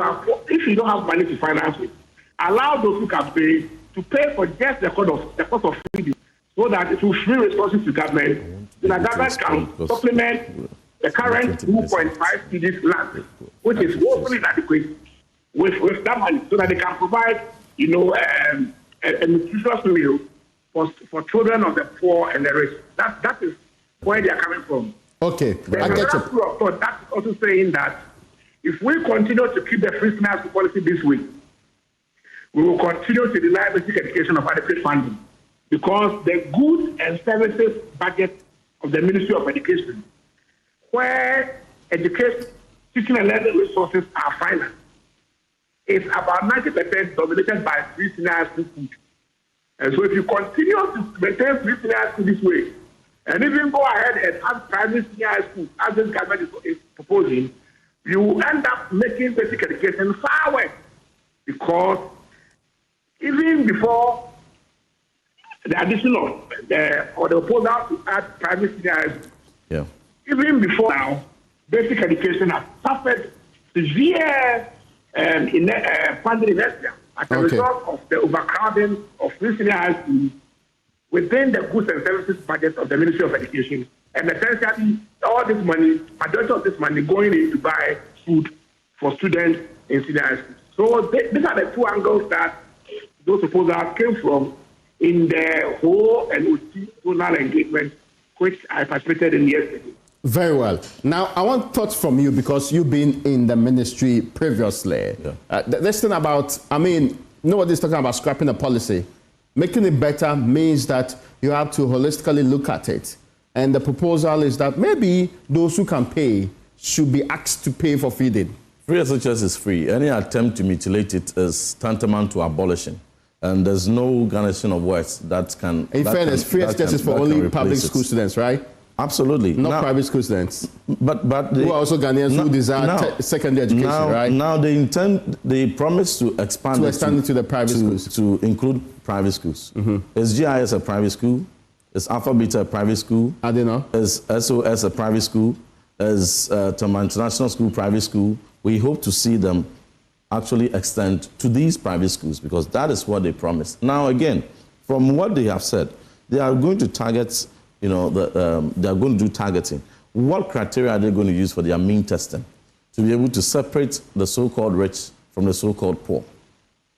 don't have money to finance it, allow those who can pay to pay for just the cost of feeding, so that it will free resources to government. So the government can supplement the current 2.5 students land, which is woefully inadequate, with that money, so that they can provide, a nutritious meal for children of the poor and the rich. That is where they are coming from. Okay, I get you. That's also saying that if we continue to keep the free school policy this way, we will continue to deny basic education of adequate funding, because the goods and services budget of the Ministry of Education, where education, teaching and learning resources are financed, is about 90% dominated by free senior school food. And so if you continue to maintain free senior school this way, and even go ahead and have private senior schools, as this government is proposing, you end up making basic education far worse, because even before the addition of the proposal to add private senior schools, even before now, basic education has suffered severe funding inertia as a result of the overcrowding of free senior high schools within the goods and services budget of the Ministry of Education, and essentially all this money, majority of this money, going in to buy food for students in senior high schools. So these are the two angles that those proposals came from in the whole NOC zonal engagement, which I participated in yesterday. Very well. Now, I want thoughts from you, because you've been in the ministry previously. This thing about, nobody's talking about scrapping a policy. Making it better means that you have to holistically look at it. And the proposal is that maybe those who can pay should be asked to pay for feeding. Free SHS is free. Any attempt to mutilate it is tantamount to abolition. And there's no garnishing of words that can... In fairness, free SHS is for only public school students, right? Absolutely. Not private school students. But who are also Ghanaians who desire secondary education, right? Now they promise to expand into the private schools. To include private schools. Is GIS a private school? Is Alpha Beta a private school? I don't know. Is SOS a private school? Is Tama International School private school? We hope to see them actually extend to these private schools, because that is what they promised. Now again, from what they have said, they are going to target, they are going to do targeting. What criteria are they going to use for their mean testing to be able to separate the so-called rich from the so-called poor?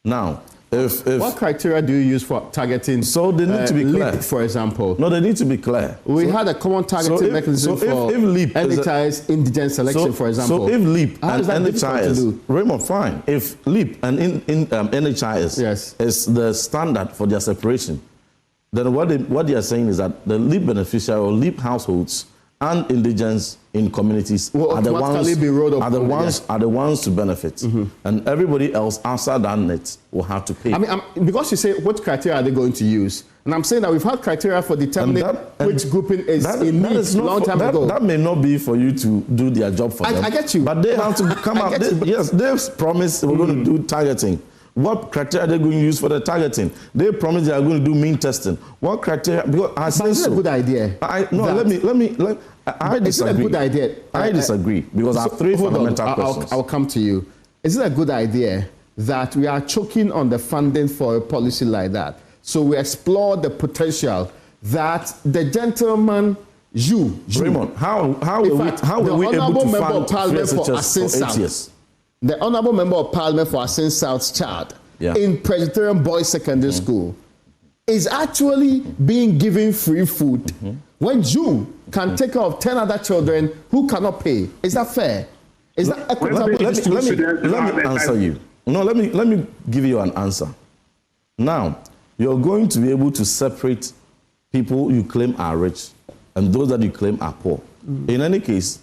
Now, if what criteria do you use for targeting? So they need to be clear. LEAP, for example. No, they need to be clear. We had a common targeting mechanism for NHI's indigent selection, for example. So if LEAP and NHIS, Raymond, fine. If LEAP and NHIS is the standard for their separation, then what they are saying is that the LEAP beneficiary or LEAP households and indigents in communities are the ones to benefit, and everybody else outside that net will have to pay. Because you say what criteria are they going to use, and I'm saying that we've had criteria for determining which grouping is in need long time ago. That may not be for you to do their job for them. I get you, but they have to come out. Yes, they've promised we're going to do targeting. What criteria are they going to use for the targeting? They promise they are going to do mean testing. What criteria? Because I say it's a good idea. I disagree. Is it a good idea? I disagree, because I have three fundamental questions. I'll come to you. Is it a good idea that we are choking on the funding for a policy like that? So we explore the potential that the gentleman, Raymond, how were we able to fund free SHS for 8 years? The Honourable Member of Parliament for Asin South Chad in Presbyterian Boys Secondary School is actually being given free food when you can take care of 10 other children who cannot pay. Is that fair? Is that equitable? Let me answer you. No, let me give you an answer. Now, you're going to be able to separate people you claim are rich and those that you claim are poor. In any case,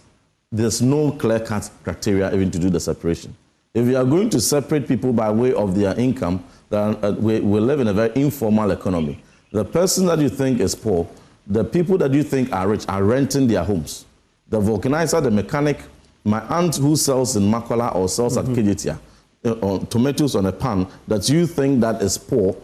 there's no clear-cut criteria even to do the separation. If you are going to separate people by way of their income, then we live in a very informal economy. The person that you think is poor, the people that you think are rich are renting their homes. The vulcanizer, the mechanic, my aunt who sells in Makola or sells at Kejetia, tomatoes on a pan that you think that is poor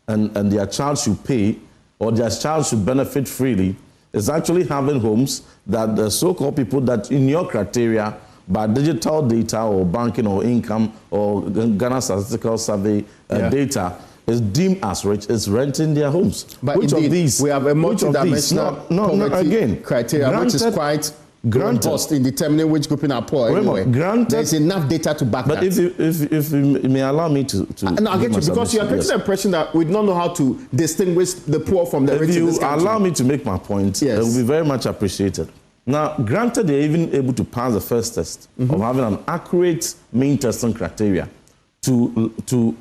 and their child should pay or their child should benefit freely is actually having homes that the so-called people that in your criteria by digital data or banking or income or Ghana Statistical Survey data is deemed as rich is renting their homes. But which indeed, of these? We have a multidimensional poverty criteria, which is quite robust in determining which grouping are poor. Anyway, there's enough data to back that. But if you may allow me to no, I get you, because you are creating the impression that we don't know how to distinguish the poor from the rich in this country. If you allow me to make my point, it will be very much appreciated. Now, granted, they're even able to pass the first test of having an accurate mean testing criteria to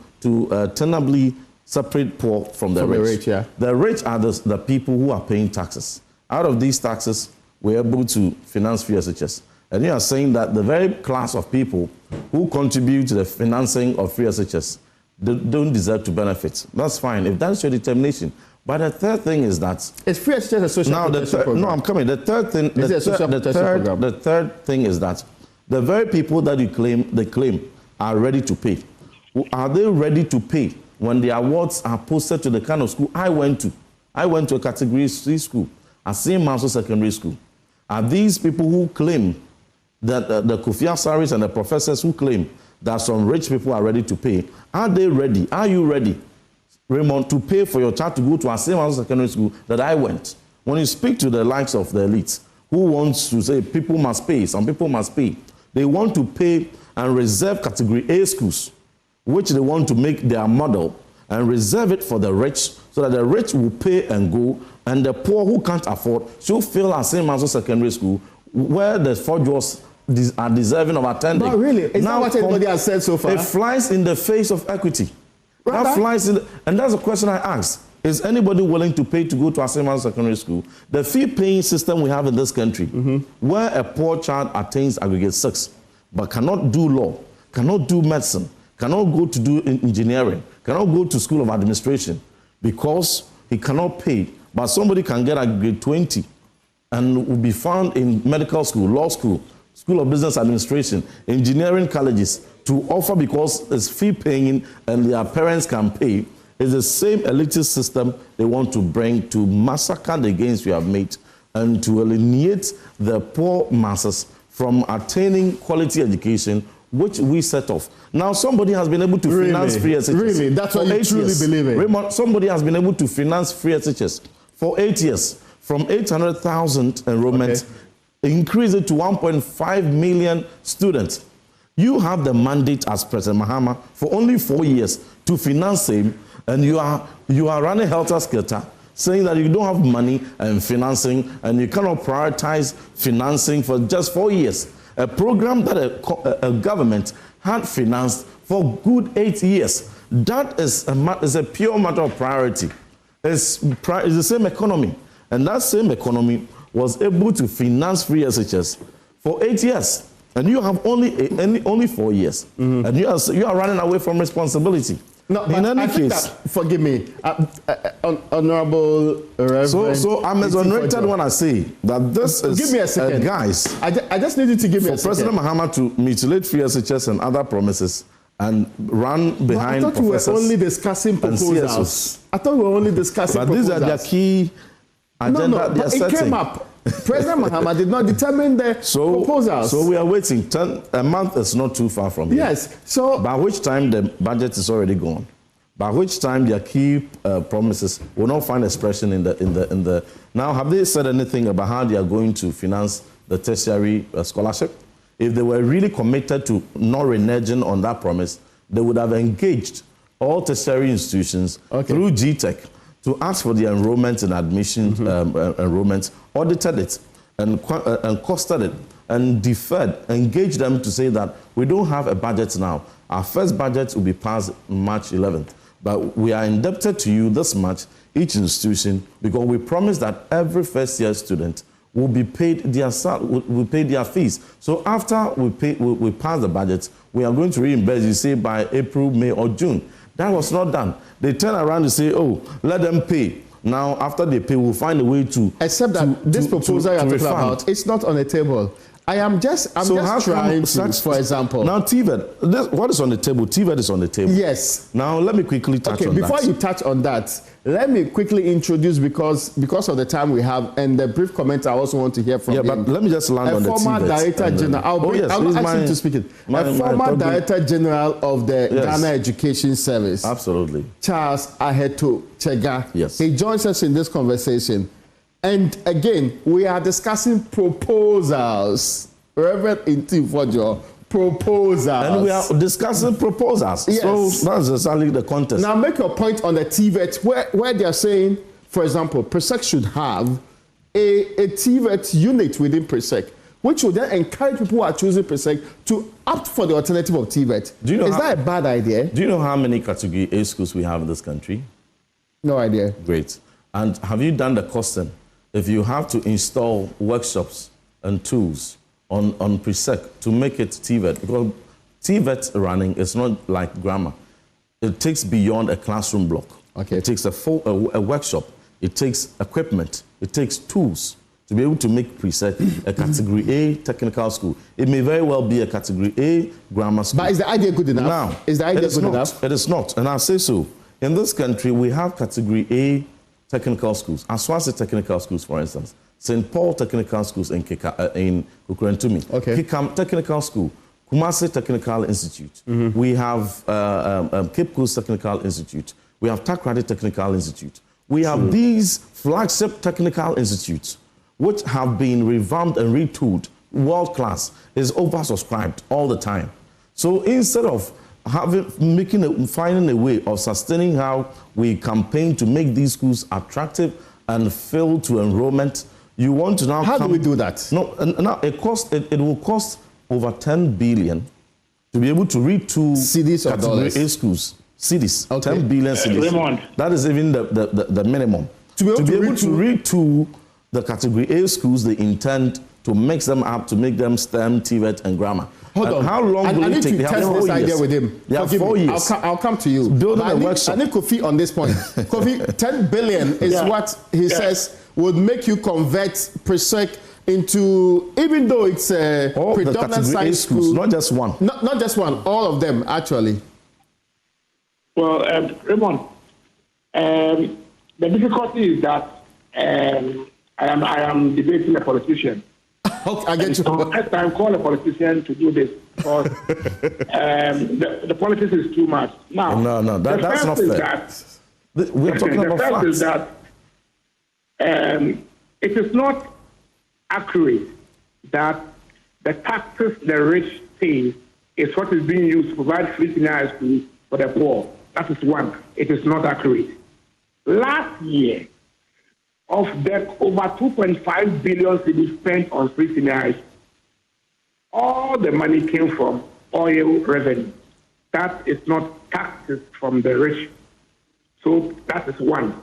tenably separate poor from the rich. The rich are the people who are paying taxes. Out of these taxes, we're able to finance free SHS. And you are saying that the very class of people who contribute to the financing of free SHS don't deserve to benefit. That's fine, if that's your determination. But the third thing is that... Is free SHS a social protection program? No, I'm coming. The third thing... The third thing is that the very people that they claim are ready to pay. Are they ready to pay when the awards are posted to the kind of school I went to? I went to a category C school, a St. Marcel's secondary school. Are these people who claim that the Kofi Asaris and the professors who claim that some rich people are ready to pay, are they ready? Are you ready, Raymond, to pay for your child to go to a St. Marcel's secondary school that I went? When you speak to the likes of the elites, who wants to say people must pay, some people must pay, they want to pay and reserve category A schools, which they want to make their model and reserve it for the rich so that the rich will pay and go, and the poor who can't afford should fill our St. Marcel's secondary school where the forgers are deserving of attending. But really, it's not what everybody has said so far. It flies in the face of equity. That flies in and that's a question I ask. Is anybody willing to pay to go to our St. Marcel's secondary school? The fee-paying system we have in this country, where a poor child attains aggregate 6, but cannot do law, cannot do medicine, cannot go to do engineering, cannot go to school of administration because he cannot pay, but somebody can get a grade 20 and will be found in medical school, law school, school of business administration, engineering colleges to offer because it's fee paying and their parents can pay. It's the same elitist system they want to bring to massacre the gains we have made and to alienate the poor masses from attaining quality education, which we set off. Now, somebody has been able to finance free SHS. Really? That's what you truly believe in? Raymond, somebody has been able to finance free SHS for 8 years, from 800,000 enrollments, increase it to 1.5 million students. You have the mandate as President Mahama for only 4 years to finance him, and you are running helter-skelter, saying that you don't have money and financing, and you cannot prioritize financing for just 4 years. A program that a government had financed for good 8 years. That is a pure matter of priority. It's the same economy. And that same economy was able to finance free SHS for 8 years. And you have only 4 years. And you are running away from responsibility. No, in any case, forgive me, Honorable Reverend. So I'm exonerated when I say that this is. Give me a second, guys. I just need you to give me a second. For President Mahama to mutilate free SHS and other promises and run behind professors. I thought we were only discussing proposals. I thought we were only discussing proposals. But these are their key agenda. No, but it came up. President Mahama did not determine the proposals. So we are waiting. A month is not too far from here. Yes. So by which time the budget is already gone. By which time their key promises will not find expression in the. Now, have they said anything about how they are going to finance the tertiary scholarship? If they were really committed to not reneging on that promise, they would have engaged all tertiary institutions through GTech to ask for the enrollment and admission enrollment, audited it, and costed it, and deferred, engaged them to say that we don't have a budget now. Our first budget will be passed March 11th. But we are indebted to you this much, each institution, because we promised that every first-year student will be paid their fees. So after we pass the budget, we are going to reimburse you, say, by April, May, or June. That was not done. They turn around and say, oh, let them pay. Now, after they pay, we'll find a way to... Except that this proposal you're talking about, it's not on the table. I'm just trying to, for example. Now, TVET, what is on the table? TVET is on the table. Yes. Now, let me quickly touch on that. Before you touch on that, let me quickly introduce, because of the time we have, and the brief comment I also want to hear from him. But let me just land on the TVET. Former Director General, I'll ask him to speak it. A former Director General of the Ghana Education Service. Absolutely. Charles Aheto Chega. Yes. He joins us in this conversation. And again, we are discussing proposals. Reverend Intifojo, proposals. And we are discussing proposals. Yes. So that's exactly the context. Now make your point on the TVET, where they are saying, for example, PRESEC should have a TVET unit within PRESEC, which would then encourage people who are choosing PRESEC to opt for the alternative of TVET. Is that a bad idea? Do you know how many Category A schools we have in this country? No idea. Great. And have you done the costing? If you have to install workshops and tools on PRESEC to make it TVET, because TVET running is not like grammar. It takes beyond a classroom block. Okay. It takes a workshop. It takes equipment. It takes tools to be able to make PRESEC a Category A technical school. It may very well be a Category A grammar school. But is the idea good enough? Now, is the idea good enough? It is not, and I'll say so. In this country, we have Category A technical schools. Aswasi technical schools, for instance. St. Paul Technical Schools in Kukurentumi. Okay. Kikam Technical School. Kumasi Technical Institute. We have Cape Coast Technical Institute. We have Takrady Technical Institute. We have these flagship technical institutes, which have been revamped and retooled, world class, is oversubscribed all the time. So instead of finding a way of sustaining how we campaign to make these schools attractive and fill to enrollment, you want to now. How do we do that? No, now it will cost over 10 billion to be able to retool cedis or Category dollars? A schools. Cedis, Okay. 10 billion cedis. Raymond. That is even the minimum. To be able to retool the Category A schools, they intend to mix them up, to make them STEM, TVET, and grammar. Hold on. How long will I it need take? to test this idea with him. They have Forgive 4 me. years. I'll come to you. Building But a workshop. I need Kofi on this point. Kofi, 10 billion is what he says would make you convert PRESEC into, even though it's a All the predominant Category A science schools, school. not just one. Not just one, all of them, actually. Well, Raymond, the difficulty is that I am debating a politician. Okay, I get you. Next time, call a politician to do this, because the politics is too much. Now, No, that's not fair. We're talking about fact is facts. that it is not accurate that the taxes the rich pay is what is being used to provide free senior high school for the poor. That is one. It is not accurate. Last year, of the over 2.5 billion cedis spent on free senior high school, all the money came from oil revenue. That is not taxes from the rich. So that is one.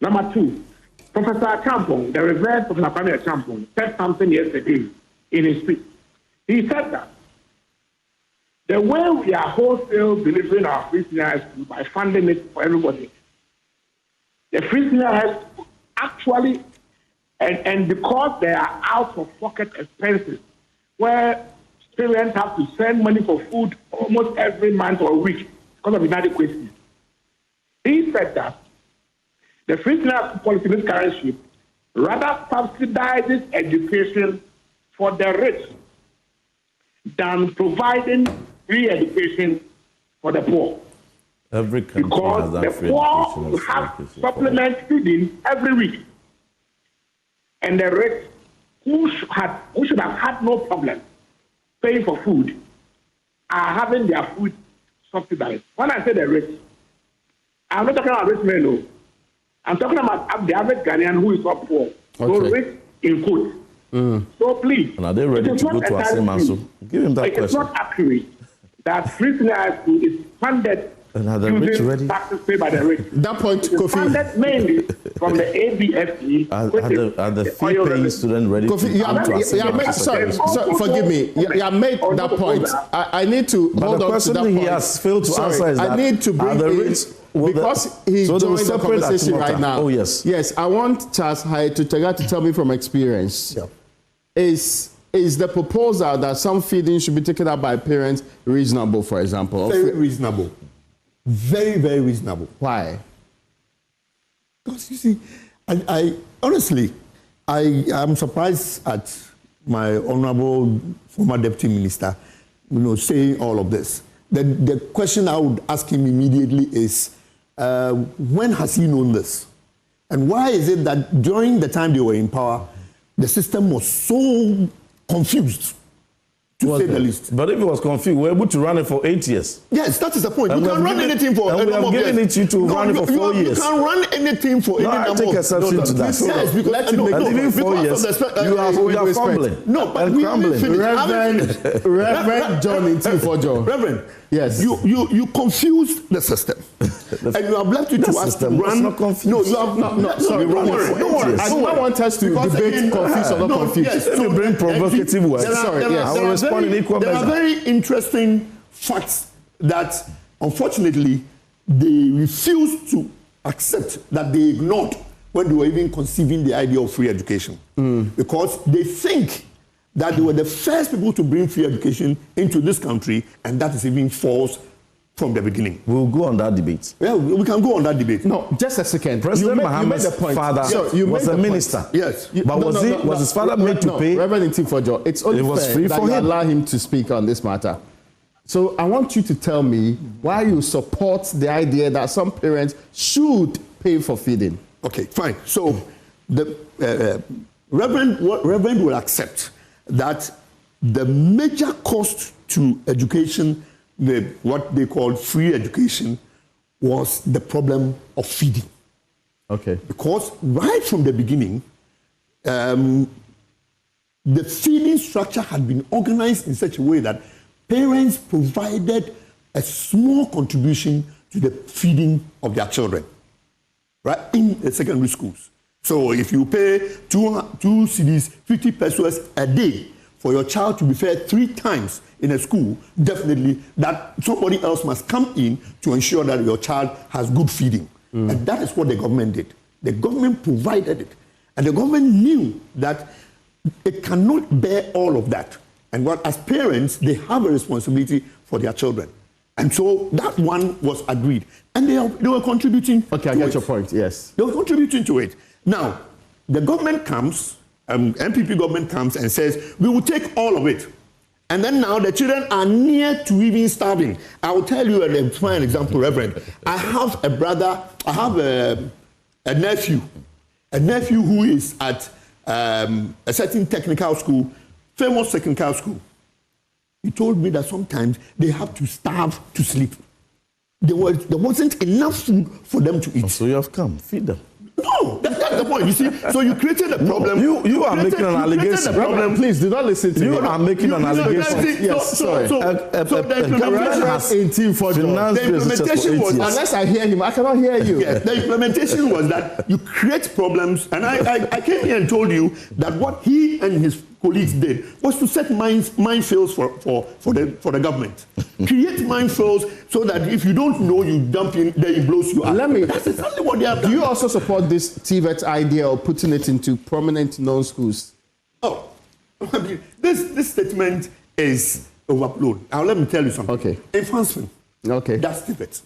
Number two, Professor Champong, the revered Professor Kwame Champong, said something yesterday in his speech. He said that the way we are wholesale delivering our free senior high school by funding it for everybody, the free senior high school actually, and because they are out of pocket expenses, where parents have to send money for food almost every month or week because of inadequacy. He said that the free senior high school policy in this current rather subsidizes education for the rich than providing free education for the poor. Every country has Because that the free poor education. have supplement feeding every week. And the rich, who should have had no problem paying for food, are having their food subsidized. When I say the rich, I'm not talking about rich men, no. I'm talking about the average Ghanaian who is not poor. So Okay. rich in quotes. So please. And are they ready it is to go not to entirely Asim true. Anso? Give him that It is question. not accurate that free senior high school is funded And are the rich using ready? taxes paid by the rich. That point, It is Kofi. funded mainly from the ABFE. Are which is the the fee oil paying revenue. students ready Kofi, to you come to have, Asim you have made, Anso? sorry, forgive me. You have made that point. I need to But hold the on to question that he point. has failed to Sorry, answer is that I need to are bring the in, rich because he so they will joined the separate conversation Atimota. right now. Oh yes. Yes, I want Charles Hayatu Tega to tell me from experience. Sure. Is is the proposal that some feeding should be taken up by parents reasonable, for example? Very reasonable. Very, very reasonable. Why? Because you see, I honestly, I am surprised at my honorable former deputy minister, saying all of this. The question I would ask him immediately is, when has he known this? And why is it that during the time they were in power, the system was so confused, to say the least? But if it was confused, we were able to run it for 8 years. Yes, that is the point. You can run anything for and we have given it to run it for 4 years. You can run anything for any number of... I take exception to that. Yes, because even 4 years, you are fumbling. No, but we haven't finished. Reverend John Intifojo. Reverend, yes. You confused the system. And you have left it to us to run... Not confused. No, you have not. Sorry, don't worry. I don't want us to debate confused or not confused. Yes, so bring provocative words. Sorry, yes. I will respond in equal measure. There are very interesting facts that, unfortunately, they refused to accept, that they ignored when they were even conceiving the idea of free education. Because they think that they were the first people to bring free education into this country, and that is even false from the beginning. We'll go on that debate. Yeah, we can go on that debate. No, just a second. President Mohammed's father was a minister. Yes. But was his father made to pay? Reverend Intifojo, it's only fair free that for you him. allow him to speak on this matter. So I want you to tell me why you support the idea that some parents should pay for feeding. Okay, fine. So the Reverend will accept that the major cost to education, what they call free education, was the problem of feeding. Okay. Because right from the beginning, the feeding structure had been organized in such a way that parents provided a small contribution to the feeding of their children, right, in the secondary schools. So if you pay 2 cedis, 50 pesos a day for your child to be fed 3 times in a school, definitely that somebody else must come in to ensure that your child has good feeding. And that is what the government did. The government provided it. And the government knew that it cannot bear all of that. And as parents, they have a responsibility for their children. And so that one was agreed. And they were contributing to it. Okay, I get your point, yes. They were contributing to it. Now, the government comes, MPP government comes and says, we will take all of it. And then now the children are near to even starving. I will tell you a fine example, Reverend. I have a brother, I have a nephew who is at a certain technical school, famous technical school. He told me that sometimes they have to starve to sleep. There wasn't enough food for them to eat. So you have come, feed them. No, that's the point. You see, so you created a problem. You are making an allegation. Problem. Please do not listen to me. You are making an allegation. Yes, sorry. So the implementation was, unless I hear him, I cannot hear you. Yes, the implementation was that you create problems, and I came here and told you that what he and his colleagues did was to set minefields for the government. Create minefields so that if you don't know, you dump in, then it blows you up. That's exactly what they have done. Do you also support this TVET idea of putting it into prominent known schools? Oh, I mean, this statement is overblown. Now let me tell you something. Okay. Enhancement. Okay. That's TVET.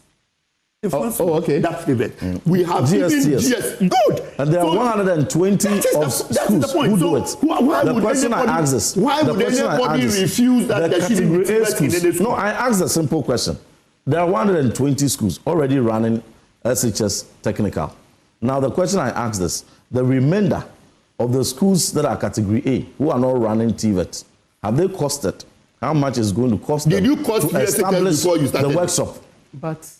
Okay. That's TVET. We have GSTs. Good. And there are 120 of schools who do it. The question I ask is, why would anybody refuse that there should be TVET in any school? No, I asked a simple question. There are 120 schools already running SHS technical. Now the question I asked is, the remainder of the schools that are category A, who are not running TVET, have they costed? How much is going to cost them? Did you cost to establish before you started the workshop?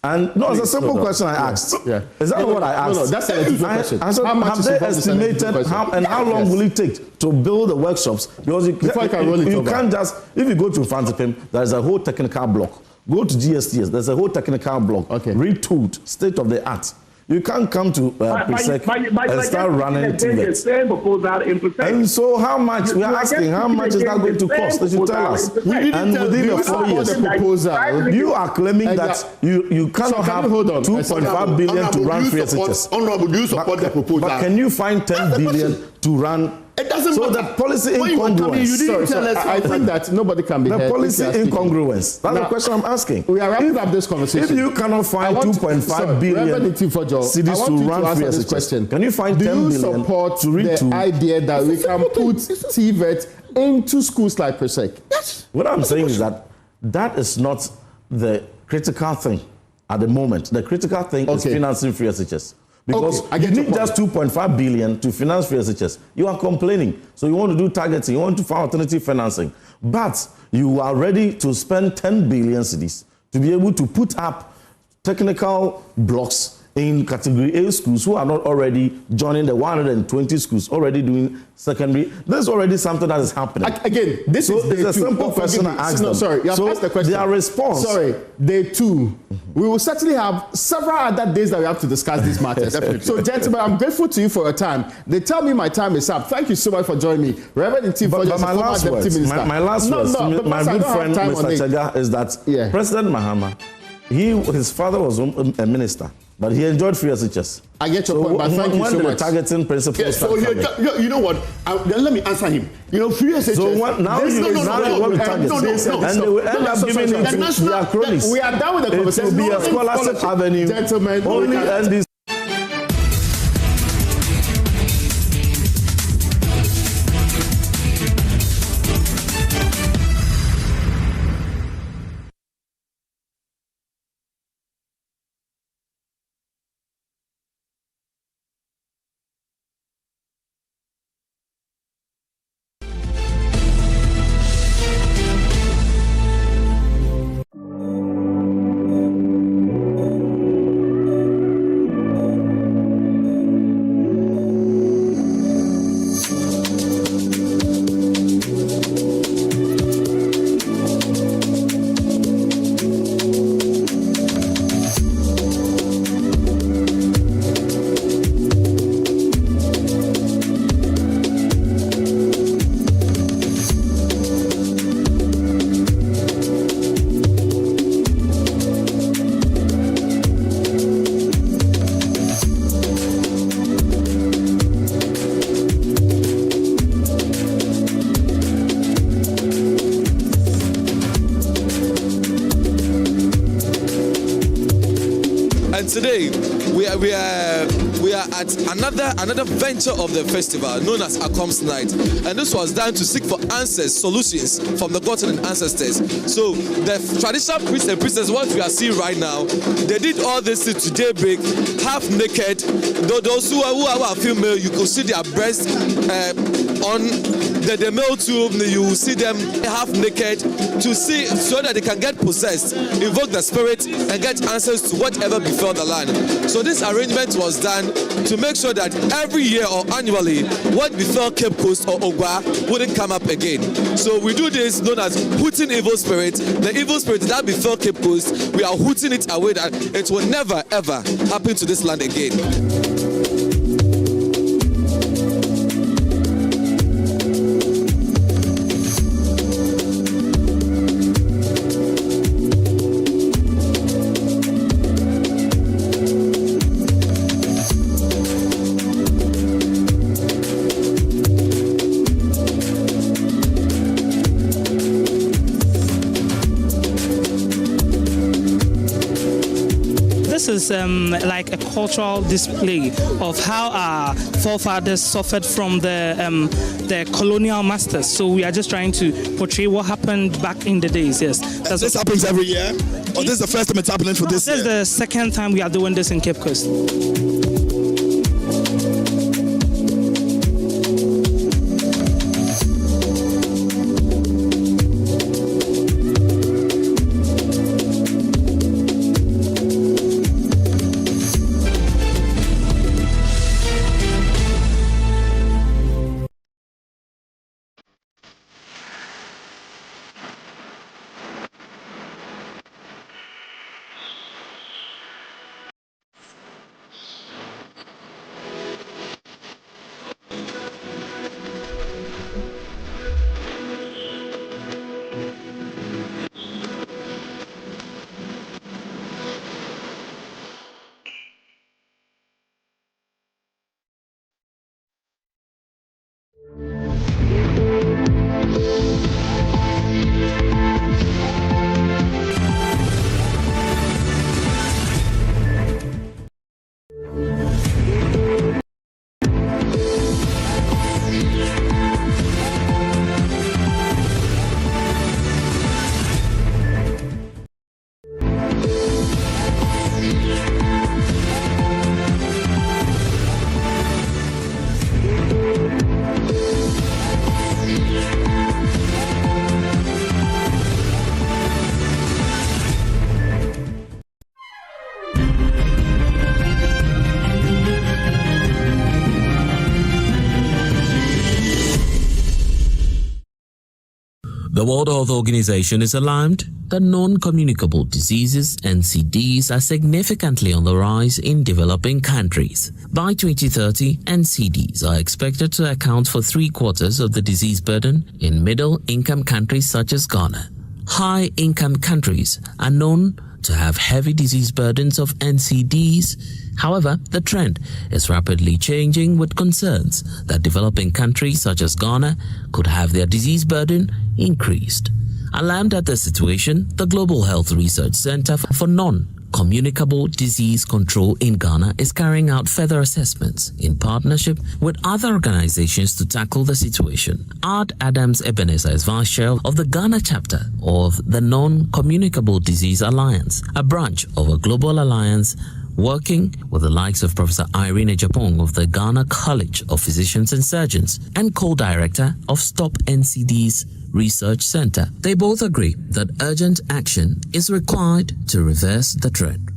And no, it's a simple question I asked. Yeah. Is that what I asked? No, that's a legitimate question. I said, how much have they estimated how long will it take to build the workshops? Because you can't just, if you go to Contempt, there's a whole technical block. Go to GSTS, there's a whole technical block. Okay. Retooled, state of the art. You can't come to PSEC and start running TVET. And so how much, we are asking, how much is that going to cost? They should tell us. And within the 4 years, you are claiming that you cannot have 2.5 billion to run free SHS. Honorable, do you support the proposal? But can you find 10 billion to run It doesn't so matter. the policy When you were coming, incongruence. you didn't tell us. I think that nobody can be The heard. policy incongruence. That's the question I'm asking. We are wrapping up this conversation. If you cannot find 2.5 billion cities to run free this question. can you find 10 billion? Do you support the idea that we can put TVET into schools like PRESEC? Yes. What I'm saying is that is not the critical thing at the moment. The critical thing is financing free SHS. Because you need just 2.5 billion to finance free SHS. You are complaining. So you want to do targeting, you want to find alternative financing. But you are ready to spend 10 billion cedis to be able to put up technical blocks in category A schools who are not already joining the 120 schools already doing secondary. This is already something that is happening. Again, this is a simple question I asked them. Sorry, you have asked the question. Their response. Sorry, day 2. We will certainly have several other days that we have to discuss these matters. So, gentlemen, I'm grateful to you for your time. They tell me my time is up. Thank you so much for joining me. Reverend T. But my last words, my last words, my good friend Mr. Chega, is that President Mahama, his father was a minister. But he enjoyed free SHS. I get your point, but thank you so much. When the targeting principles so you know what? Then let me answer him. You know, free SHS. So now you want to target. And they will end up giving it to their cronies. We are done with the conversation. It will be a scholarship avenue. Gentlemen, only end this. Today, we are at another venture of the festival known as Akom's Night, and this was done to seek for answers, solutions from the gotten ancestors. So the traditional priests and priestesses, what we are seeing right now, they did all this to daybreak, half naked. Those who are female, you could see their breasts on the male too. You will see them half naked to see so that they can get possessed, invoke the spirit, and get answers to whatever befell the land. So this arrangement was done to make sure that every year or annually, what befell Cape Coast or Ogwa wouldn't come up again. So we do this known as hooting evil spirit. The evil spirit that befell Cape Coast, we are hooting it away that it will never ever happen to this land again. This is like a cultural display of how our forefathers suffered from the colonial masters. So we are just trying to portray what happened back in the days. Yes. This happens every year? Or this is the first time it's happening for this year? This is the second time we are doing this in Cape Coast. The World Health Organization is alarmed that non-communicable diseases, NCDs, are significantly on the rise in developing countries. By 2030, NCDs are expected to account for 3/4 of the disease burden in middle-income countries such as Ghana. High-income countries are known to have heavy disease burdens of NCDs. However, the trend is rapidly changing, with concerns that developing countries such as Ghana could have their disease burden increased. Alarmed at the situation, the Global Health Research Center for Non-Communicable Disease Control in Ghana is carrying out further assessments in partnership with other organizations to tackle the situation. Art Adams Ebenezer is vice chair of the Ghana chapter of the Non-Communicable Disease Alliance, a branch of a global alliance working with the likes of Professor Irene Ejapong of the Ghana College of Physicians and Surgeons and co-director of Stop NCDs Research Center. They both agree that urgent action is required to reverse the trend.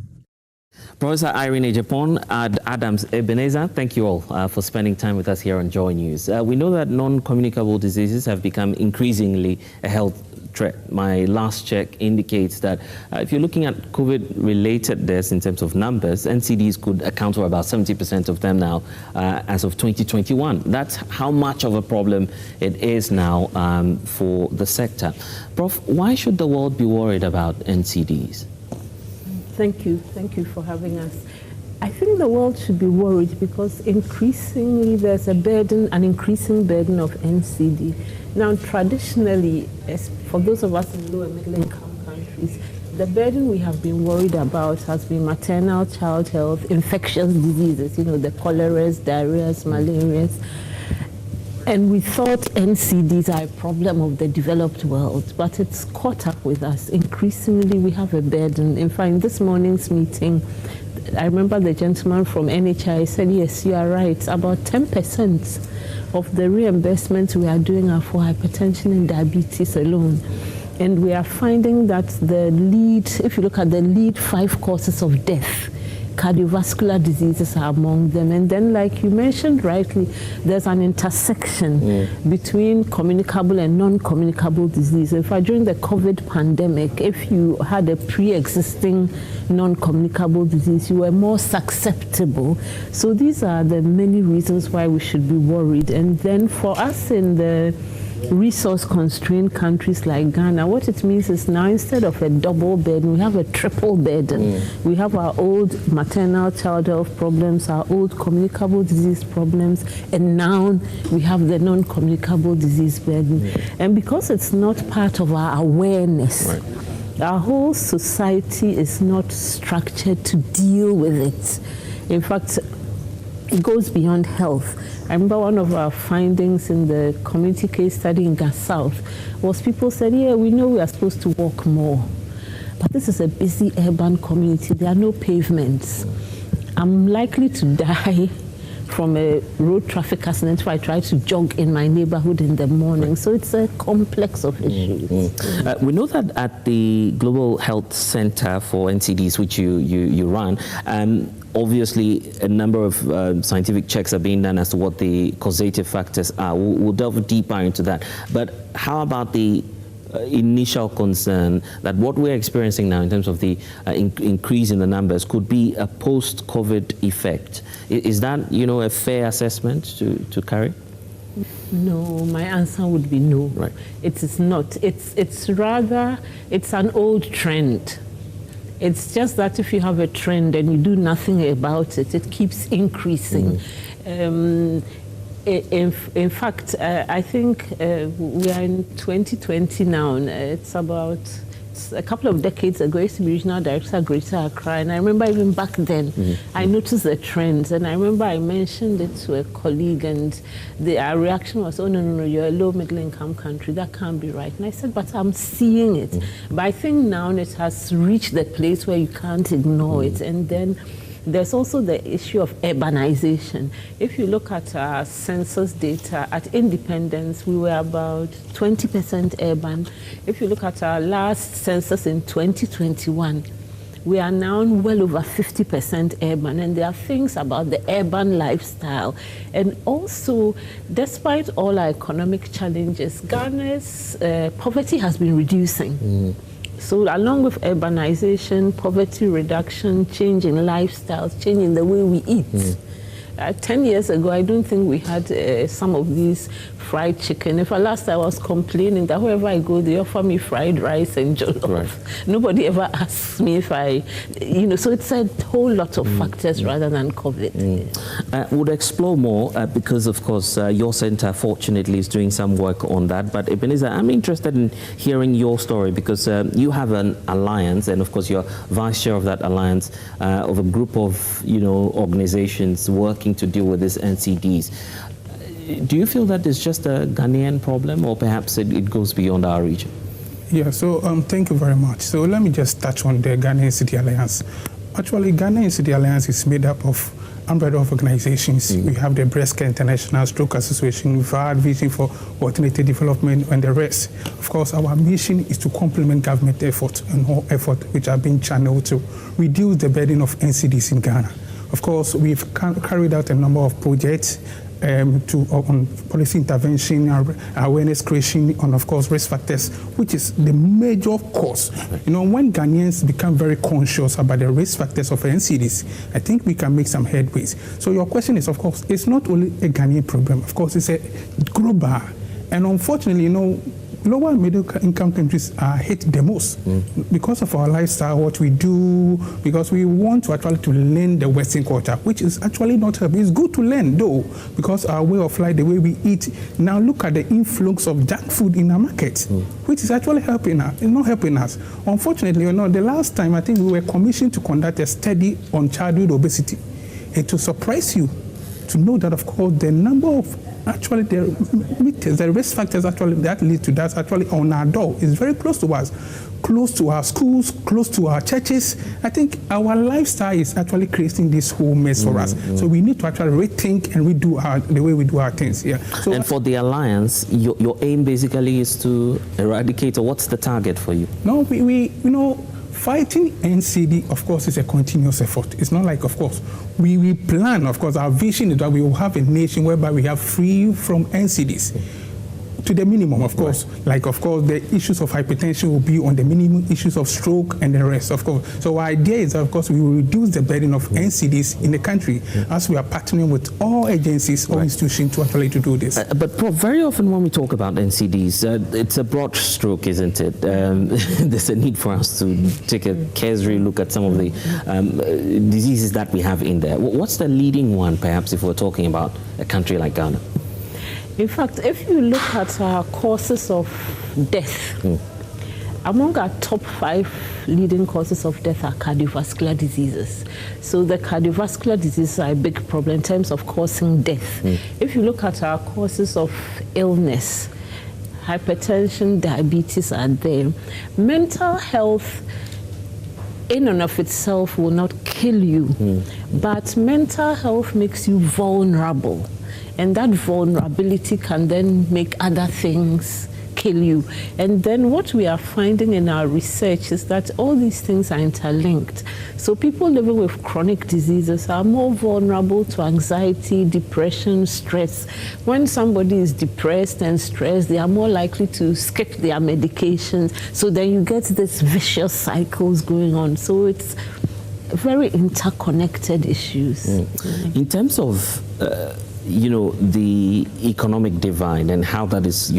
Professor Irene Ejapong and Adams Ebenezer, thank you all for spending time with us here on Joy News. We know that non-communicable diseases have become increasingly a health threat. My last check indicates that if you're looking at COVID-related deaths in terms of numbers, NCDs could account for about 70% of them now as of 2021. That's how much of a problem it is now for the sector. Prof, why should the world be worried about NCDs? Thank you for having us. I think the world should be worried because increasingly there's an increasing burden of NCD. Now, traditionally, for those of us in low and middle income countries, the burden we have been worried about has been maternal child health, infectious diseases, the choleras, diarrheas, malarias. And we thought NCDs are a problem of the developed world, but it's caught up with us. Increasingly, we have a burden. In fact, in this morning's meeting, I remember the gentleman from NHI said, yes, you are right, about 10% of the reimbursements we are doing are for hypertension and diabetes alone. And we are finding that if you look at the lead 5 causes of death, cardiovascular diseases are among them. And then, like you mentioned rightly, there's an intersection between communicable and non-communicable disease. In fact, during the COVID pandemic, if you had a pre-existing non-communicable disease, you were more susceptible. So these are the many reasons why we should be worried. And then for us in the resource-constrained countries like Ghana, what it means is now instead of a double burden, we have a triple burden. We have our old maternal child health problems, our old communicable disease problems, and now we have the non-communicable disease burden. And because it's not part of our awareness, our whole society is not structured to deal with it. In fact, it goes beyond health. I remember one of our findings in the community case study in Gas South was people said, yeah, we know we are supposed to walk more, but this is a busy urban community. There are no pavements. I'm likely to die from a road traffic accident if I try to jog in my neighborhood in the morning. So it's a complex of issues. We know that at the Global Health Center for NCDs, which you run, obviously a number of scientific checks are being done as to what the causative factors are. We'll delve deeper into that. But how about the initial concern that what we're experiencing now in terms of the increase in the numbers could be a post-COVID effect? Is that, a fair assessment to carry? No, my answer would be no. Right. It is not. It's rather, it's an old trend. It's just that if you have a trend and you do nothing about it, it keeps increasing. In fact, I think we are in 2020 now. It's a couple of decades ago, I used to be regional director at Greater Accra, and I remember even back then, I noticed the trends, and I remember I mentioned it to a colleague, and our reaction was, oh, no, you're a low middle income country, that can't be right. And I said, but I'm seeing it. But I think now it has reached the place where you can't ignore it. And then there's also the issue of urbanization. If you look at our census data, at independence, we were about 20% urban. If you look at our last census in 2021, we are now well over 50% urban, and there are things about the urban lifestyle. And also, despite all our economic challenges, Ghana's poverty has been reducing. So along with urbanization, poverty reduction, change in lifestyles, change in the way we eat. 10 years ago, I don't think we had some of these fried chicken. If last I was complaining that wherever I go, they offer me fried rice and jollof. Right. Nobody ever asks me if I, so it's a whole lot of factors rather than COVID. We'll explore more because, of course, your center, fortunately, is doing some work on that. But Ebenezer, I'm interested in hearing your story because you have an alliance, and of course, you're vice chair of that alliance of a group of, organizations working to deal with these NCDs. Do you feel that it's just a Ghanaian problem, or perhaps it goes beyond our region? Yeah, so thank you very much. So let me just touch on the Ghana NCD Alliance. Actually, Ghana NCD Alliance is made up of umbrella of organizations. We have the Breast Care International Stroke Association, VAD, Vision for Alternative Development, and the rest. Of course, our mission is to complement government effort and all effort which are being channeled to reduce the burden of NCDs in Ghana. Of course, we've carried out a number of projects on policy intervention, awareness creation, and of course risk factors, which is the major cause. When Ghanaians become very conscious about the risk factors of NCDs, I think we can make some headways. So your question is, of course, it's not only a Ghanaian problem. Of course, it's a global. And unfortunately, lower middle income countries are hit the most because of our lifestyle, what we do, because we want to actually to learn the Western culture, which is actually not helping. It's good to learn though, because our way of life, the way we eat. Now look at the influx of junk food in our markets, which is actually helping us. It's not helping us. Unfortunately, the last time I think we were commissioned to conduct a study on childhood obesity. It will surprise you to know that, of course, the number of the risk factors actually that lead to that actually on our door is very close to us, close to our schools, close to our churches. I think our lifestyle is actually creating this whole mess for us. So we need to actually rethink and redo the way we do our things. Yeah. So and for the alliance, your aim basically is to eradicate, or what's the target for you? No, we fighting NCD, of course, is a continuous effort. It's not like, of course, we plan, of course, our vision is that we will have a nation whereby we have free from NCDs. To the minimum, of course. Right. Like, of course, the issues of hypertension will be on the minimum, issues of stroke and the rest, of course. So our idea is, of course, we will reduce the burden of NCDs in the country as we are partnering with all agencies or institutions to actually to do this. But Prof, very often when we talk about NCDs, it's a broad stroke, isn't it? There's a need for us to take a cursory look at some of the diseases that we have in there. What's the leading one, perhaps, if we're talking about a country like Ghana? In fact, if you look at our causes of death, among our top 5 leading causes of death are cardiovascular diseases. So the cardiovascular diseases are a big problem in terms of causing death. If you look at our causes of illness, hypertension, diabetes are there. Mental health in and of itself will not kill you, but mental health makes you vulnerable. And that vulnerability can then make other things kill you. And then what we are finding in our research is that all these things are interlinked. So people living with chronic diseases are more vulnerable to anxiety, depression, stress. When somebody is depressed and stressed, they are more likely to skip their medications. So then you get this vicious cycles going on. So it's very interconnected issues. In terms of the economic divide and how that is,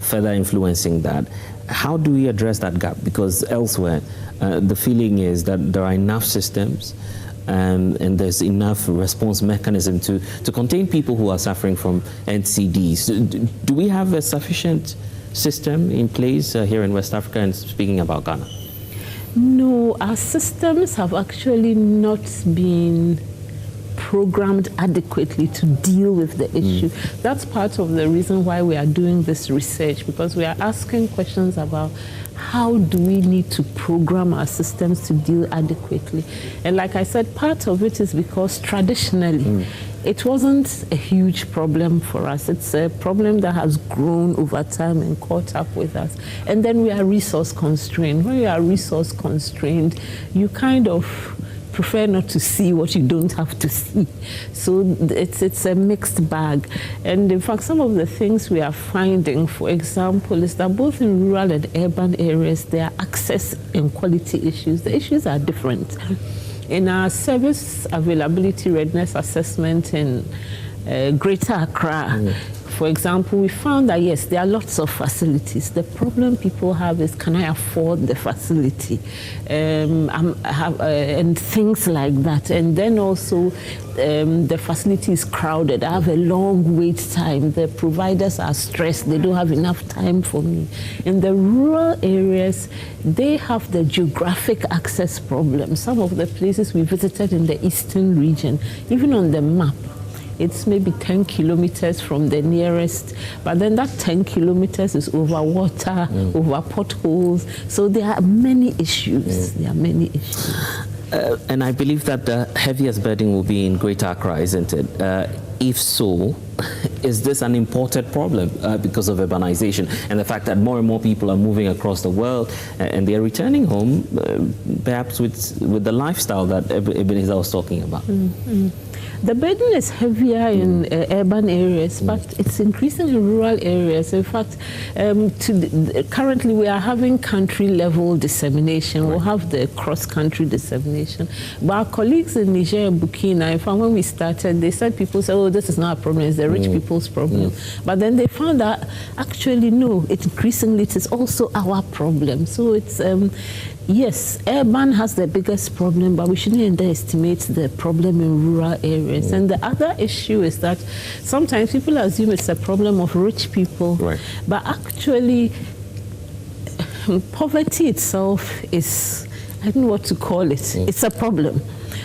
further influencing that, how do we address that gap? Because elsewhere, the feeling is that there are enough systems and there's enough response mechanism to contain people who are suffering from NCDs. Do we have a sufficient system in place here in West Africa, and speaking about Ghana? No, our systems have actually not been programmed adequately to deal with the issue. That's part of the reason why we are doing this research, because we are asking questions about how do we need to program our systems to deal adequately. And like I said, part of it is because traditionally it wasn't a huge problem for us. It's a problem that has grown over time and caught up with us. And then we are resource constrained. When you are resource constrained, you kind of prefer not to see what you don't have to see. So it's a mixed bag. And in fact, some of the things we are finding, for example, is that both in rural and urban areas, there are access and quality issues. The issues are different. In our service availability readiness assessment in Greater Accra, for example, we found that yes, there are lots of facilities. The problem people have is, can I afford the facility? And things like that. And then also, the facility is crowded. I have a long wait time. The providers are stressed. They don't have enough time for me. In the rural areas, they have the geographic access problem. Some of the places we visited in the eastern region, even on the map, it's maybe 10 kilometers from the nearest, but then that 10 kilometers is over water, over potholes. So there are many issues. There are many issues. And I believe that the heaviest burden will be in Greater Accra, isn't it? If so, is this an imported problem because of urbanization and the fact that more and more people are moving across the world and they are returning home, perhaps with the lifestyle that Ebenezer was talking about? The burden is heavier in urban areas, but it's increasing in rural areas. In fact, currently we are having country-level dissemination. We'll have the cross-country dissemination. But our colleagues in Niger and Burkina, in fact, when we started, they said people said, oh, this is not a problem, it's the rich people's problem. But then they found that actually, no, increasingly it is also our problem. So it's, yes, urban has the biggest problem, but we shouldn't underestimate the problem in rural areas. And the other issue is that sometimes people assume it's a problem of rich people, but actually poverty itself is, I don't know what to call it, it's a problem.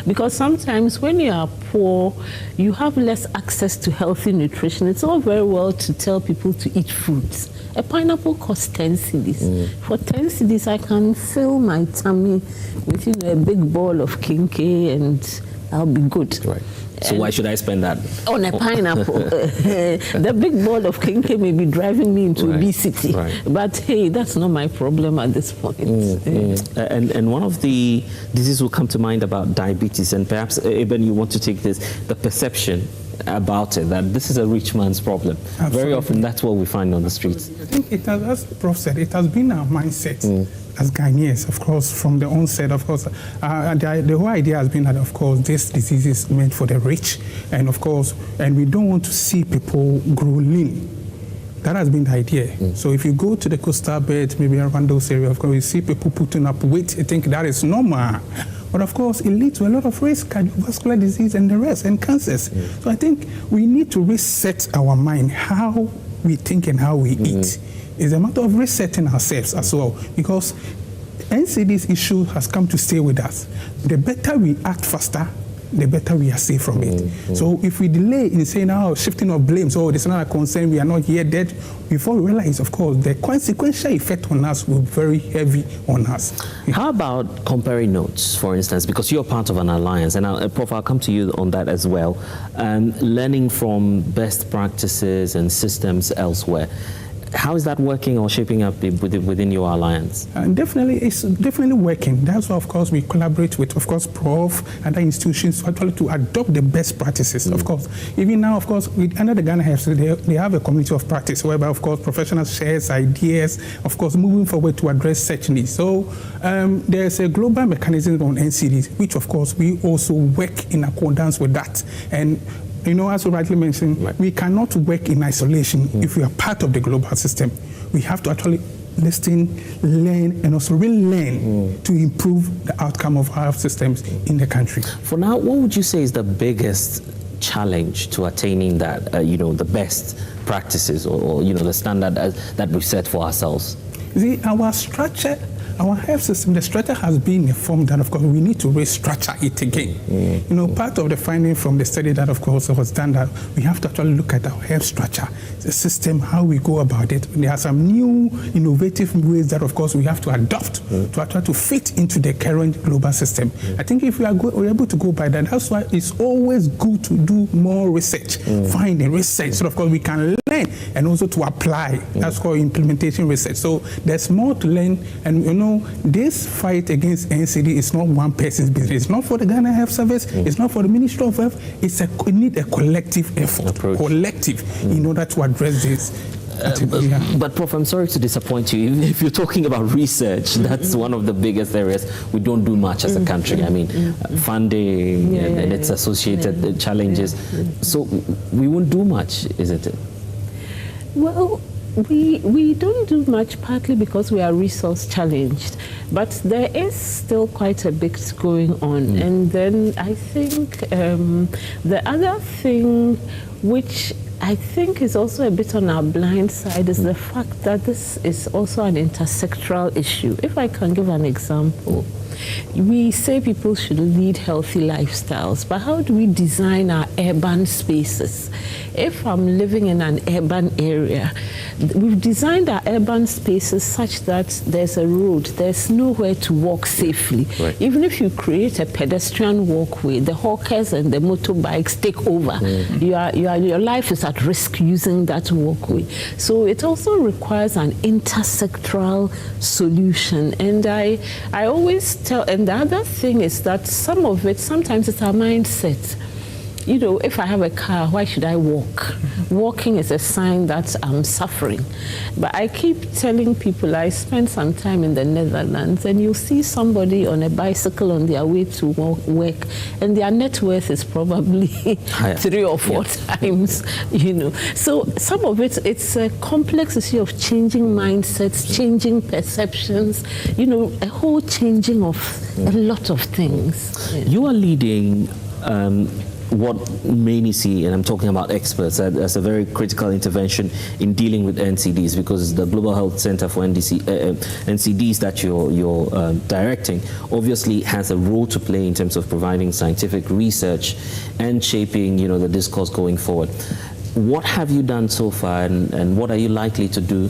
Because sometimes when you are poor, you have less access to healthy nutrition. It's all very well to tell people to eat fruits. A pineapple costs 10 cedis. For 10 cedis, I can fill my tummy with a big bowl of kinky and I'll be good. So why should I spend that? On a pineapple. The big bowl of kinky may be driving me into obesity. But hey, that's not my problem at this point. And one of the diseases will come to mind about diabetes, and perhaps, Eben, you want to take this, the perception about it, that this is a rich man's problem. Absolutely. Very often that's what we find on the streets. I think it has, as the Prof said, it has been our mindset as Ghanaians, of course, from the onset, of course. The whole idea has been that, of course, this disease is meant for the rich, and of course, and we don't want to see people grow lean. That has been the idea. So if you go to the coastal belt, maybe around those areas, of course, you see people putting up weight, you think that is normal. But of course, it leads to a lot of risk, cardiovascular disease and the rest, and cancers. So I think we need to reset our mind, how we think and how we eat. It's a matter of resetting ourselves as well, because NCD's issue has come to stay with us. The better we act faster, the better we are safe from it. So if we delay in saying, oh, shifting of blame, so this is not a concern, we are not here dead, before we realize, of course, the consequential effect on us will be very heavy on us. How about comparing notes, for instance, because you're part of an alliance, and Prof, I'll come to you on that as well, learning from best practices and systems elsewhere. How is that working or shaping up within your alliance? Definitely, it's definitely working. That's why, of course, we collaborate with, of course, Prof, other institutions actually to adopt the best practices. Of course, even now, of course, under the Ghana Health, they have a community of practice whereby, of course, professionals share ideas, of course, moving forward to address such needs. So there's a global mechanism on NCDs, which, of course, we also work in accordance with that. And you know, as you rightly mentioned, we cannot work in isolation if we are part of the global system. We have to actually listen, learn, and also relearn to improve the outcome of our systems in the country. For now, what would you say is the biggest challenge to attaining that, you know, the best practices or you know, the standard that we set for ourselves? See, our structure our health system, the structure has been informed that, of course, we need to restructure it again. You know, part of the finding from the study that, of course, was done that we have to actually look at our health structure, the system, how we go about it. There are some new innovative ways that, of course, we have to adopt to actually to fit into the current global system. I think if we are able to go by that, that's why it's always good to do more research, finding research, so of course we can learn and also to apply. That's called implementation research. So there's more to learn, and you know, this fight against NCD is not one person's business. It's not for the Ghana Health Service, it's not for the Ministry of Health. We need a collective effort, in order to address this. But Prof, I'm sorry to disappoint you. If you're talking about research, that's one of the biggest areas we don't do much as a country. I mean, funding and its associated challenges. So we won't do much, isn't it? Well, we don't do much, partly because we are resource challenged, but there is still quite a bit going on. And then I think the other thing which I think is also a bit on our blind side is the fact that this is also an intersectoral issue. If I can give an example, we say people should lead healthy lifestyles, but how do we design our urban spaces? If I'm living in an urban area, we've designed our urban spaces such that there's a road, there's nowhere to walk safely. Right. Even if you create a pedestrian walkway, the hawkers and the motorbikes take over. Your life is at risk using that walkway. So it also requires an intersectoral solution. And I always tell, and the other thing is that some of it, sometimes it's our mindset. You know, if I have a car, why should I walk? Walking is a sign that I'm suffering. But I keep telling people, I spent some time in the Netherlands, and you'll see somebody on a bicycle on their way to work, and their net worth is probably 3 or 4 times, you know. So some of it, it's a complex issue of changing mindsets, changing perceptions, you know, a whole changing of a lot of things. You are leading what many see, and I'm talking about experts, as a very critical intervention in dealing with NCDs, because the Global Health Center for NCDs that you're directing obviously has a role to play in terms of providing scientific research and shaping, you know, the discourse going forward. What have you done so far, and what are you likely to do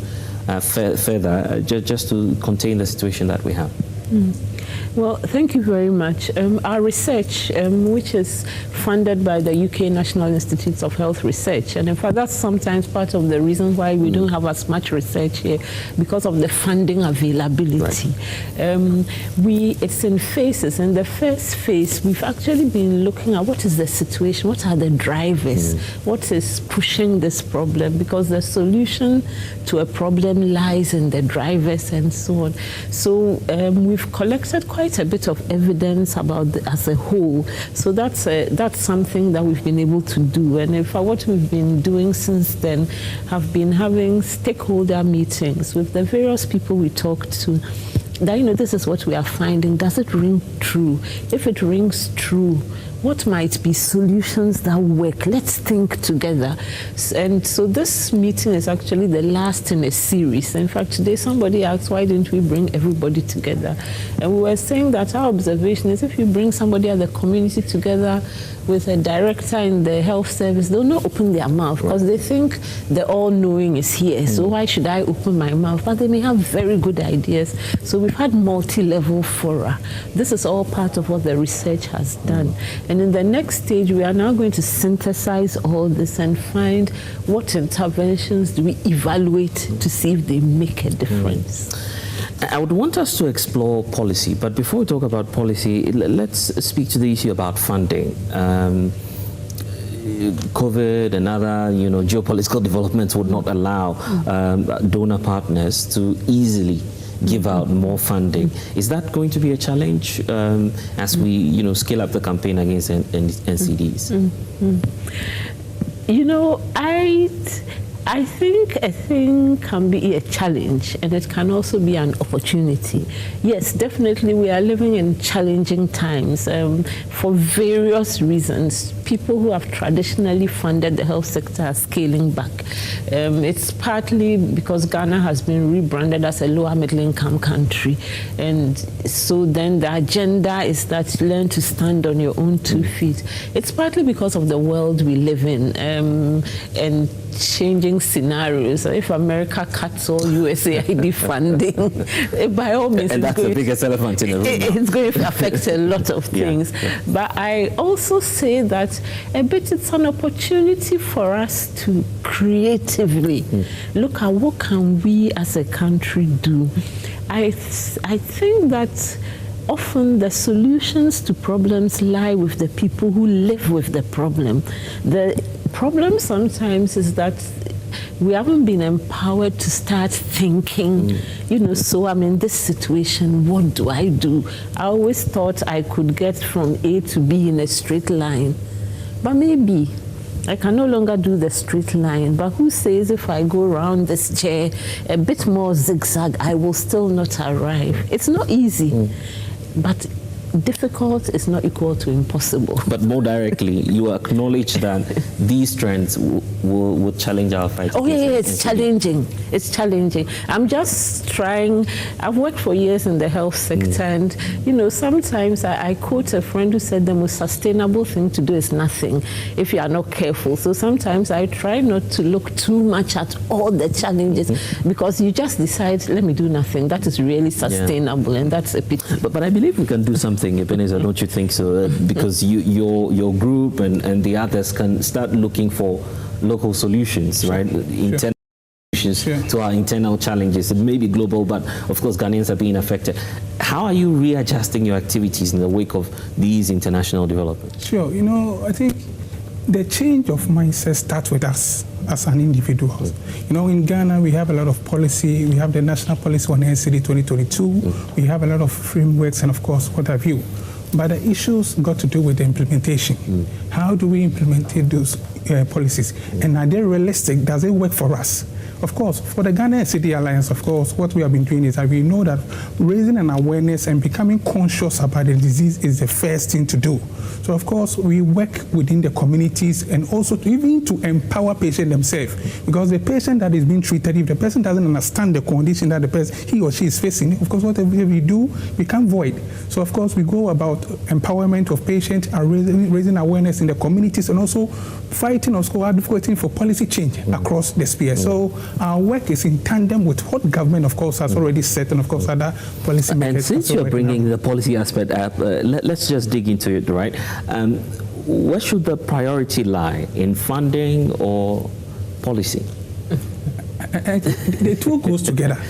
further just to contain the situation that we have? Well, thank you very much. Our research, which is funded by the UK National Institutes of Health Research, and in fact that's sometimes part of the reason why we don't have as much research here, because of the funding availability. It's in phases. In the first phase, we've actually been looking at what is the situation, what are the drivers, what is pushing this problem, because the solution to a problem lies in the drivers and so on. So we've collected quite a bit of evidence about as a whole. So that's something that we've been able to do. And in fact, what we've been doing since then have been having stakeholder meetings with the various people we talked to. That, you know, this is what we are finding. Does it ring true? If it rings true, what might be solutions that work? Let's think together. And so this meeting is actually the last in a series. In fact, today somebody asked, why didn't we bring everybody together? And we were saying that our observation is if you bring somebody at the community together with a director in the health service, they'll not open their mouth because they think the all-knowing is here. So why should I open my mouth? But they may have very good ideas. So we've had multi-level fora. This is all part of what the research has done. And in the next stage, we are now going to synthesize all this and find what interventions do we evaluate to see if they make a difference. I would want us to explore policy, but before we talk about policy, let's speak to the issue about funding. COVID and other, you know, geopolitical developments would not allow donor partners to easily give out more funding. Is that going to be a challenge as we, you know, scale up the campaign against NCDs? You know, I think a thing can be a challenge and it can also be an opportunity. Yes, definitely we are living in challenging times for various reasons. People who have traditionally funded the health sector are scaling back. It's partly because Ghana has been rebranded as a lower middle income country, and so then the agenda is that you learn to stand on your own 2 feet. It's partly because of the world we live in and changing scenarios. If America cuts all USAID funding, by all means, and that's the biggest elephant in the room. It's going to affect a lot of things. Yeah. But I also say that a bit it's an opportunity for us to creatively look at what can we as a country do. I think that often the solutions to problems lie with the people who live with the problem. The problem sometimes is that we haven't been empowered to start thinking, so I'm in this situation, what do? I always thought I could get from A to B in a straight line. But maybe I can no longer do the straight line. But who says if I go around this chair a bit more zigzag, I will still not arrive? It's not easy. But difficult is not equal to impossible. But more directly, you acknowledge that these trends will challenge our fight. Oh yeah, it's challenging. It's challenging. I'm just trying. I've worked for years in the health sector, and sometimes I quote a friend who said the most sustainable thing to do is nothing if you are not careful. So sometimes I try not to look too much at all the challenges because you just decide, let me do nothing. That is really sustainable, and that's a pity. But I believe we can do something, Ebenezer, don't you think so? Because your group and the others can start looking for local solutions, right? Internal solutions to our internal challenges. It may be global, but of course Ghanaians are being affected. How are you readjusting your activities in the wake of these international developments? Sure, I think the change of mindset starts with us as an individual. In Ghana, we have a lot of policy. We have the national policy on NCD 2022. We have a lot of frameworks and, of course, what have you. But the issues got to do with the implementation. How do we implement those policies? And are they realistic? Does it work for us? Of course, for the Ghana NCD Alliance, of course, what we have been doing is that we know that raising an awareness and becoming conscious about the disease is the first thing to do. So, of course, we work within the communities and also even to empower patients themselves. Because the patient that is being treated, if the person doesn't understand the condition that he or she is facing, of course, whatever we do become void. So, of course, we go about empowerment of patients and raising awareness in the communities and also fighting, also advocating for policy change across the sphere. So, our work is in tandem with what government, of course, has already set, and of course other policy makers. And since you're bringing the policy aspect up, let's just dig into it, right? Where should the priority lie, in funding or policy? The two goes together.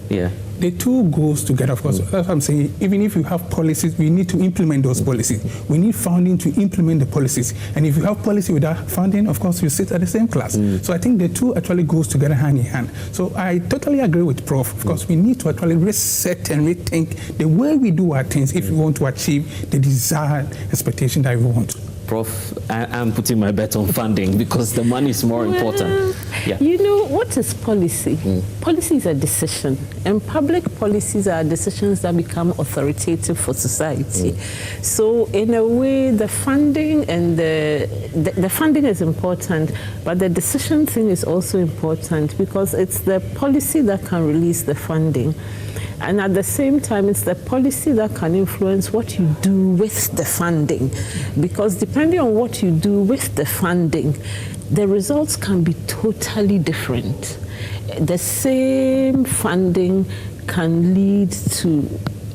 Yeah. The two goes together, of course. That's what I'm saying. Even if you have policies, we need to implement those policies. We need funding to implement the policies. And if you have policy without funding, of course, you sit at the same class. So I think the two actually goes together hand in hand. So I totally agree with Prof. Of course, we need to actually reset and rethink the way we do our things if we want to achieve the desired expectation that we want. Prof, I'm putting my bet on funding because the money is more important. Yeah. What is policy? Policy is a decision, and public policies are decisions that become authoritative for society. So in a way, the funding and the funding is important, but the decision thing is also important because it's the policy that can release the funding. And at the same time, it's the policy that can influence what you do with the funding. Because depending on what you do with the funding, the results can be totally different. The same funding can lead to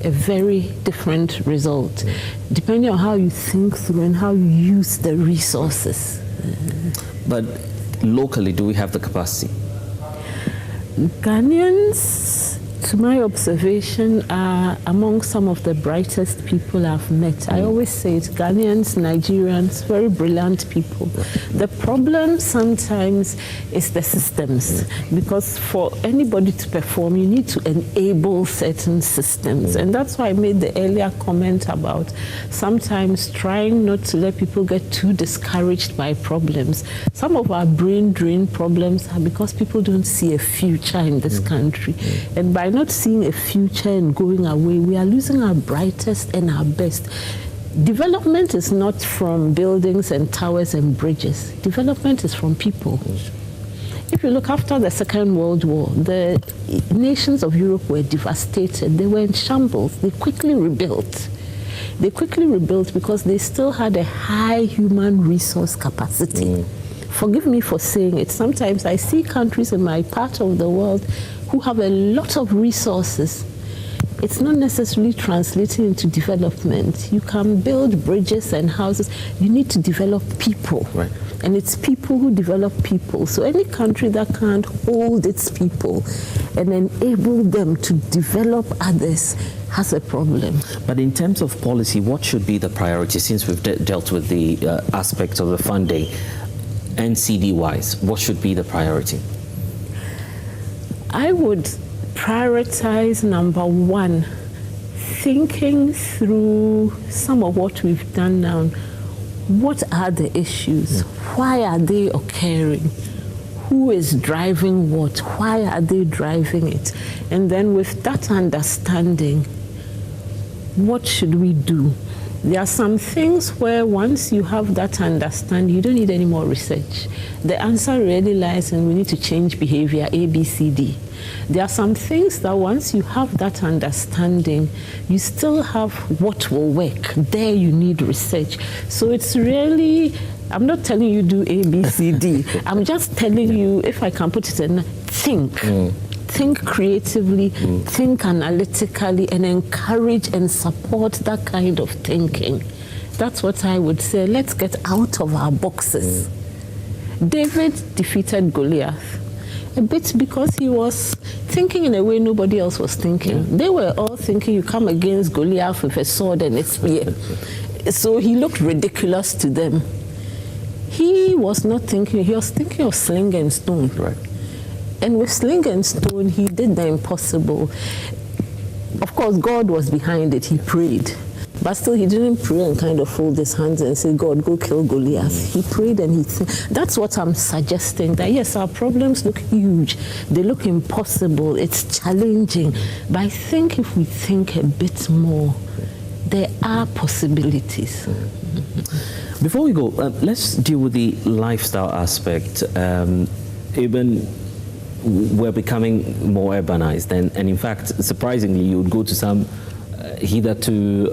a very different result, depending on how you think through and how you use the resources. But locally, do we have the capacity? Ghanaians To my observation, are among some of the brightest people I've met. I always say it, Ghanaians, Nigerians, very brilliant people. The problem sometimes is the systems, because for anybody to perform, you need to enable certain systems. And that's why I made the earlier comment about sometimes trying not to let people get too discouraged by problems. Some of our brain drain problems are because people don't see a future in this country. And by not seeing a future and going away, we are losing our brightest and our best. Development is not from buildings and towers and bridges. Development is from people. If you look after the Second World War, the nations of Europe were devastated. They were in shambles. They quickly rebuilt. They quickly rebuilt because they still had a high human resource capacity. Forgive me for saying it. Sometimes I see countries in my part of the world who have a lot of resources. It's not necessarily translating into development. You can build bridges and houses. You need to develop people. Right. And it's people who develop people. So any country that can't hold its people and enable them to develop others has a problem. But in terms of policy, what should be the priority? Since we've dealt with the aspects of the funding, NCD-wise, what should be the priority? I would prioritize, number one, thinking through some of what we've done now. What are the issues? Why are they occurring? Who is driving what? Why are they driving it? And then with that understanding, what should we do? There are some things where once you have that understanding, you don't need any more research. The answer really lies in we need to change behavior, A, B, C, D. There are some things that once you have that understanding, you still have what will work. There you need research. So it's really, I'm not telling you do A, B, C, D. I'm just telling you, if I can put it in, think. Think creatively, think analytically, and encourage and support that kind of thinking. That's what I would say. Let's get out of our boxes. David defeated Goliath a bit because he was thinking in a way nobody else was thinking. They were all thinking you come against Goliath with a sword and a spear. So he looked ridiculous to them. He was not thinking, he was thinking of sling and stone. Right. And with sling and stone, he did the impossible. Of course, God was behind it. He prayed. But still, he didn't pray and kind of fold his hands and say, God, go kill Goliath. He prayed and that's what I'm suggesting, that yes, our problems look huge. They look impossible. It's challenging. But I think if we think a bit more, there are possibilities. Before we go, let's deal with the lifestyle aspect. Even we're becoming more urbanized, and in fact, surprisingly, you would go to some hitherto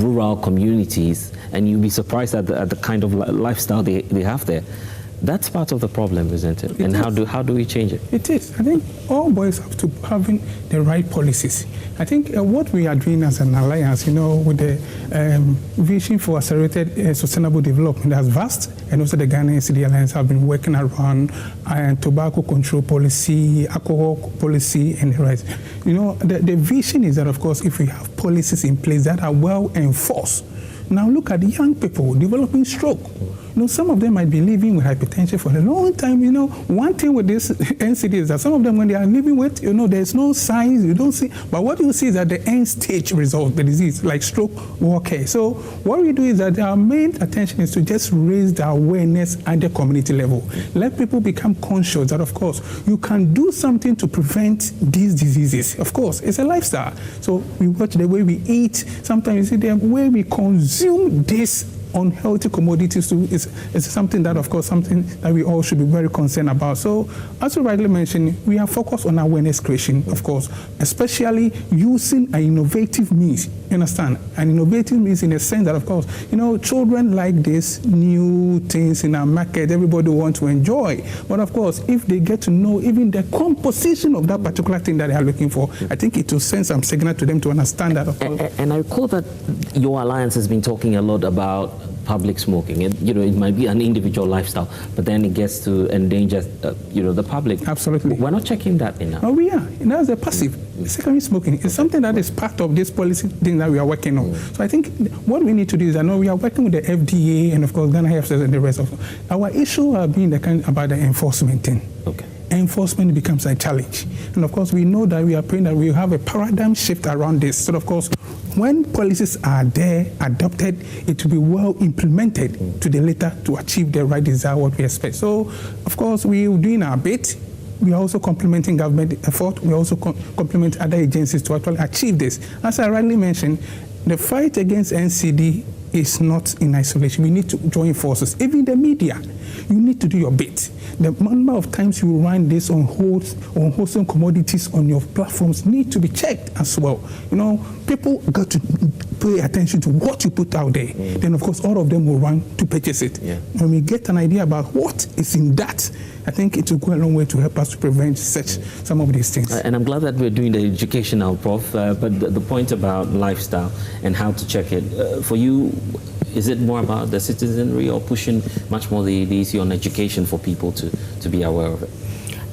rural communities, and you'll be surprised at the kind of lifestyle they have there. That's part of the problem, isn't it? And how do we change it? It is. I think all boils up to having the right policies. I think what we are doing as an alliance, with the Vision for Accelerated Sustainable Development, that's vast, and also the Ghana NCD Alliance have been working around tobacco control policy, alcohol policy, and the rest. The vision is that, of course, if we have policies in place that are well enforced. Now look at the young people developing stroke. Some of them might be living with hypertension for a long time. One thing with this NCD is that some of them, when they are living with, there's no signs, you don't see. But what you see is that the end stage result, the disease, like stroke, okay. So what we do is that our main attention is to just raise the awareness at the community level. Let people become conscious that, of course, you can do something to prevent these diseases. Of course, it's a lifestyle. So we watch the way we eat. Sometimes you see the way we consume this unhealthy commodities too is something that, of course, something that we all should be very concerned about. So, as you rightly mentioned, we are focused on awareness creation, of course, especially using an innovative means. You understand? An innovative means in the sense that, of course, children like this new things in our market, everybody wants to enjoy. But of course, if they get to know even the composition of that particular thing that they are looking for, I think it will send some signal to them to understand that, of course. And I recall that your alliance has been talking a lot about public smoking. It might be an individual lifestyle, but then it gets to endanger, the public. Absolutely. We're not checking that enough. Oh, we are. That's a passive. Secondary smoking is something that is part of this policy thing that we are working on. So I think what we need to do is, I know we are working with the FDA and of course Ghana Health Service and the rest of them. Our issue has been about the enforcement thing. Okay. Enforcement becomes a challenge. And of course, we know that we are praying that we have a paradigm shift around this. So of course, when policies are there, adopted, it will be well implemented to the letter to achieve the right desire, what we expect. So of course, we are doing our bit. We are also complementing government effort. We also complement other agencies to actually achieve this. As I rightly mentioned, the fight against NCD is not in isolation. We need to join forces. Even the media, you need to do your bit. The number of times you run this on wholesome commodities on your platforms need to be checked as well. People got to pay attention to what you put out there. Then, of course, all of them will run to purchase it. Yeah. When we get an idea about what is in that, I think it will go a long way to help us to prevent some of these things. And I'm glad that we're doing the educational, Prof. But the point about lifestyle and how to check it, for you, is it more about the citizenry or pushing much more the issue on education for people to be aware of it?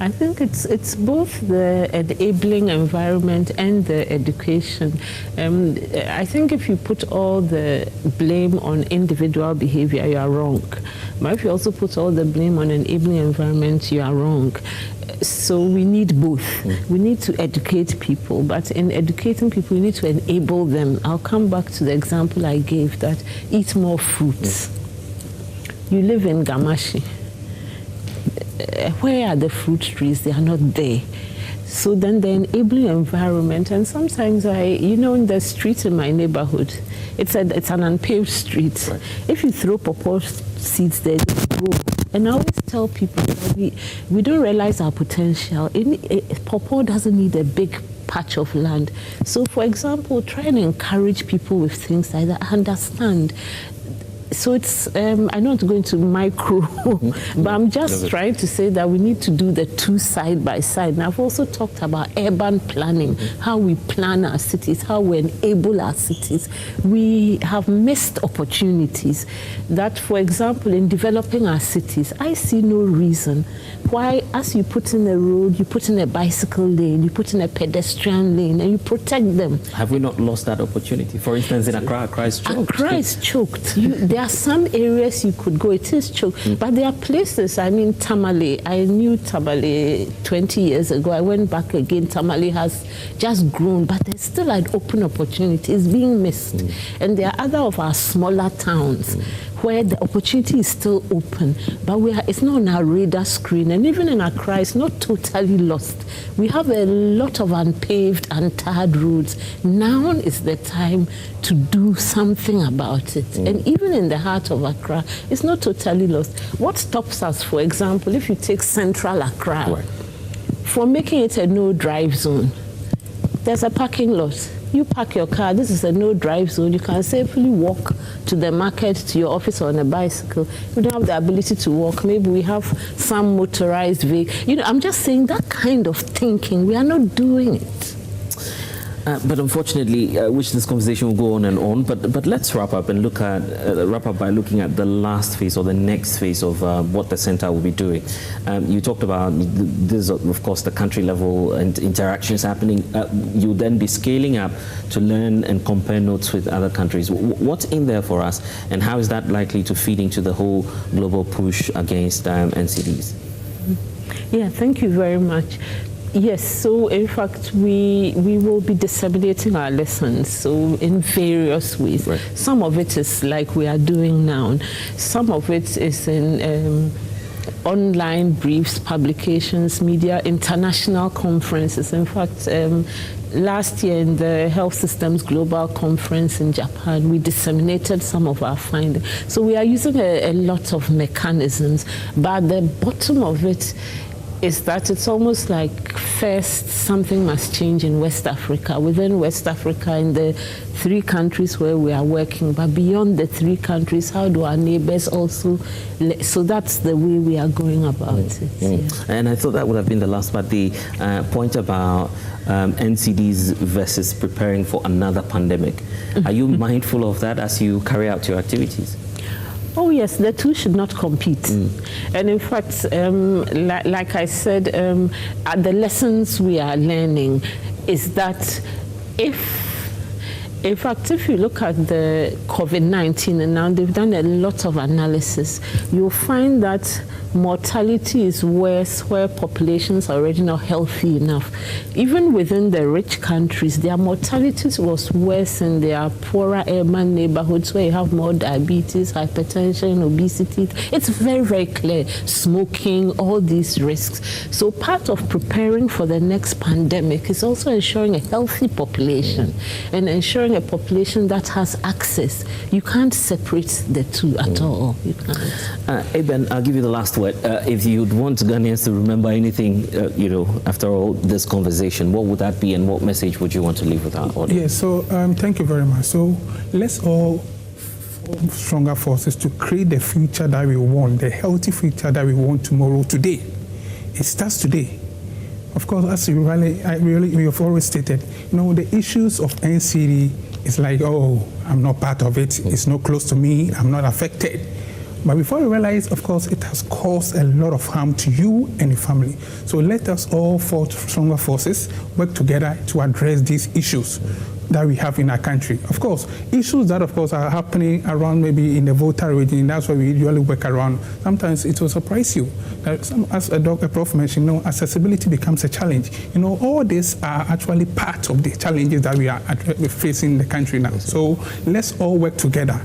I think it's both the enabling environment and the education. I think if you put all the blame on individual behavior, you are wrong. But if you also put all the blame on enabling environment, you are wrong. So we need both. We need to educate people, but in educating people, we need to enable them. I'll come back to the example I gave, that eat more fruits. You live in Gamashi. Where are the fruit trees? They are not there. So then the enabling environment, and sometimes in the street in my neighborhood, it's an unpaved street. Right. If you throw pawpaw seeds there, they grow. And I always tell people that we don't realize our potential. Pawpaw doesn't need a big patch of land. So for example, try and encourage people with things like that. Understand. So it's, I'm not going to micro, but I'm just trying to say that we need to do the two side by side. And I've also talked about urban planning, how we plan our cities, how we enable our cities. We have missed opportunities that, for example, in developing our cities, I see no reason why, as you put in a road, you put in a bicycle lane, you put in a pedestrian lane, and you protect them. Have we not lost that opportunity? For instance, in Accra, Accra is choked. Accra is choked. There are some areas you could go, it is choked. But there are places, Tamale, I knew Tamale 20 years ago. I went back again. Tamale has just grown, but there's still an open opportunity. It's being missed. And there are other of our smaller towns where the opportunity is still open, but it's not on our radar screen. And even in Accra, it's not totally lost. We have a lot of unpaved, untarred roads. Now is the time to do something about it. And even in the heart of Accra, it's not totally lost. What stops us, for example, if you take central Accra, from making it a no-drive zone, there's a parking lot. You park your car, this is a no-drive zone. You can safely walk to the market, to your office on a bicycle. You don't have the ability to walk. Maybe we have some motorized vehicle. I'm just saying that kind of thinking, we are not doing it. But unfortunately, I wish this conversation will go on and on. But let's wrap up and wrap up by looking at the last phase or the next phase of what the center will be doing. You talked about this, of course, the country level and interactions happening. You'll then be scaling up to learn and compare notes with other countries. What's in there for us, and how is that likely to feed into the whole global push against NCDs? Yeah, thank you very much. Yes, so in fact, we will be disseminating our lessons, so in various ways. Right. Some of it is like we are doing now. Some of it is in online briefs, publications, media, international conferences. In fact, last year in the Health Systems Global Conference in Japan, we disseminated some of our findings. So we are using a lot of mechanisms, but the bottom of it is that it's almost like first something must change in West Africa, within West Africa, in the 3 countries where we are working, but beyond the 3 countries, how do our neighbors also, so that's the way we are going about it. Yeah. And I thought that would have been the last, but the point about NCDs versus preparing for another pandemic. Are you mindful of that as you carry out your activities? Oh yes, the two should not compete. And in fact, like I said, the lessons we are learning is that in fact, if you look at the COVID-19, and now they've done a lot of analysis, you'll find that mortality is worse where populations are already not healthy enough. Even within the rich countries, their mortality was worse in their poorer urban neighborhoods where you have more diabetes, hypertension, obesity. It's very, very clear. Smoking, all these risks. So part of preparing for the next pandemic is also ensuring a healthy population and ensuring a population that has access. You can't separate the two at all. You can't. Eben, I'll give you the last word. If you'd want Ghanaians to remember anything, after all this conversation, what would that be and what message would you want to leave with our audience? Yes, so thank you very much. So let's all form stronger forces to create the future that we want, the healthy future that we want tomorrow, today. It starts today. Of course, as we have always stated, the issues of NCD is like, oh, I'm not part of it. It's not close to me. I'm not affected. But before you realize, of course, it has caused a lot of harm to you and your family. So let us all forge stronger forces, work together to address these issues that we have in our country. Of course, issues that, of course, are happening around maybe in the voter region, that's why we usually work around. Sometimes it will surprise you. As a prof mentioned, accessibility becomes a challenge. All these are actually part of the challenges that we are facing in the country now. So let's all work together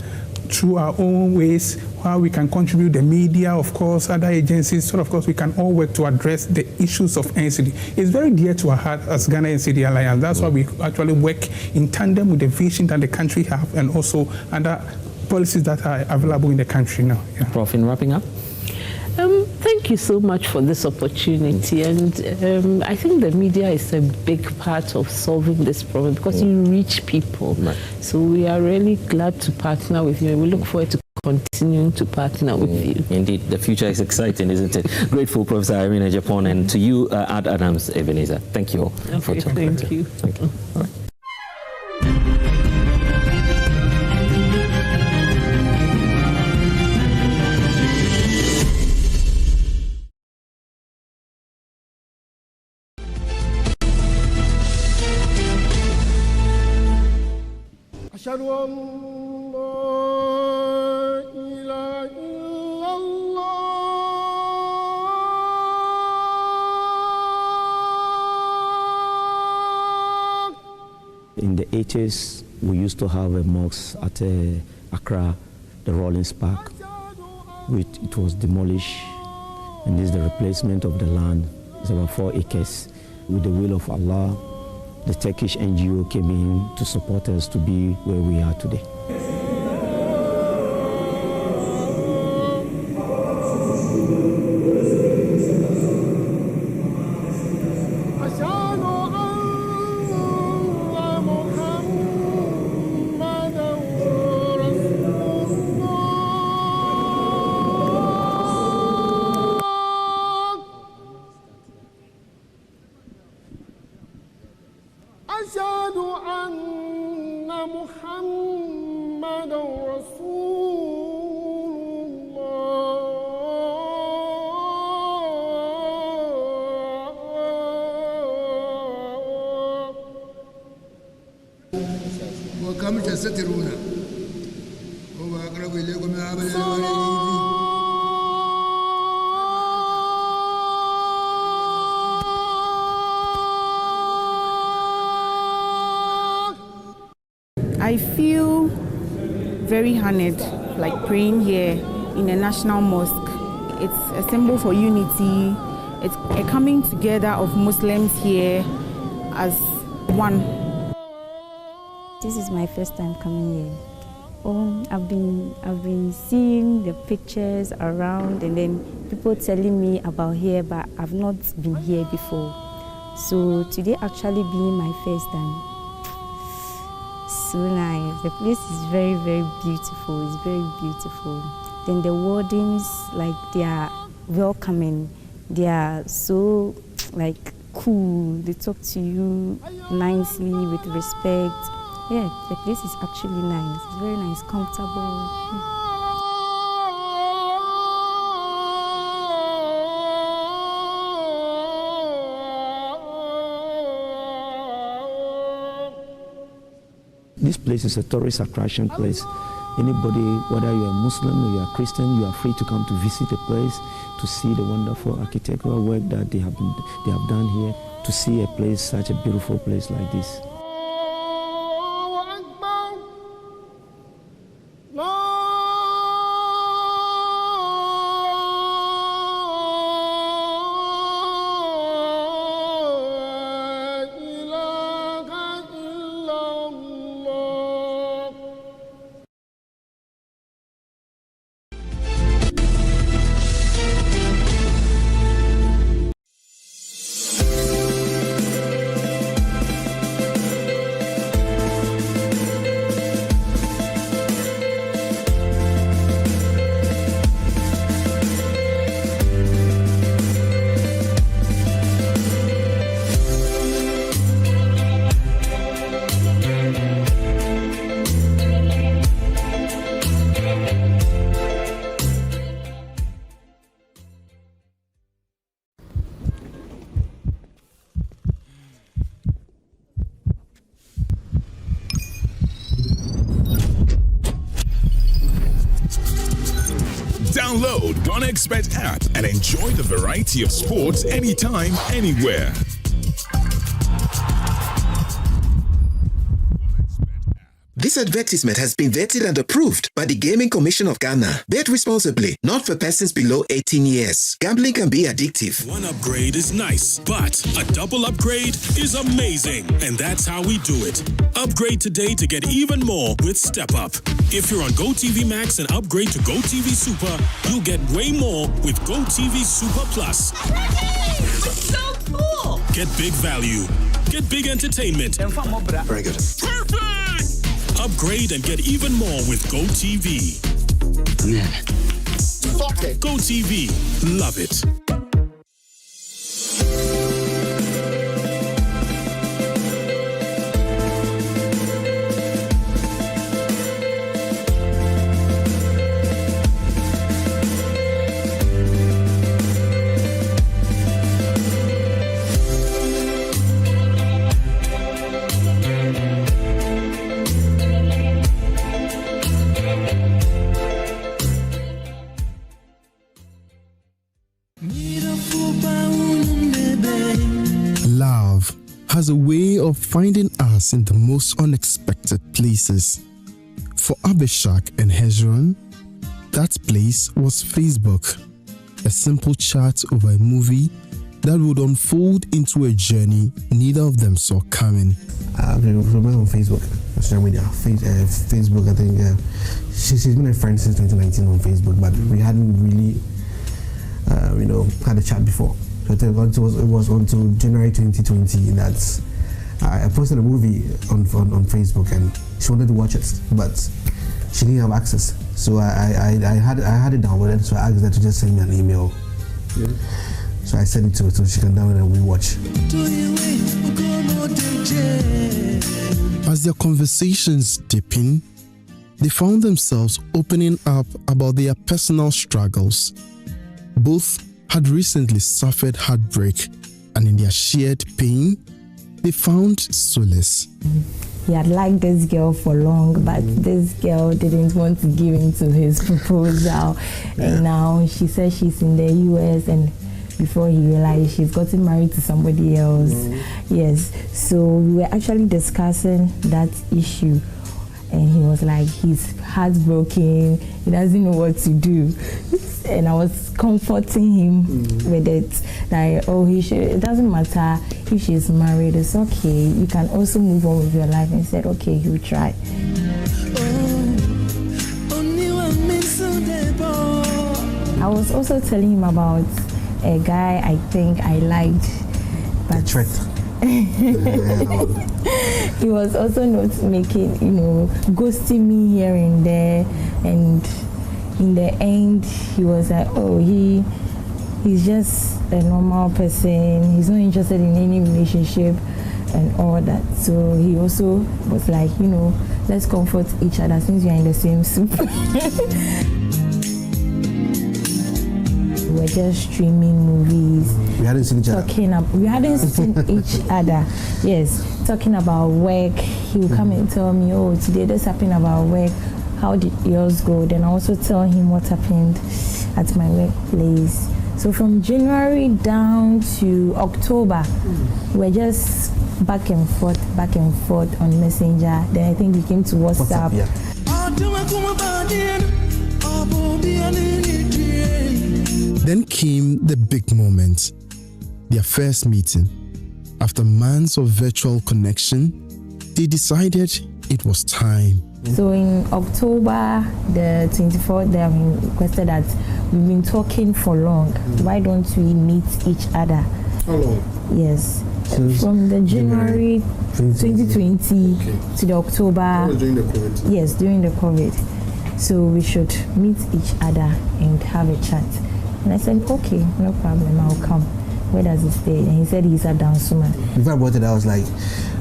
through our own ways, how we can contribute, the media, of course, other agencies, so of course we can all work to address the issues of NCD. It's very dear to our heart as Ghana NCD Alliance. That's why we actually work in tandem with the vision that the country have and also other policies that are available in the country now. Yeah. Prof, in wrapping up? Thank you so much for this opportunity, and I think the media is a big part of solving this problem because you reach people. Right. So we are really glad to partner with you, and we look forward to continuing to partner with you. Indeed, the future is exciting, isn't it? Grateful, Professor Irene Ejapon, and to you, Ad Adams Ebenezer. Thank you all for talking. Thank you. Thank you. All right. أشهد أن لا إله إلا الله. In the 80s, we used to have a mosque at Accra, the Rollins Park. It was demolished, and this is the replacement of the land. It's about 4 acres. With the will of Allah, the Turkish NGO came in to support us to be where we are today. وكم تسترون وأقرب إليكم من حبل الوريد. I feel very honored, like praying here in a national mosque. It's a symbol for unity. It's a coming together of Muslims here as one. This is my first time coming here. I've been seeing the pictures around and then people telling me about here, but I've not been here before. So today actually being my first time. So nice. The place is very, very beautiful. It's very beautiful. Then the wardens, like, they are welcoming. They are so like cool. They talk to you nicely with respect. Yeah, the place is actually nice. It's very nice, comfortable. Yeah. This place is a tourist attraction place. Anybody, whether you're a Muslim or you're a Christian, you are free to come to visit the place, to see the wonderful architectural work that they have done here, to see a place, such a beautiful place like this. Download OneXBet app and enjoy the variety of sports anytime, anywhere. This advertisement has been vetted and approved by the Gaming Commission of Ghana. Bet responsibly, not for persons below 18 years. Gambling can be addictive. One upgrade is nice, but a double upgrade is amazing. And that's how we do it. Upgrade today to get even more with Step Up. If you're on GoTV Max and upgrade to GoTV Super, you'll get way more with GoTV Super Plus. That's so cool! Get big value. Get big entertainment. Very good. Perfect! Upgrade and get even more with GoTV. GoTV. Love it. Love has a way of finding us in the most unexpected places. For Abishak and Hezron, that place was Facebook. A simple chat over a movie that would unfold into a journey neither of them saw coming. I've been on Facebook, social media. Facebook, I think she's been a friend since 2019 on Facebook, but we hadn't really, had a chat before. So it was until January 2020 that I posted a movie on Facebook, and she wanted to watch it, but she didn't have access. So I had it downloaded, so I asked her to just send me an email. Yeah. So I sent it to her so she can download it and we watch. As their conversations deepened, they found themselves opening up about their personal struggles. Both had recently suffered heartbreak, and in their shared pain, they found solace. He had liked this girl for long, but this girl didn't want to give in to his proposal. And now she says she's in the US, and before he realized she's gotten married to somebody else. Yes, so we were actually discussing that issue, and he was like, he's heartbroken, he doesn't know what to do. And I was comforting him with it, like, it doesn't matter if she's married, it's okay, you can also move on with your life. And he said, okay, he'll try. I was also telling him about a guy I think I liked, but he was also not making, ghosting me here and there, and in the end he was like, he's just a normal person, he's not interested in any relationship and all that. So he also was like, let's comfort each other since we are in the same soup. were just streaming movies. We hadn't seen each other. We hadn't seen each other. Yes, talking about work. He would come and tell me, oh, today this happened about work. How did yours go? Then I also tell him what happened at my workplace. So from January down to October, we're just back and forth on Messenger. Then I think we came to WhatsApp. Then came the big moment, their first meeting. After months of virtual connection, they decided it was time. So in October the 24th, they have requested that we've been talking for long. Why don't we meet each other? How long? Yes. From the January 2020 to the October. That was during the COVID. Yes, during the COVID. So we should meet each other and have a chat. And I said, okay, no problem, I'll come. Where does he stay? And he said he's at Dansuma. Before I bought it, I was like,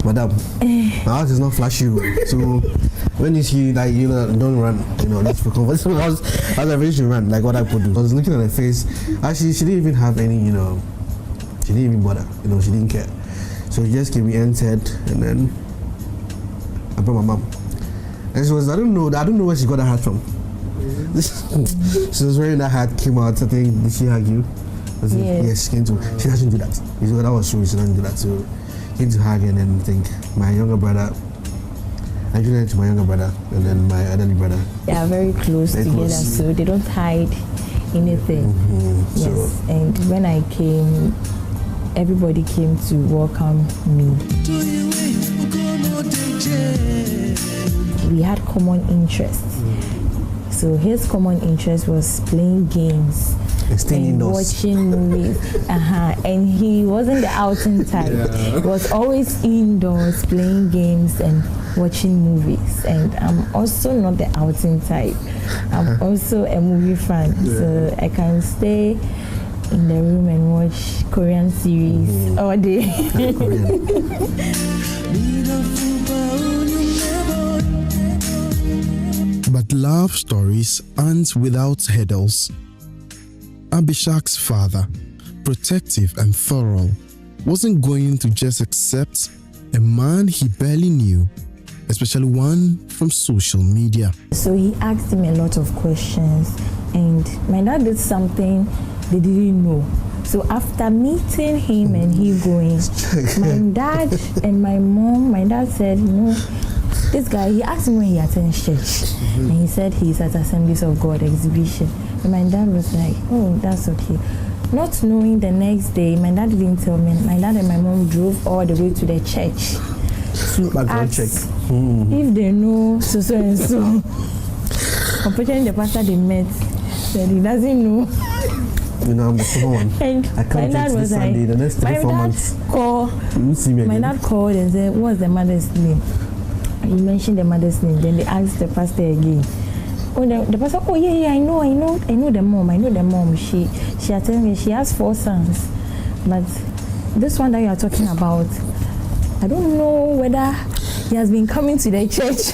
Madam, my house is not flashy. So when you see, like, don't run, let's be comfortable. I was like, really should run, like what I could do. I was looking at her face. Actually, she didn't even have any, she didn't even bother, she didn't care. So she just gave me entered, and then I brought my mom. And she was, I don't know where she got that hat from. She was wearing that hat, came out, I think, did she hug you? Yes, she came to, she doesn't do that. That was true, she doesn't do that. So came to hug, and then I think my younger brother, I introduced to my younger brother, and then my elderly brother. They are very close together, so they don't hide anything. Yes, so, and when I came, everybody came to welcome me. We had common interests. So his common interest was playing games and watching movies. And he wasn't the outing type. He was always indoors playing games and watching movies. And I'm also not the outing type. I'm also a movie fan. So I can stay in the room and watch Korean series all day. But love stories aren't without hurdles. Abishak's father, protective and thorough, wasn't going to just accept a man he barely knew, especially one from social media. So he asked him a lot of questions, and my dad did something they didn't know. So after meeting him and he going, my dad and my mom, my dad said, this guy, he asked me when he attends church. And he said he's at Assemblies of God exhibition. And my dad was like, oh, that's okay. Not knowing the next day, my dad didn't tell me. My dad and my mom drove all the way to the church to ask if they know so and so. Unfortunately, the pastor they met said he doesn't know. I'm the second one. And I can't my dad was like, Sunday, the next 3-4 months. My dad called and said, what's the mother's name? He mentioned the mother's name. Then they asked the pastor again. Oh, the pastor, oh yeah, I know the mom. She attended me. She has 4 sons. But this one that you are talking about, I don't know whether he has been coming to the church.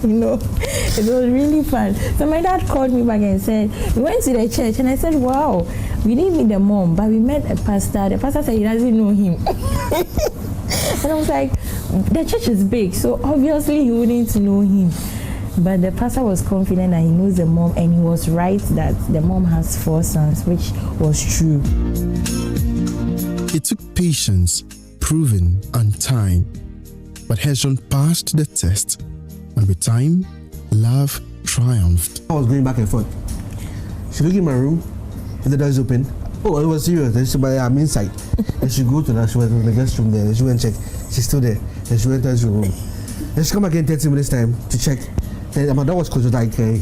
It was really fun. So my dad called me back and said, we went to the church, and I said, wow, we didn't meet the mom, but we met a pastor. The pastor said he doesn't know him. And I was like, the church is big, so obviously he wouldn't know him. But the pastor was confident that he knows the mom, and he was right that the mom has 4 sons, which was true. It took patience, proving, and time. But Hezron passed the test, and with time, love triumphed. I was going back and forth. She looked in my room, and the door is open. Oh, it was serious. Then she, but I'm inside. And she go to that. She went in the guest room there. And she went and check. She's still there. And she went to her room. Then she come again 30 minutes time to check. Then my door was closed. Like, hey,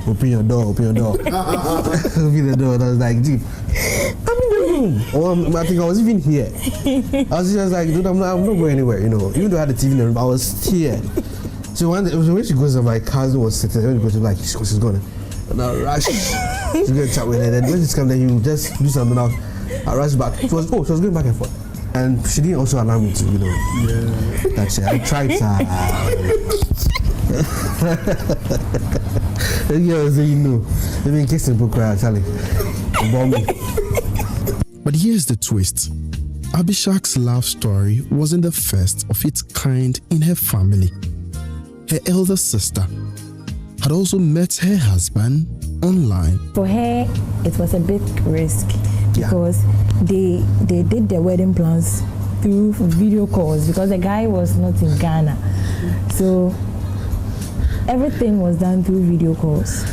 open your door. Open the door. And I was like, Jeep, I'm in the room. Oh, I think I was even here. I was just like, dude, I'm not going anywhere. Even though I had the TV in the room, I was here. So when she goes, my cousin was sitting there. When she goes, like, she's gone. And I rush to go chat with her. Then when she's come there, you just do something else. I rush back. She was going back and forth. And she didn't also allow me to, that shit. I tried to. Maybe in case they book Charlie. But here's the twist. Abishak's love story wasn't the first of its kind in her family. Her elder sister had also met her husband online. For her, it was a big risk because they did their wedding plans through video calls because the guy was not in Ghana. So everything was done through video calls.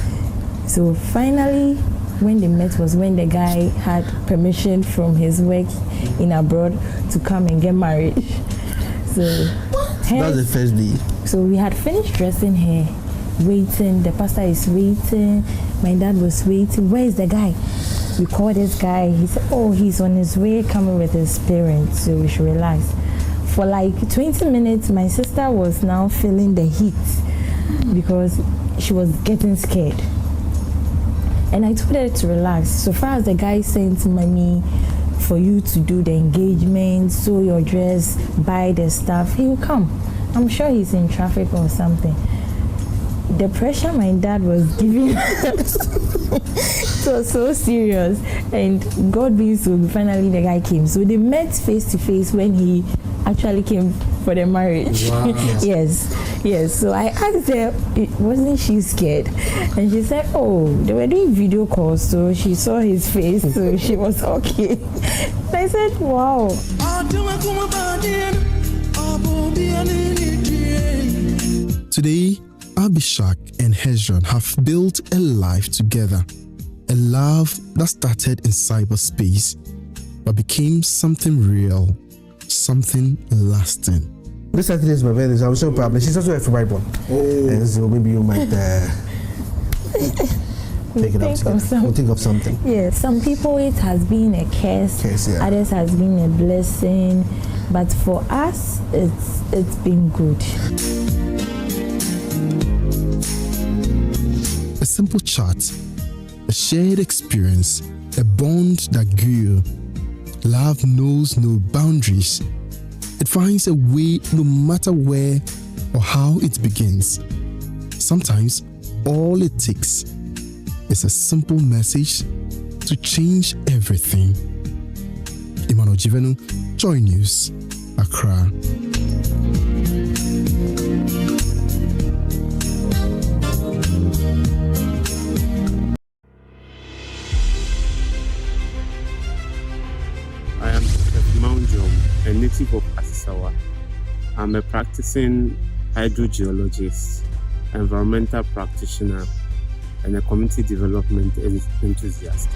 So finally, when they met was when the guy had permission from his work in abroad to come and get married. So that's the first day. So we had finished dressing her, waiting. The pastor is waiting. My dad was waiting. Where is the guy? We called this guy. He said, oh, he's on his way coming with his parents, so we should relax. For like 20 minutes, my sister was now feeling the heat because she was getting scared. And I told her to relax. So far as the guy sent money for you to do the engagement, sew your dress, buy the stuff, he will come. I'm sure he's in traffic or something. The pressure my dad was giving it was so serious, and God being so good, finally the guy came. So they met face to face when he actually came for the marriage. Wow. Yes. So I asked her, wasn't she scared? And she said, oh, they were doing video calls, so she saw his face, so she was okay. And I said, wow. Today, Abishak and Hezron have built a life together, a love that started in cyberspace but became something real, something lasting. This Saturday is my birthday, so I'm so proud. She's also a February born. And so maybe you might pick it up. We'll think of something. Yeah, some people it has been a curse, others has been a blessing, but for us it's been good. A simple chat, a shared experience, a bond that grew. Love knows no boundaries. It finds a way no matter where or how it begins. Sometimes all it takes is a simple message to change everything. Emmanuel Jivenu, JoyNews, Accra. I am a native of Asisawa. I'm a practicing hydrogeologist, environmental practitioner, and a community development enthusiast.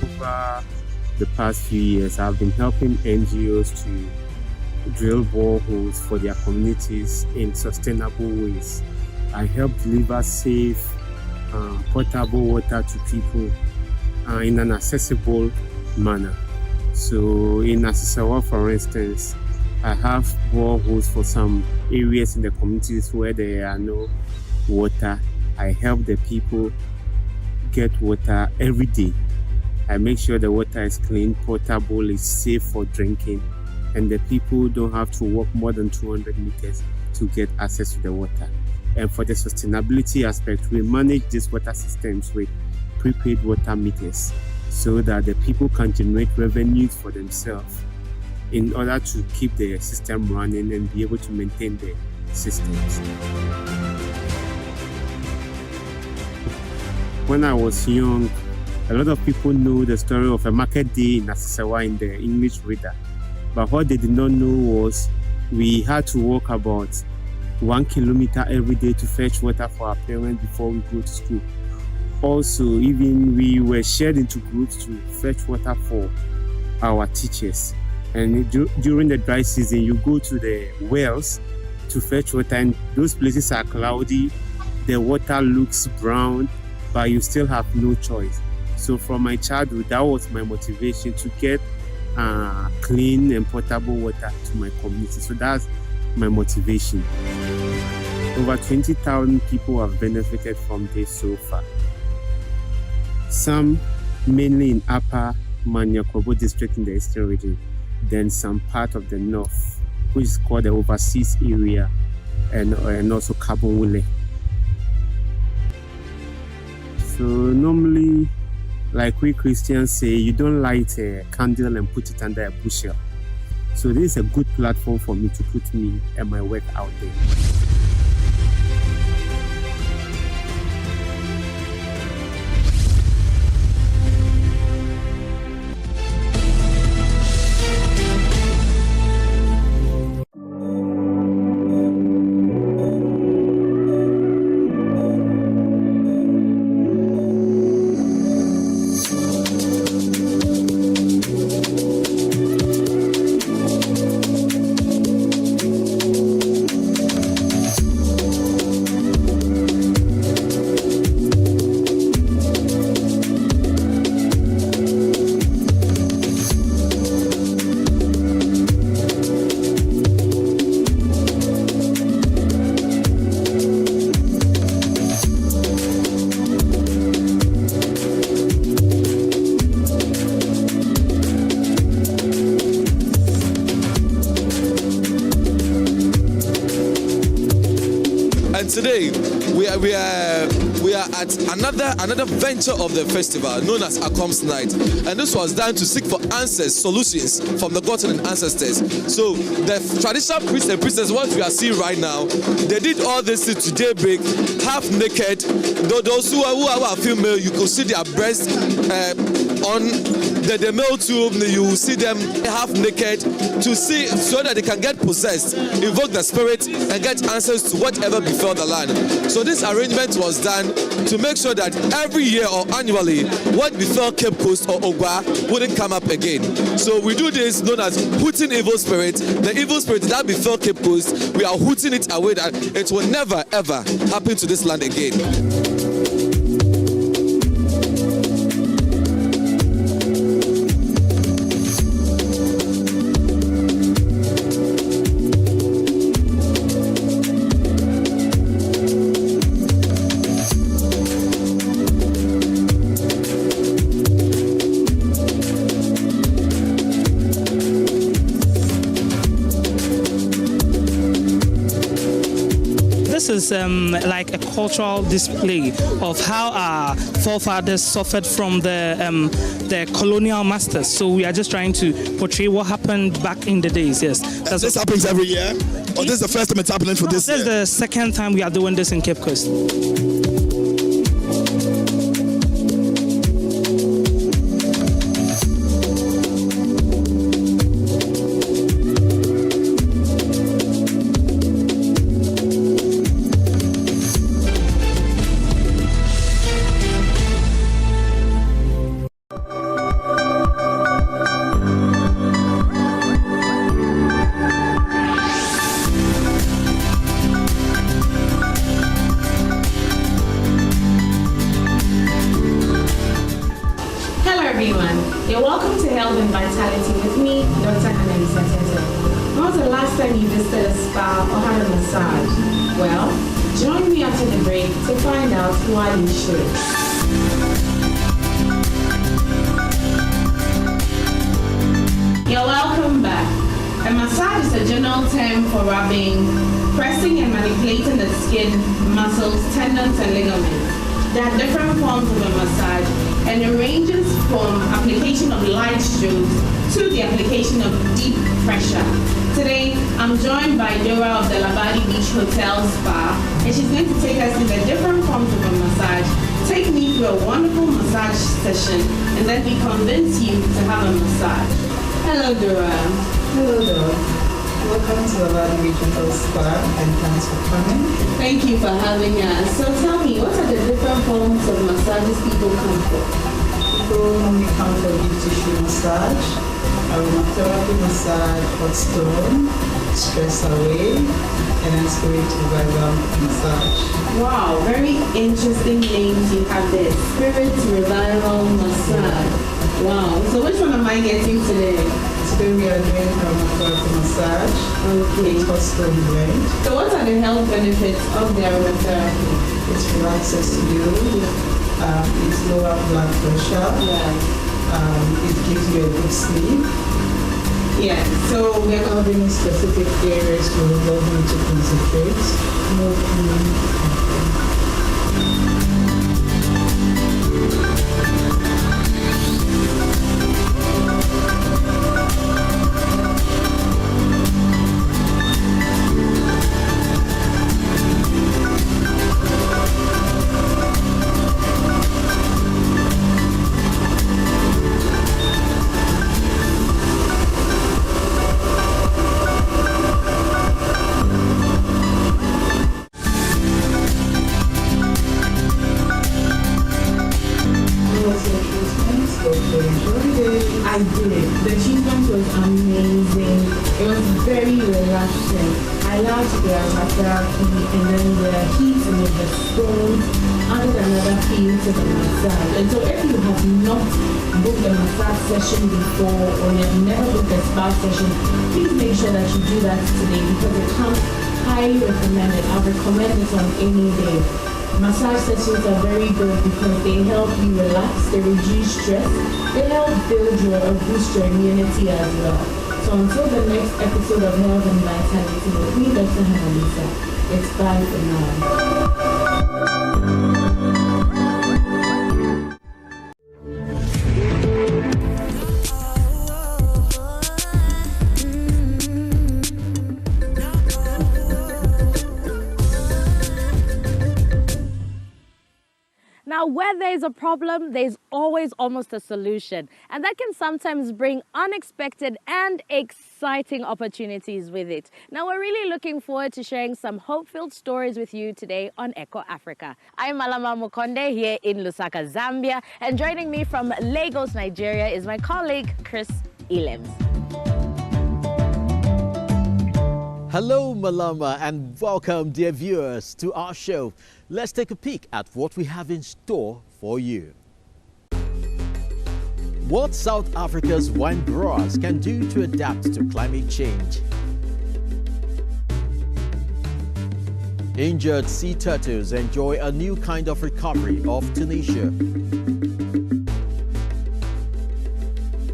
Over the past few years, I've been helping NGOs to drill boreholes for their communities in sustainable ways. I help deliver safe, potable water to people in an accessible manner. So in Asisawa, for instance, I have boreholes for some areas in the communities where there are no water. I help the people get water every day. I make sure the water is clean, potable, is safe for drinking, and the people don't have to walk more than 200 meters to get access to the water. And for the sustainability aspect, we manage these water systems with prepaid water meters so that the people can generate revenues for themselves in order to keep the system running and be able to maintain the systems. When I was young, a lot of people know the story of a market day in Asisawa in the English reader. But what they did not know was we had to walk about 1 kilometer every day to fetch water for our parents before we go to school. Also, even we were shared into groups to fetch water for our teachers. And during the dry season, you go to the wells to fetch water, and those places are cloudy, the water looks brown, but you still have no choice. So from my childhood, that was my motivation to get clean and potable water to my community. So that's my motivation. Over 20,000 people have benefited from this so far. Some mainly in Upper Manyakobo district in the Eastern region, then some part of the north, which is called the overseas area, and also Kabonwule. So normally, like we Christians say, you don't light a candle and put it under a bushel. So this is a good platform for me to put me and my work out there. Today, we are at another venture of the festival known as Akom's Night, and this was done to seek for answers, solutions from the gotten ancestors. So the traditional priests and priestesses, what we are seeing right now, they did all this to daybreak, half naked. Those who are female, you could see their breasts on the male tube. You see them half naked to see so that they can get possessed, invoke the spirit, and get answers to whatever befell the land. So this arrangement was done to make sure that every year or annually, what befell Cape Coast or Ogba wouldn't come up again. So we do this known as hooting evil spirit. The evil spirit that befell Cape Coast, we are hooting it away that it will never ever happen to this land again. This is like a cultural display of how our forefathers suffered from the colonial masters. So we are just trying to portray what happened back in the days. Yes. This happens every year? Or this is the first time it's happening for this year? This is the second time we are doing this in Cape Coast. You're welcome to Health and Vitality with me, Dr. Hannah Sensitization. When was the last time you visited a spa or had a massage? Well, join me after the break to find out why you should. You're welcome back. A massage is a general term for rubbing, pressing and manipulating the skin, muscles, tendons, and ligaments. There are different forms of a massage, and it ranges from application of light strokes to the application of deep pressure. Today, I'm joined by Juror of the Labadi Beach Hotel Spa, and she's going to take us through the different forms of a massage, take me through a wonderful massage session, and let me convince you to have a massage. Hello, Juror. Hello, Dora. Welcome to the Labadi Beach Hotel Spa, and thanks for coming. Thank you for having us. So tell me, what are the different forms of massages people come for? People normally come for deep tissue massage, aromatherapy massage, hot stone, stress away, and then spirit revival massage. Wow, very interesting names you have there. Spirit revival massage. Wow. So which one am I getting today? Today we are doing aromatherapy massage. Okay. Hot stone blend. So what are the health benefits of the aromatherapy? It relaxes you. It lowers blood pressure. It gives you a good sleep. Yeah. So we are covering specific areas to allow you to concentrate. I did. The treatment was amazing. It was very relaxing. I loved the aromatherapy and then the heat and the stones added another feel to the massage. And so if you have not booked a massage session before or you have never booked a spa session, please make sure that you do that today because it comes highly recommended. I recommend this on any day. Massage sessions are very good because they help you relax, they reduce stress, they help build your or boost your immunity as well. So until the next episode of Health and Vitality with me, Dr. Hannah, it's bye for now. Now, where there's a problem, there's always almost a solution. And that can sometimes bring unexpected and exciting opportunities with it. Now, we're really looking forward to sharing some hope-filled stories with you today on Echo Africa. I'm Malama Mukonde here in Lusaka, Zambia. And joining me from Lagos, Nigeria is my colleague, Chris Elems. Hello, Malama, and welcome, dear viewers, to our show. Let's take a peek at what we have in store for you. What South Africa's wine growers can do to adapt to climate change. Injured sea turtles enjoy a new kind of recovery off Tunisia.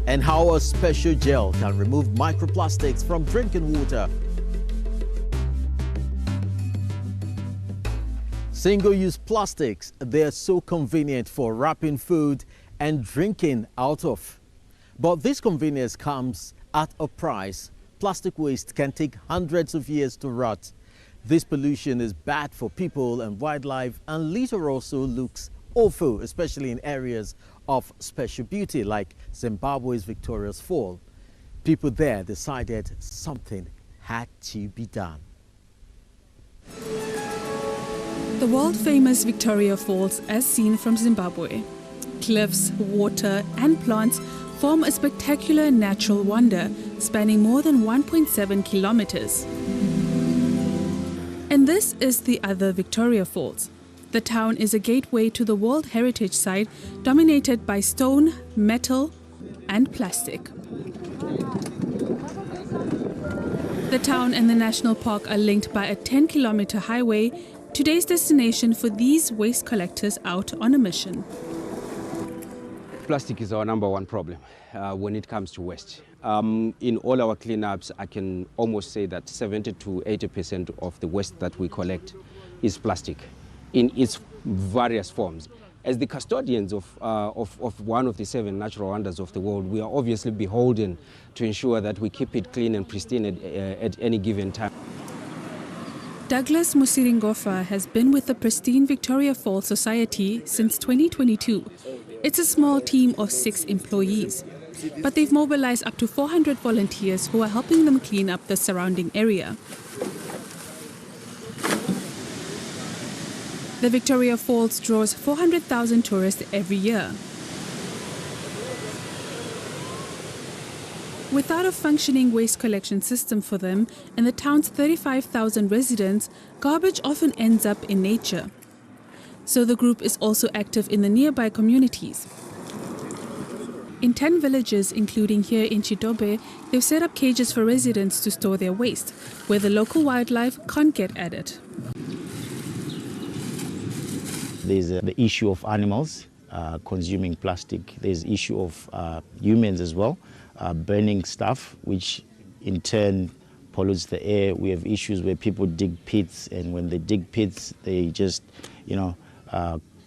And how a special gel can remove microplastics from drinking water. Single-use plastics, they're so convenient for wrapping food and drinking out of. But this convenience comes at a price. Plastic waste can take hundreds of years to rot. This pollution is bad for people and wildlife, and litter also looks awful, especially in areas of special beauty like Zimbabwe's Victoria's Fall. People there decided something had to be done. The world-famous Victoria Falls as seen from Zimbabwe. Cliffs, water and plants form a spectacular natural wonder spanning more than 1.7 kilometers. And this is the other Victoria Falls. The town is a gateway to the World Heritage Site dominated by stone, metal and plastic. The town and the national park are linked by a 10-kilometer highway. Today's destination for these waste collectors out on a mission. Plastic is our number one problem when it comes to waste. In all our cleanups, I can almost say that 70 to 80% of the waste that we collect is plastic in its various forms. As the custodians of one of the 7 natural wonders of the world, we are obviously beholden to ensure that we keep it clean and pristine at any given time. Douglas Musiringofa has been with the pristine Victoria Falls Society since 2022. It's a small team of 6 employees, but they've mobilized up to 400 volunteers who are helping them clean up the surrounding area. The Victoria Falls draws 400,000 tourists every year. Without a functioning waste collection system for them and the town's 35,000 residents, garbage often ends up in nature. So the group is also active in the nearby communities. In 10 villages, including here in Chidobe, they've set up cages for residents to store their waste, where the local wildlife can't get at it. There's the issue of animals consuming plastic. There's the issue of humans as well. Burning stuff, which in turn pollutes the air. We have issues where people dig pits, and when they dig pits, they just,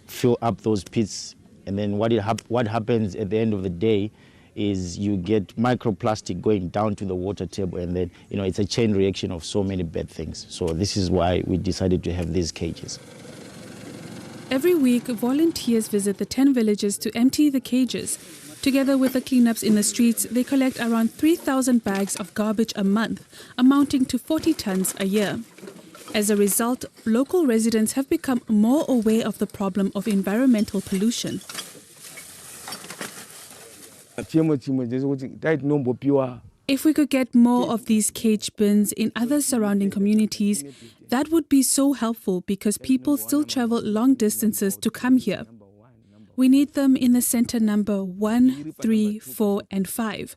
fill up those pits. And then what happens at the end of the day is you get microplastic going down to the water table, and then, it's a chain reaction of so many bad things. So this is why we decided to have these cages. Every week, volunteers visit the 10 villages to empty the cages. Together with the cleanups in the streets, they collect around 3,000 bags of garbage a month, amounting to 40 tons a year. As a result, local residents have become more aware of the problem of environmental pollution. If we could get more of these cage bins in other surrounding communities, that would be so helpful because people still travel long distances to come here. We need them in the center number 1, 3, 4, and 5.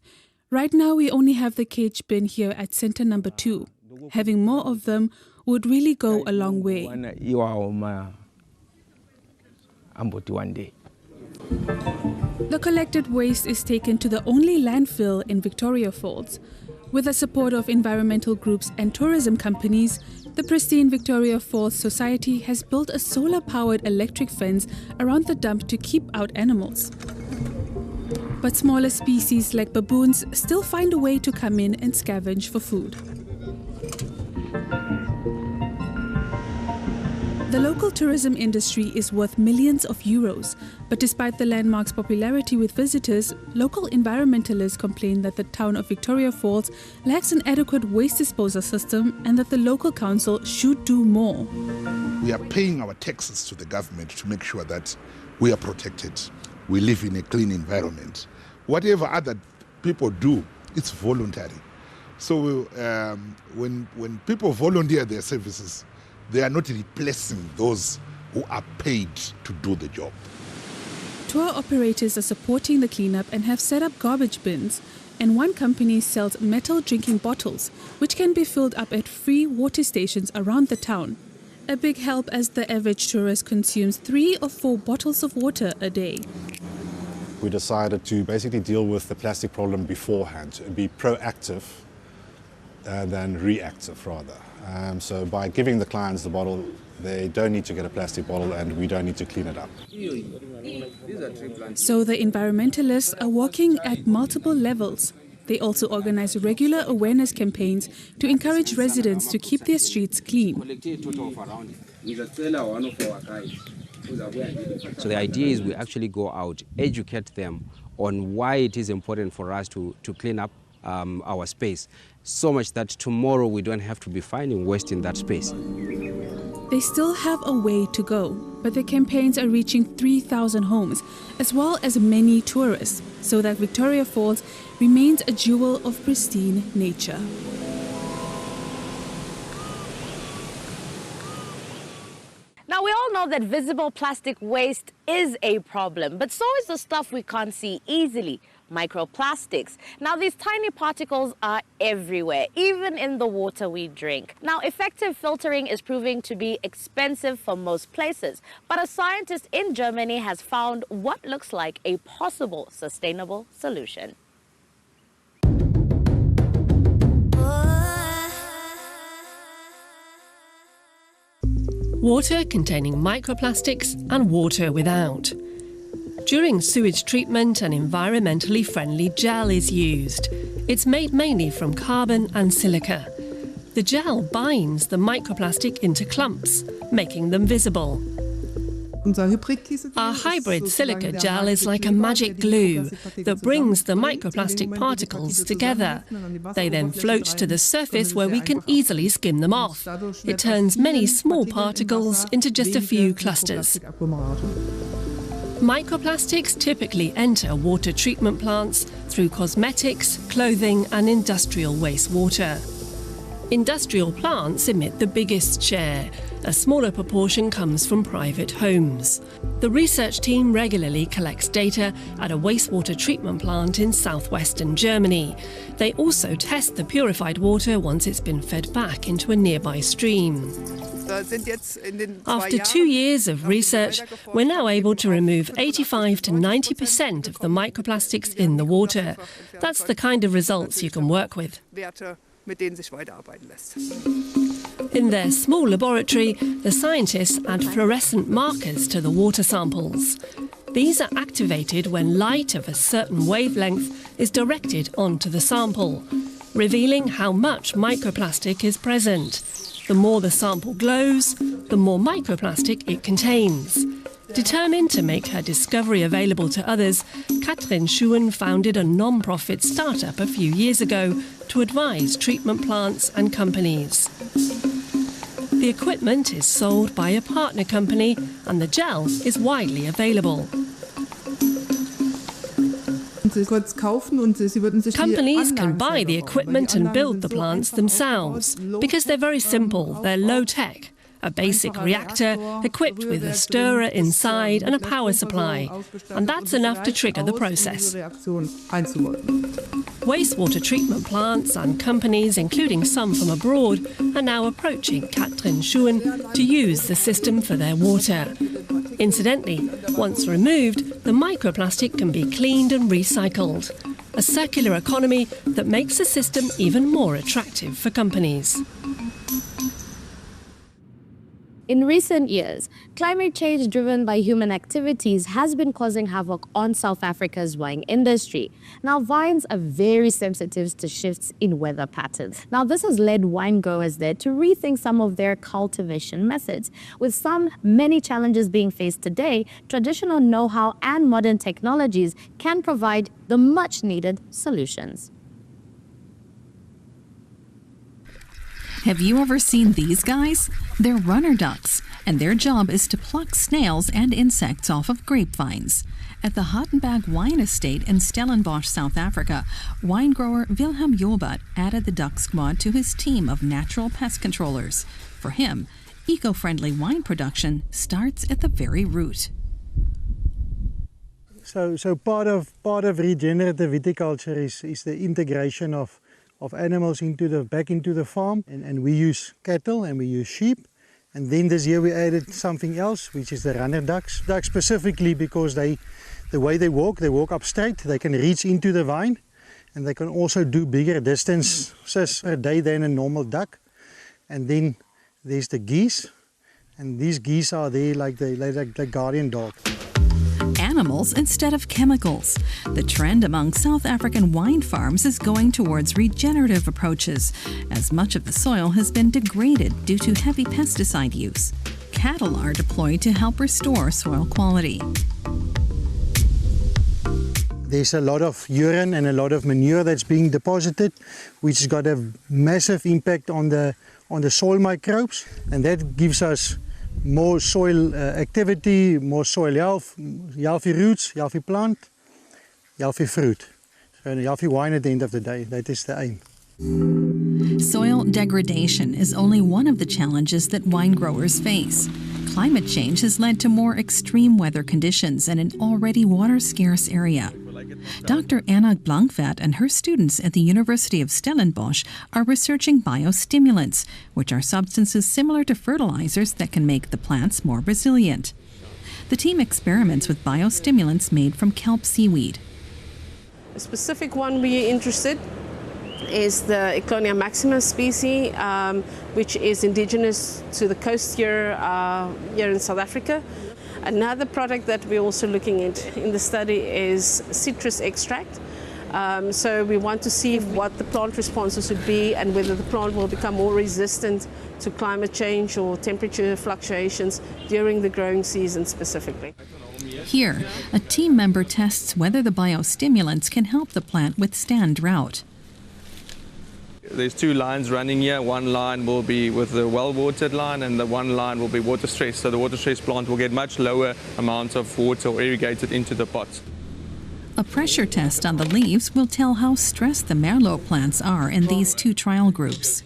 Right now, we only have the cage bin here at center number 2. Having more of them would really go a long way. The collected waste is taken to the only landfill in Victoria Falls. With the support of environmental groups and tourism companies, the pristine Victoria Falls Society has built a solar-powered electric fence around the dump to keep out animals. But smaller species like baboons still find a way to come in and scavenge for food. The local tourism industry is worth millions of euros, but despite the landmark's popularity with visitors, local environmentalists complain that the town of Victoria Falls lacks an adequate waste disposal system and that the local council should do more. We are paying our taxes to the government to make sure that we are protected. We live in a clean environment. Whatever other people do, it's voluntary. So when people volunteer their services, they are not replacing those who are paid to do the job. Tour operators are supporting the cleanup and have set up garbage bins, and one company sells metal drinking bottles, which can be filled up at free water stations around the town. A big help as the average tourist consumes 3 or 4 bottles of water a day. We decided to basically deal with the plastic problem beforehand, be proactive than reactive rather. So by giving the clients the bottle, they don't need to get a plastic bottle and we don't need to clean it up. So the environmentalists are working at multiple levels. They also organize regular awareness campaigns to encourage residents to keep their streets clean. So the idea is we actually go out, educate them on why it is important for us to clean up our space, so much that tomorrow we don't have to be finding waste in that space. They still have a way to go, but the campaigns are reaching 3,000 homes, as well as many tourists, so that Victoria Falls remains a jewel of pristine nature. Now, we all know that visible plastic waste is a problem, but so is the stuff we can't see easily, microplastics. Now, these tiny particles are everywhere, even in the water we drink. Now, effective filtering is proving to be expensive for most places, but a scientist in Germany has found what looks like a possible sustainable solution. Water containing microplastics and water without. During sewage treatment, an environmentally friendly gel is used. It's made mainly from carbon and silica. The gel binds the microplastic into clumps, making them visible. Our hybrid silica gel is like a magic glue that brings the microplastic particles together. They then float to the surface where we can easily skim them off. It turns many small particles into just a few clusters. Microplastics typically enter water treatment plants through cosmetics, clothing and industrial wastewater. Industrial plants emit the biggest share. A smaller proportion comes from private homes. The research team regularly collects data at a wastewater treatment plant in southwestern Germany. They also test the purified water once it's been fed back into a nearby stream. After 2 years of research, we're now able to remove 85 to 90% of the microplastics in the water. That's the kind of results you can work with. In their small laboratory, the scientists add fluorescent markers to the water samples. These are activated when light of a certain wavelength is directed onto the sample, revealing how much microplastic is present. The more the sample glows, the more microplastic it contains. Determined to make her discovery available to others, Katrin Schuhen founded a non-profit startup a few years ago to advise treatment plants and companies. The equipment is sold by a partner company and the gel is widely available. Companies can buy the equipment and build the plants themselves because they're very simple, they're low-tech. A basic reactor equipped with a stirrer inside and a power supply. And that's enough to trigger the process. Wastewater treatment plants and companies, including some from abroad, are now approaching Katrin Schuhen to use the system for their water. Incidentally, once removed, the microplastic can be cleaned and recycled. A circular economy that makes the system even more attractive for companies. In recent years, climate change driven by human activities has been causing havoc on South Africa's wine industry. Now, vines are very sensitive to shifts in weather patterns. Now, this has led wine growers there to rethink some of their cultivation methods. With many challenges being faced today, traditional know-how and modern technologies can provide the much-needed solutions. Have you ever seen these guys? They're runner ducks, and their job is to pluck snails and insects off of grapevines. At the Hartenberg Wine Estate in Stellenbosch, South Africa, wine grower Wilhelm Jobert added the duck squad to his team of natural pest controllers. For him, eco-friendly wine production starts at the very root. So part of regenerative viticulture is the integration of animals back into the farm, and we use cattle and we use sheep, and then this year we added something else, which is the runner ducks. Ducks specifically because the way they walk up straight, they can reach into the vine, and they can also do bigger distances per day than a normal duck. And then there's the geese, and these geese are there like the guardian dog. Animals instead of chemicals. The trend among South African wine farms is going towards regenerative approaches, as much of the soil has been degraded due to heavy pesticide use. Cattle are deployed to help restore soil quality. There's a lot of urine and a lot of manure that's being deposited, which has got a massive impact on the soil microbes, and that gives us more soil activity, more soil health, healthy roots, healthy plant, healthy fruit. So a healthy wine at the end of the day, that is the aim. Soil degradation is only one of the challenges that wine growers face. Climate change has led to more extreme weather conditions in an already water-scarce area. Dr. Anna Blankvat and her students at the University of Stellenbosch are researching biostimulants, which are substances similar to fertilizers that can make the plants more resilient. The team experiments with biostimulants made from kelp seaweed. A specific one we are interested is the Eclonia maxima species, which is indigenous to the coast here in South Africa. Another product that we're also looking at in the study is citrus extract. So we want to see what the plant responses would be and whether the plant will become more resistant to climate change or temperature fluctuations during the growing season specifically. Here, a team member tests whether the biostimulants can help the plant withstand drought. There's two lines running here. One line will be with the well-watered line and the one line will be water-stressed. So the water-stressed plant will get much lower amounts of water irrigated into the pots. A pressure test on the leaves will tell how stressed the Merlot plants are in these two trial groups.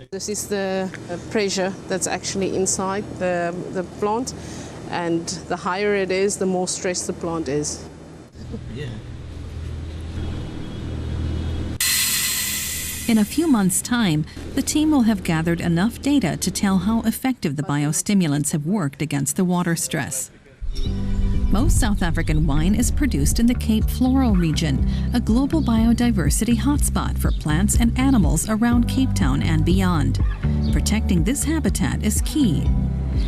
This is the pressure that's actually inside the plant, and the higher it is, the more stressed the plant is. Yeah. In a few months' time, the team will have gathered enough data to tell how effective the biostimulants have worked against the water stress. Most South African wine is produced in the Cape Floral region, a global biodiversity hotspot for plants and animals around Cape Town and beyond. Protecting this habitat is key.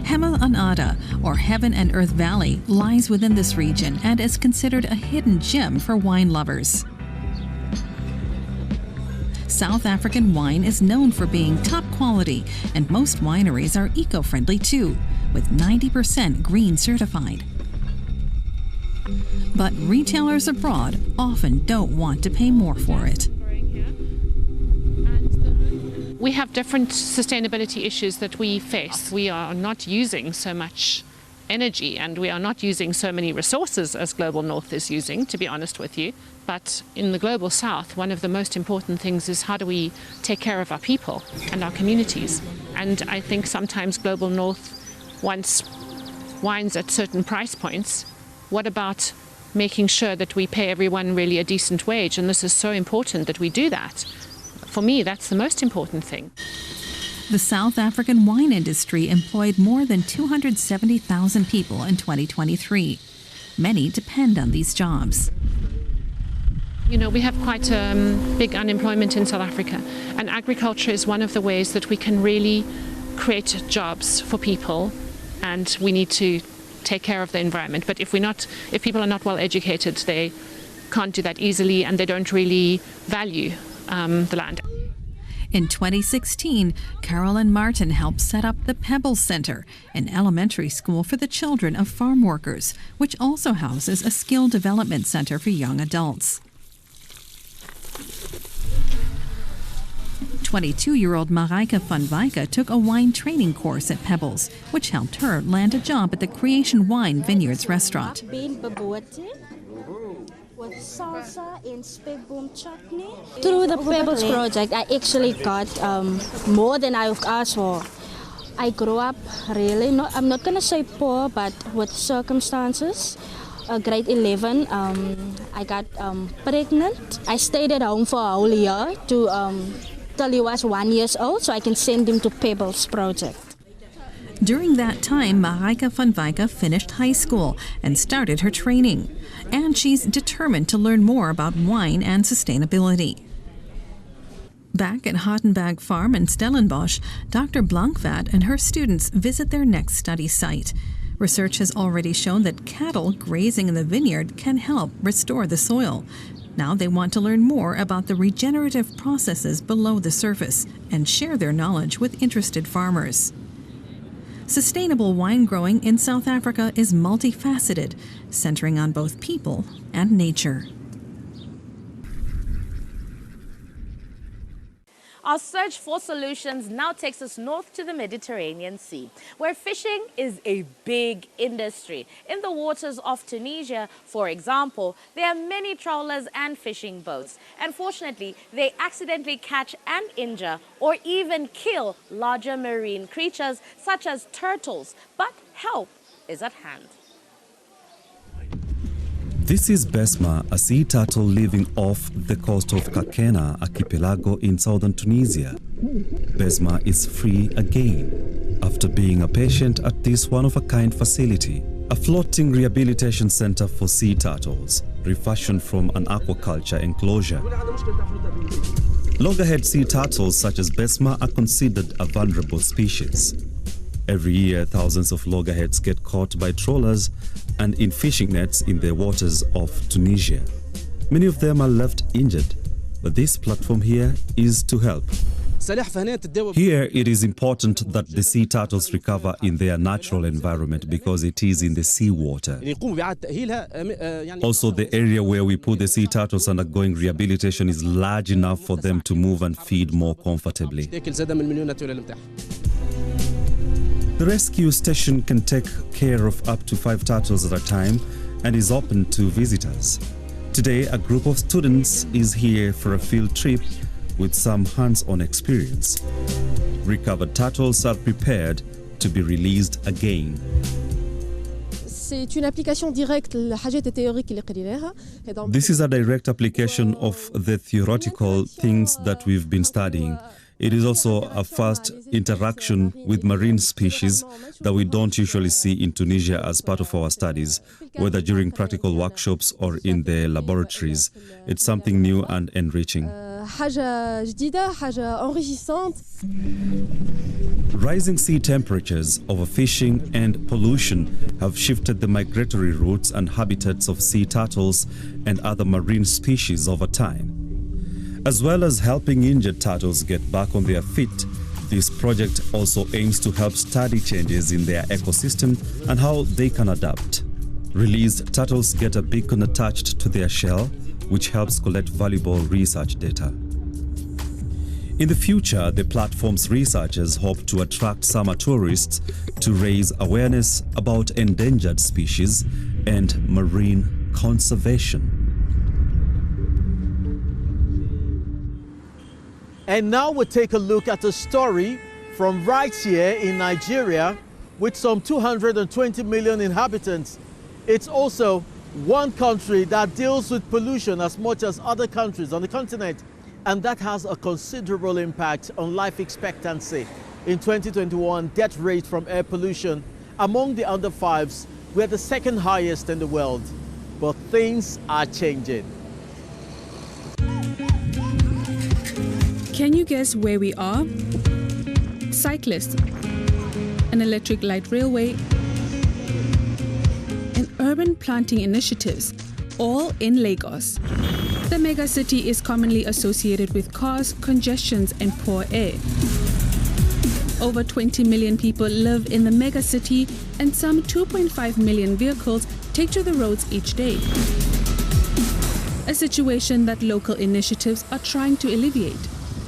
Hemel en Adda, or Heaven and Earth Valley, lies within this region and is considered a hidden gem for wine lovers. South African wine is known for being top quality, and most wineries are eco-friendly too, with 90% green certified. But retailers abroad often don't want to pay more for it. We have different sustainability issues that we face. We are not using so much energy, and we are not using so many resources as Global North is using, to be honest with you. But in the Global South, one of the most important things is how do we take care of our people and our communities. And I think sometimes Global North wants wines at certain price points. What about making sure that we pay everyone really a decent wage? And this is so important that we do that. For me, that's the most important thing. The South African wine industry employed more than 270,000 people in 2023. Many depend on these jobs. You know, we have quite big unemployment in South Africa, and agriculture is one of the ways that we can really create jobs for people, and we need to take care of the environment. But if people are not well educated, they can't do that easily, and they don't really value the land. In 2016, Carolyn Martin helped set up the Pebbles Center, an elementary school for the children of farm workers, which also houses a skill development center for young adults. 22-year-old Marijke van Wyke took a wine training course at Pebbles, which helped her land a job at the Creation Wine Vineyards restaurant. With salsa and spekboom chutney. Through the Pebbles project, I actually got more than I've asked for. I grew up really, I'm not going to say poor, but with circumstances. Grade 11, I got pregnant. I stayed at home for a whole year till he was 1 year old, so I can send him to Pebbles project. During that time, Marijke van Wyke finished high school and started her training. And she's determined to learn more about wine and sustainability. Back at Hartenberg Farm in Stellenbosch, Dr. Blankvat and her students visit their next study site. Research has already shown that cattle grazing in the vineyard can help restore the soil. Now they want to learn more about the regenerative processes below the surface and share their knowledge with interested farmers. Sustainable wine growing in South Africa is multifaceted, centering on both people and nature. Our search for solutions now takes us north to the Mediterranean Sea, where fishing is a big industry. In the waters of Tunisia, for example, there are many trawlers and fishing boats. Unfortunately, they accidentally catch and injure or even kill larger marine creatures such as turtles, but help is at hand. This is Besma, a sea turtle living off the coast of Kakena archipelago in southern Tunisia. Besma is free again after being a patient at this one-of-a-kind facility, a floating rehabilitation center for sea turtles, refashioned from an aquaculture enclosure. Loggerhead sea turtles such as Besma are considered a vulnerable species. Every year, thousands of loggerheads get caught by trawlers and in fishing nets in the waters of Tunisia. Many of them are left injured, but this platform here is to help. Here, it is important that the sea turtles recover in their natural environment because it is in the seawater. Also, the area where we put the sea turtles undergoing rehabilitation is large enough for them to move and feed more comfortably. The rescue station can take care of up to 5 turtles at a time and is open to visitors. Today, a group of students is here for a field trip with some hands-on experience. Recovered turtles are prepared to be released again. C'est une application directe لحاجات التhéorique اللي قريناها. This is a direct application of the theoretical things that we've been studying. It is also a first interaction with marine species that we don't usually see in Tunisia as part of our studies, whether during practical workshops or in the laboratories. It's something new and enriching. حاجة جديدة، حاجة enrichissante. Rising sea temperatures, overfishing and pollution have shifted the migratory routes and habitats of sea turtles and other marine species over time. As well as helping injured turtles get back on their feet, this project also aims to help study changes in their ecosystem and how they can adapt. Released turtles get a beacon attached to their shell, which helps collect valuable research data. In the future, the platform's researchers hope to attract summer tourists to raise awareness about endangered species and marine conservation. And now we'll take a look at a story from right here in Nigeria with some 220 million inhabitants. It's also one country that deals with pollution as much as other countries on the continent, and that has a considerable impact on life expectancy. In 2021, death rate from air pollution among the under fives were the second highest in the world. But things are changing. Can you guess where we are? Cyclists, an electric light railway, and urban planting initiatives, all in Lagos. The megacity is commonly associated with cars, congestions, and poor air. Over 20 million people live in the megacity, and some 2.5 million vehicles take to the roads each day. A situation that local initiatives are trying to alleviate.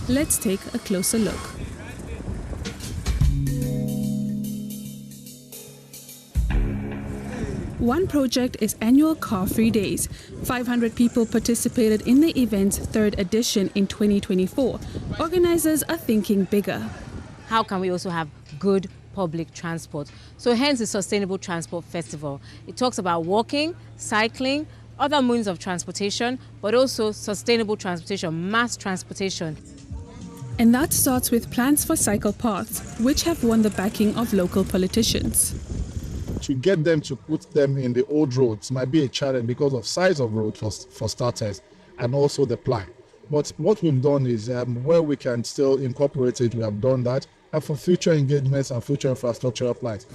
Let's take a closer look. One project is annual Car-Free Days. 500 people participated in the event's third edition in 2024. Organizers are thinking bigger. How can we also have good public transport? So hence the Sustainable Transport Festival. It talks about walking, cycling, other means of transportation, but also sustainable transportation, mass transportation. And that starts with plans for cycle paths, which have won the backing of local politicians. To get them to put them in the old roads might be a challenge because of size of road for starters, and also the plan. But what we've done is where we can still incorporate it, we have done that, and for future engagements and future infrastructural plans.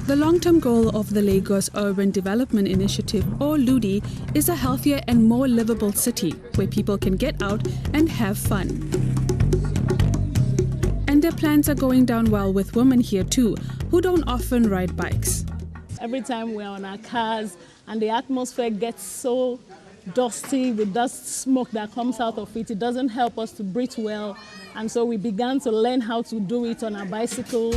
The long-term goal of the Lagos Urban Development Initiative, or LUDI, is a healthier and more livable city where people can get out and have fun. And their plans are going down well with women here too, who don't often ride bikes. Every time we're on our cars and the atmosphere gets so dusty with dust smoke that comes out of it, it doesn't help us to breathe well. And so we began to learn how to do it on our bicycle.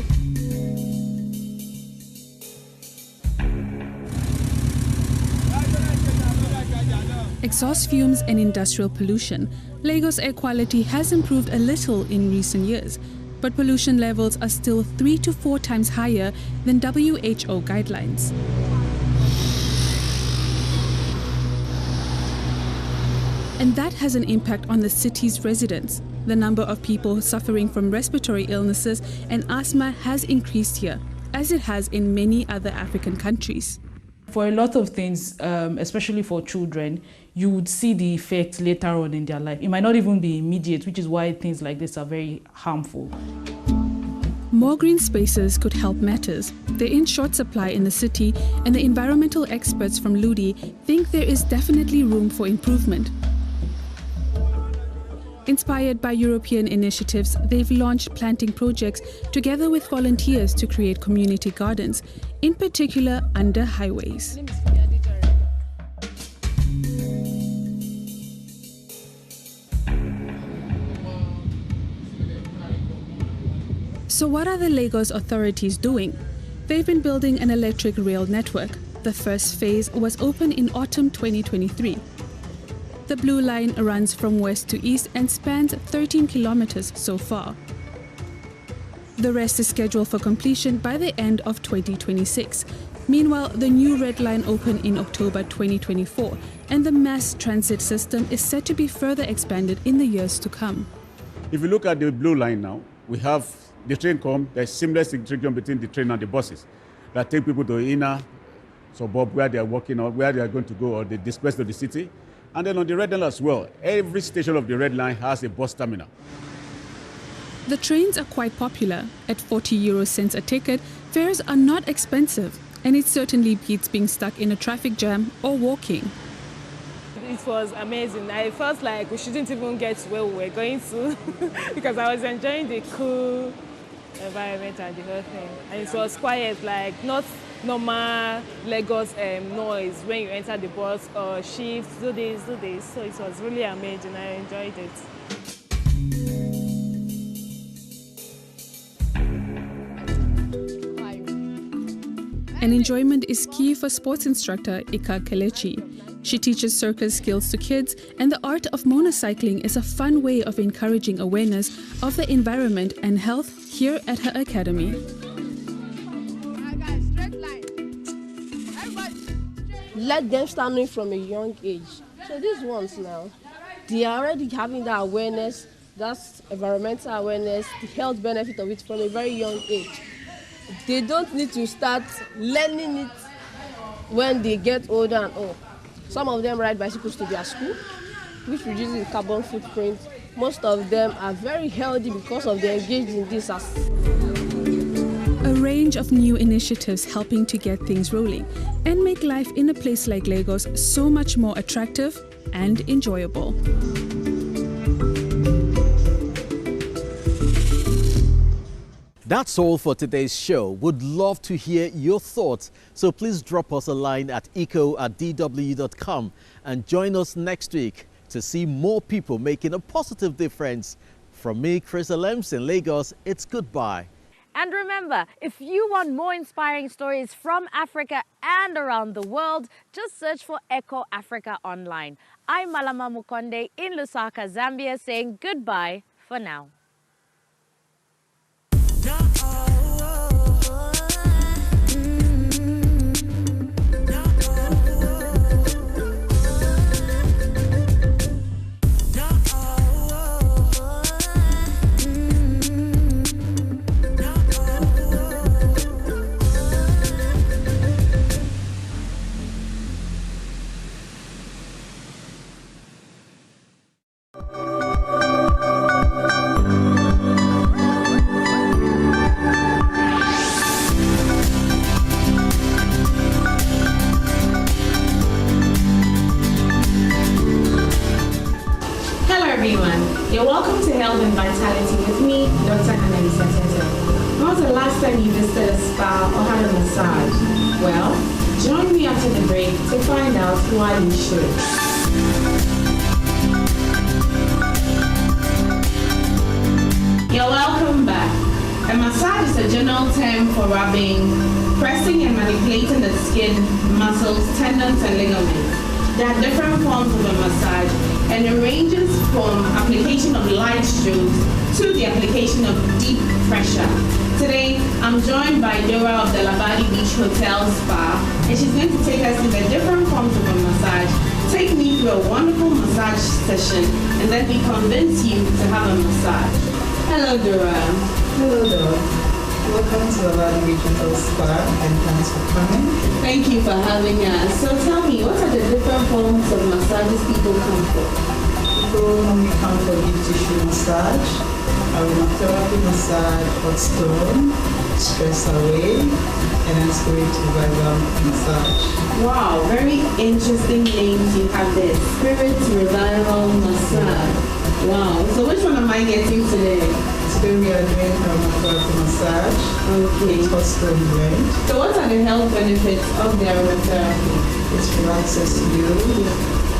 Exhaust fumes and industrial pollution. Lagos air quality has improved a little in recent years, but pollution levels are still 3 to 4 times higher than WHO guidelines. And that has an impact on the city's residents. The number of people suffering from respiratory illnesses and asthma has increased here, as it has in many other African countries. For a lot of things, especially for children, you would see the effects later on in their life. It might not even be immediate, which is why things like this are very harmful. More green spaces could help matters. They're in short supply in the city, and the environmental experts from LUDI think there is definitely room for improvement. Inspired by European initiatives, they've launched planting projects together with volunteers to create community gardens, in particular under highways. So what are the Lagos authorities doing? They've been building an electric rail network. The first phase was opened in autumn 2023. The Blue Line runs from west to east and spans 13 kilometers so far. The rest is scheduled for completion by the end of 2026. Meanwhile, the new Red Line opened in October 2024, and the mass transit system is set to be further expanded in the years to come. If you look at the Blue Line now, we have the train come, there's seamless integration between the train and the buses that take people to the inner suburb where they are working or where they are going to go, or they disperse to the city. And then on the Red Line as well, every station of the Red Line has a bus terminal. The trains are quite popular. At 40 euro cents a ticket, fares are not expensive, and it certainly beats being stuck in a traffic jam or walking. It was amazing. I felt like we shouldn't even get to where we were going to because I was enjoying the cool environment and the whole thing. And it was quiet, like not normal Lagos noise when you enter the bus or shift, do this. So it was really amazing. I enjoyed it. enjoyment is key for sports instructor Ika Kelechi. She teaches circus skills to kids, and the art of motorcycling is a fun way of encouraging awareness of the environment and health here at her academy. Let them start knowing from a young age. So these ones now, they are already having that awareness, that's environmental awareness, the health benefit of it from a very young age. They don't need to start learning it when they get older and old. Some of them ride bicycles to their school, which reduces the carbon footprint. Most of them are very healthy because of their engaged in this. A range of new initiatives helping to get things rolling and make life in a place like Lagos so much more attractive and enjoyable. That's all for today's show. Would love to hear your thoughts, so please drop us a line at eco@dw.com and join us next week to see more people making a positive difference. From me, Chris Alems in Lagos, it's goodbye. And remember, if you want more inspiring stories from Africa and around the world, just search for Echo Africa online. I'm Malama Mukonde in Lusaka, Zambia, saying goodbye for now. You're welcome to Health and Vitality with me, Dr. Annalisa Tete. When was the last time you visited a spa or had a massage? Well, join me after the break to find out why you should. You're welcome back. A massage is a general term for rubbing, pressing and manipulating the skin, muscles, tendons and ligaments. There are different forms of a massage, and it ranges from application of light strokes to the application of deep pressure. Today, I'm joined by Juror of the Labadi Beach Hotel Spa, and she's going to take us through the different forms of a massage, take me through a wonderful massage session, and let me convince you to have a massage. Hello, Juror. Hello, Dora. Welcome to the Labadi Beach Hotel Spa, and thanks for coming. Thank you for having us. So tell me, what are the different forms of massages people come for? People normally come for deep tissue massage, aromatherapy massage, hot stone, stress away, and then spirit revival massage. Wow, very interesting names you have there. Spirit revival massage. Wow. So which one am I getting today? Today we are doing aromatherapy massage. Okay. Hot stone blend. So what are the health benefits of the aromatherapy? It relaxes you.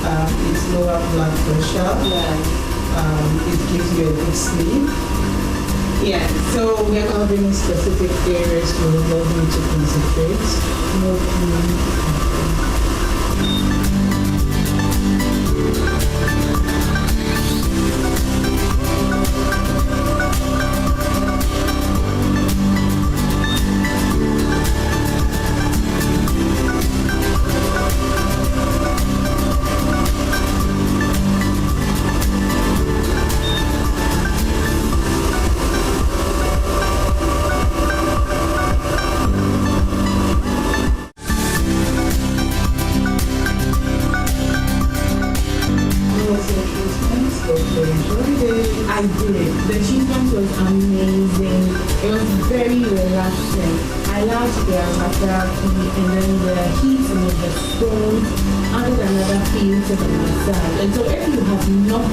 It lowers blood pressure. It gives you a good sleep. Yeah. So we are covering specific areas to help you to concentrate. I did. The treatment was amazing. It was very relaxing. I loved the aromatherapy and then the heat and the stones added another feel to the massage. And so if you have not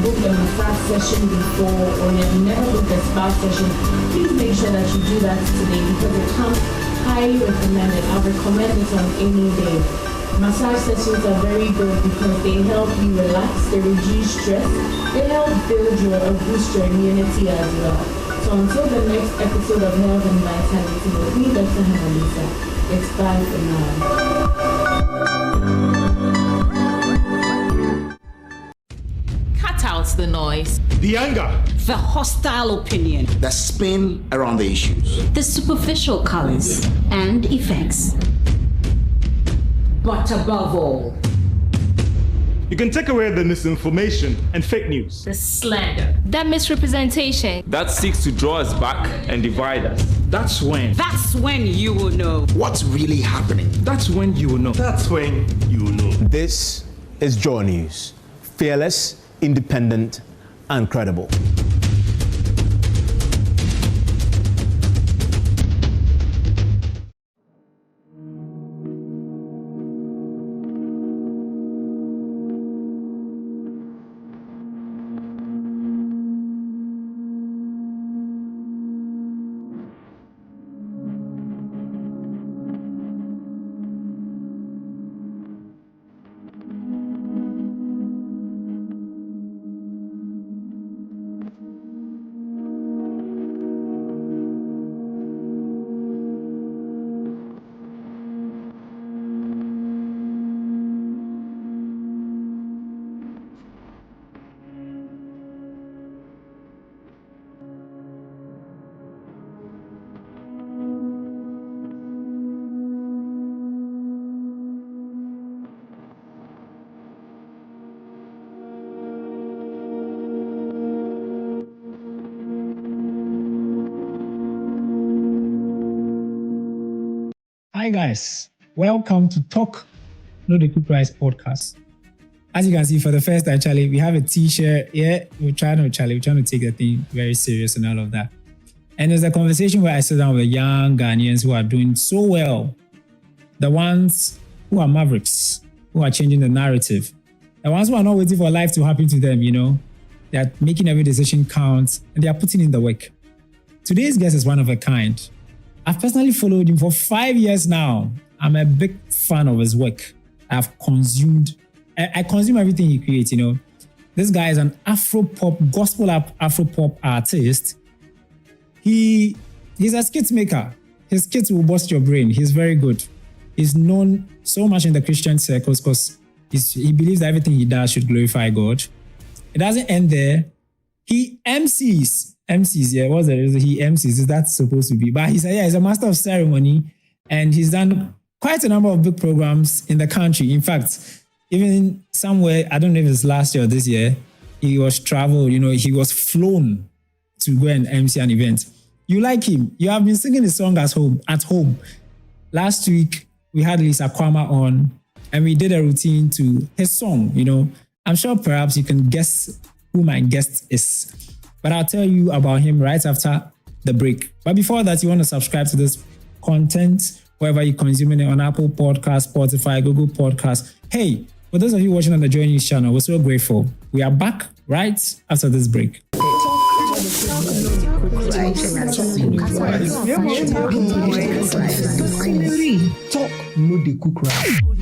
booked a massage session before or you have never booked a spa session, please make sure that you do that today because it comes highly recommended. I recommend it on any day. Massage sessions are very good because they help you relax, they reduce stress, they help build or boost your immunity as well. So until the next episode of Health and Vitality with me, Dr. Annalisa, It's bye for now. Cut out the noise. The anger. The hostile opinion. The spin around the issues. The superficial colors and effects. But above all, you can take away the misinformation and fake news. the slander. That misrepresentation. That seeks to draw us back and divide us. That's when you will know. what's really happening. That's when you will know. That's when you will know. This is JoyNews. Fearless, independent, and credible. Hi guys, welcome to Talk No the Cook Rice podcast. As you can see, for the first time, Charlie, we have a t-shirt. Yeah, we're trying to take the thing very serious and all of that. And there's a conversation where I sit down with young Ghanaians who are doing so well. The ones who are mavericks, who are changing the narrative. The ones who are not waiting for life to happen to them, you know. They are making every decision count and they are putting in the work. Today's guest is one of a kind. I've personally followed him for 5 years now. I'm a big fan of his work. I consume everything he creates, you know. This guy is an gospel Afro-pop artist. He's a skit maker. His skits will bust your brain. He's very good. He's known so much in the Christian circles because he believes that everything he does should glorify God. It doesn't end there. He MCs, yeah, what's the reason he MCs? Is that supposed to be? But he's a master of ceremony, and he's done quite a number of big programs in the country. In fact, even somewhere, I don't know if it's last year or this year, he was he was flown to go and MC an event. You like him. You have been singing his song at home. Last week, we had Lisa Kwama on, and we did a routine to his song, you know. I'm sure perhaps you can guess who my guest is. But I'll tell you about him right after the break. But before that, you want to subscribe to this content wherever you're consuming it, on Apple Podcasts, Spotify, Google Podcasts. Hey, for those of you watching on the JoyNews channel, we're so grateful. We are back right after this break.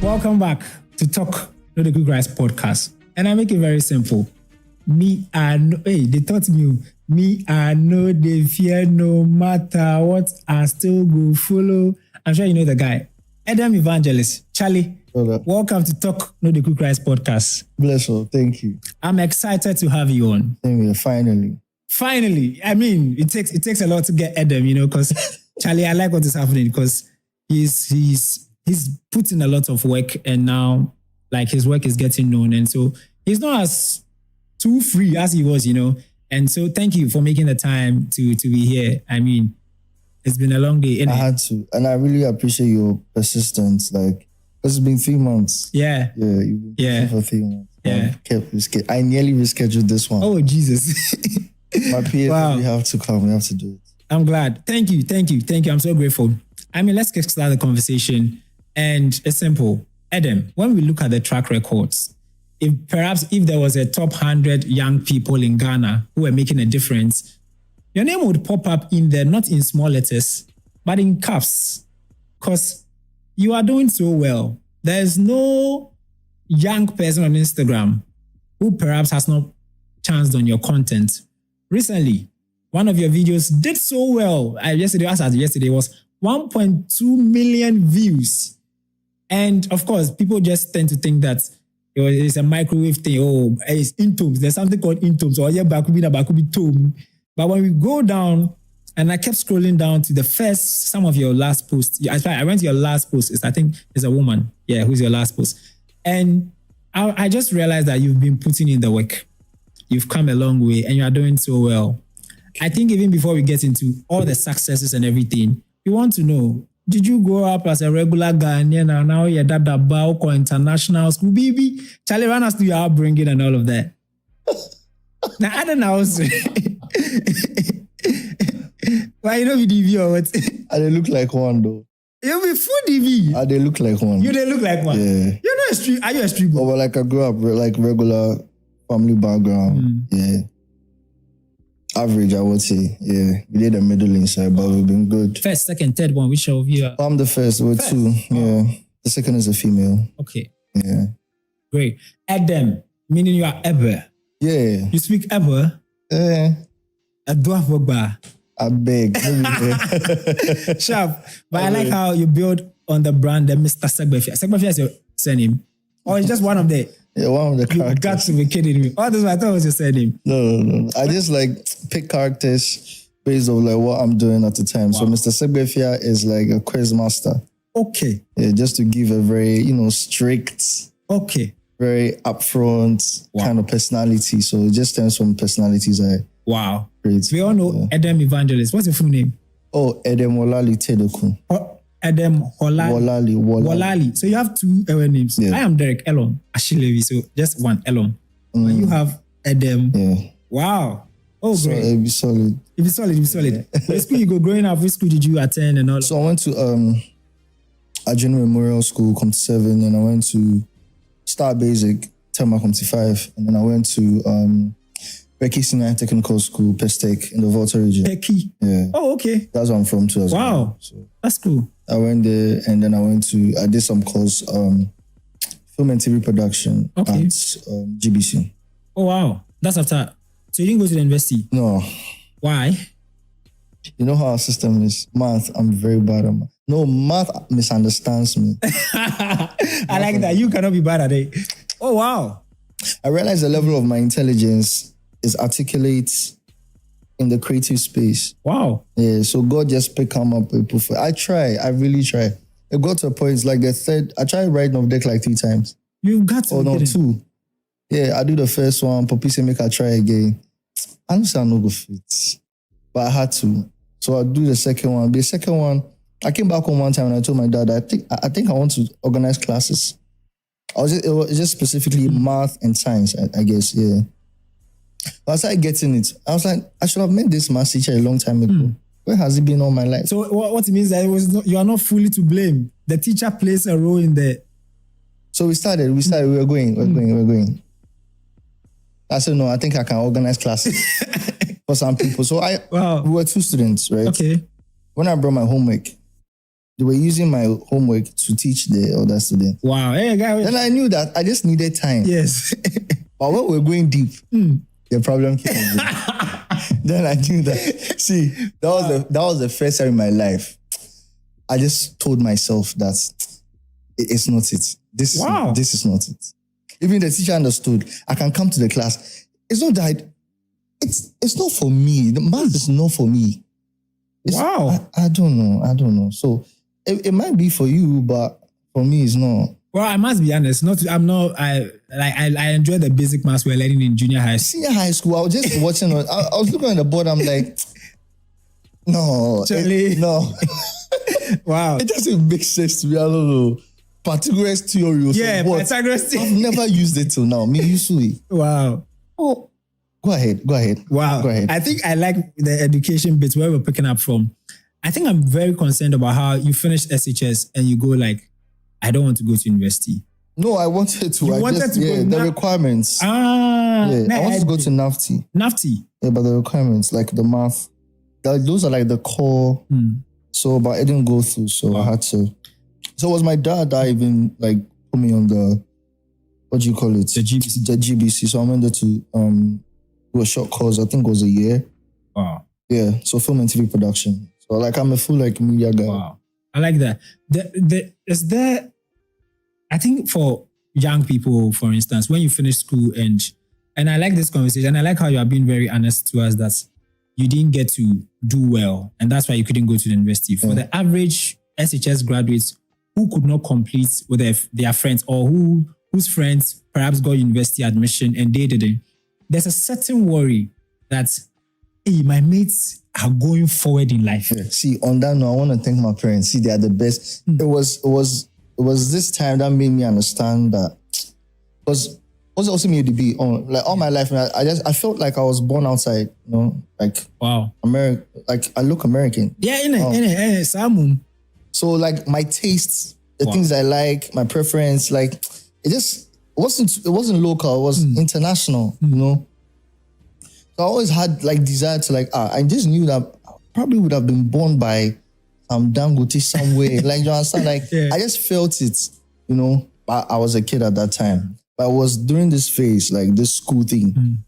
Welcome back to Talk No the Cook Rice podcast. And I make it very simple. They taught me, I know they fear no matter what, I still go follow. I'm sure you know the guy. Adam Evangelist. Charlie, welcome to Talk No the Cook Rice podcast. Bless you. Thank you. I'm excited to have you on. Thank you. Finally. I mean, it takes a lot to get Adam, you know, because Charlie, I like what is happening because he's put in a lot of work, and now like his work is getting known, and so he's not as too free as he was, you know. And so thank you for making the time to be here. I mean, it's been a long day. I had to. And I really appreciate your persistence. Like, it's been 3 months. Yeah. Yeah, you've been for 3 months. Yeah. I nearly rescheduled this one. Oh, Jesus. My PA, wow. We have to come. We have to do it. I'm glad. Thank you. I'm so grateful. I mean, let's get started the conversation. And it's simple. Adam, when we look at the track records, if there was a top 100 young people in Ghana who were making a difference, your name would pop up in there, not in small letters, but in caps, because you are doing so well. There's no young person on Instagram who perhaps has not chanced on your content. Recently, one of your videos did so well. Yesterday was 1.2 million views. And of course, people just tend to think that it's a microwave thing. Oh, it's intomes. There's something called intomes. Or yeah, bakubi tome. But when we go down, and I kept scrolling down to some of your last posts. I went to your last post. I think it's a woman. Yeah, who's your last post? And I just realized that you've been putting in the work. You've come a long way and you are doing so well. I think even before we get into all the successes and everything, we want to know, did you grow up as a regular Ghanaian and now you're at the Bauco International School? Baby, Charlie, run us through your upbringing and all of that. Now, I don't know. Why you know be DV or what? They look like one though. You be full DV. They look like one. They look like one. Yeah. You're not a street. Are you a street boy? But like I grew up like regular family background. Yeah. Average, I would say. Yeah. We did a middle inside, but we've been good. First, second, third one. Which of you are? I'm the first. We're two. Yeah. The second is a female. Okay. Yeah. Great. Adam, meaning you are Eber. Yeah. You speak Eber? Yeah. A dwarf Bogba. I beg. Sharp. But I like how you build on the brand Mr. Segbefia. Segbefia is your surname? Or it's just one of the... Yeah, one of the characters. You got to be kidding me. All this I thought was your surname. No. I just like pick characters based on like what I'm doing at the time. Wow. So Mr. Segbefia is like a quiz master. Okay. Yeah, just to give a very, strict... Okay. Very upfront kind of personality. So it just stems from personalities I... Wow. We all know Edem Evangelist. What's your full name? Oh, Edem Wolali Tedoku. Edem Wolali. So you have two names. Yeah. I am Derek Elon Ashilevi, so just one Elon. But you have Edem. Yeah. Wow. Oh, so great. It'll be solid. Yeah. What school you go growing up? Which school did you attend and all? So I went to Ajun Memorial School, Comte 7, and I went to Star Basic, Telma Comte 5, and then I went to Becky Senior Technical School, Pestec, in the Volta region. Becky? Yeah. Oh, okay. That's where I'm from too as well. Wow. So that's cool. I went there and then I did some course, film and TV production at GBC. Oh, wow. That's after. So you didn't go to the university? No. Why? You know how our system is. Math, I'm very bad at math. No, math misunderstands me. I like that. You cannot be bad at it. Oh, wow. I realized the level of my intelligence is articulate in the creative space. Wow. Yeah, so God just come up with I really try. It got to a point, it's like the third, I tried writing off deck like 3 times. You got to. Oh, no, 2. Yeah, I do the first one, Poppy say make I try again. I don't say I no go fit, but I had to. So I do the second one. The second one, I came back home one time and I told my dad, I think I want to organize classes. It was just specifically math and science, I guess, yeah. But I started getting it. I was like, I should have met this math teacher a long time ago. Where has it been all my life? So what it means that you are not fully to blame. The teacher plays a role in the... So we started, we were going. I said, no, I think I can organize classes for some people. So we were 2 students, right? Okay. When I brought my homework, they were using my homework to teach the other students. Wow. Hey, guys. Then I knew that I just needed time. Yes. But when we were going deep, the problem came. Then I knew that. See, that was the first time in my life. I just told myself that it's not it. This is not it. Even the teacher understood. I can come to the class. It's not that. It's not for me. The math is not for me. Wow. I don't know. So it might be for you, but for me, it's not. Well, I must be honest. I enjoy the basic maths we're learning in junior high school. Senior high school, I was just watching. I was looking at the board. I'm like, no, no. Wow, it doesn't make sense to me. I don't know. Pythagoras theory. Yeah, Pythagoras theory. I've never used it till now. Me usually. Wow. Oh, go ahead. Wow. Go ahead. I think I like the education bit where we're picking up from. I think I'm very concerned about how you finish SHS and you go like, I don't want to go to university. No, I wanted to. You wanted to go the requirements. I wanted to go to NAFTI. NAFTI? Yeah, but the requirements, like the math, those are like the core. So, but I didn't go through, so I had to. So it was my dad that even like put me on the, what do you call it? The GBC. The GBC. So I went there to do a short course. I think it was a year. Wow. Yeah. So film and TV production. So like I'm a full like media guy. Wow. I like that. Is there, I think for young people, for instance, when you finish school and I like this conversation, I like how you are being very honest to us that you didn't get to do well and that's why you couldn't go to the university. For the average SHS graduates who could not complete with their friends or whose friends perhaps got university admission and they didn't, there's a certain worry that, hey, my mates are going forward in life. Yeah. See, on that note, I want to thank my parents. See, they are the best. It was this time that made me understand that, because also me to be on like all my life, I felt like I was born outside, you know, like wow, America, like I look American. Yeah, in it. So like my tastes, the things I like, my preference, like it wasn't local, it was international, you know. So I always had like desire to like I just knew that I probably would have been born by Dangote somewhere. Like you understand? Like I just felt it, you know. I was a kid at that time. But I was during this phase, like this school thing.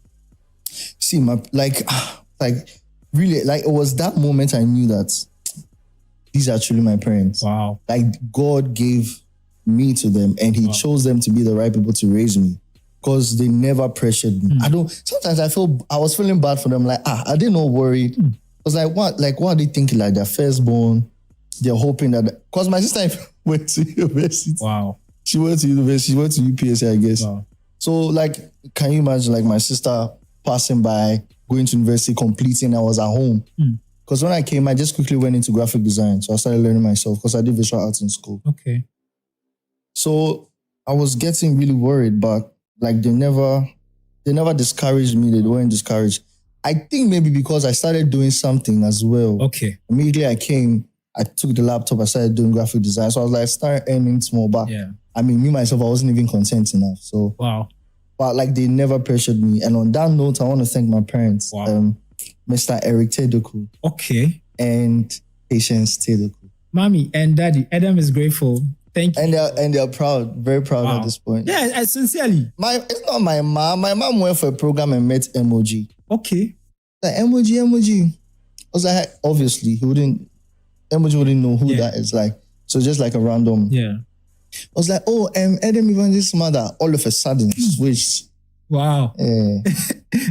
See, my like really, like it was that moment I knew that these are truly my parents. Wow. Like God gave me to them and he chose them to be the right people to raise me. Because they never pressured me. Sometimes I was feeling bad for them, like, are they not worried? I was like, what are they thinking? Like their firstborn, they're hoping that, because my sister went to university. Wow. She went to university, she went to UPSC, I guess. Wow. So like, can you imagine like my sister passing by, going to university, completing, I was at home. Because when I came, I just quickly went into graphic design. So I started learning myself because I did visual arts in school. Okay. So I was getting really worried, but like they never discouraged me. They weren't discouraged. I think maybe because I started doing something as well. Okay. Immediately I came, I took the laptop, I started doing graphic design. So I was like, started earning small back. Yeah. I mean, me myself, I wasn't even content enough. So wow. But like they never pressured me. And on that note, I want to thank my parents. Wow. Mr. Eric Tedoku. Okay. And Patience Tedoku. Mommy and Daddy, Adam is grateful. Thank you. And they're proud, very proud at this point. Yeah, sincerely. It's not my mom. My mom went for a program and met Emoji. Okay. Like Emoji. I was like, obviously, Emoji wouldn't know who that is. Like, so just like a random. Yeah. I was like, oh, Adam Evangelist's mother. All of a sudden, switched. Wow. Yeah.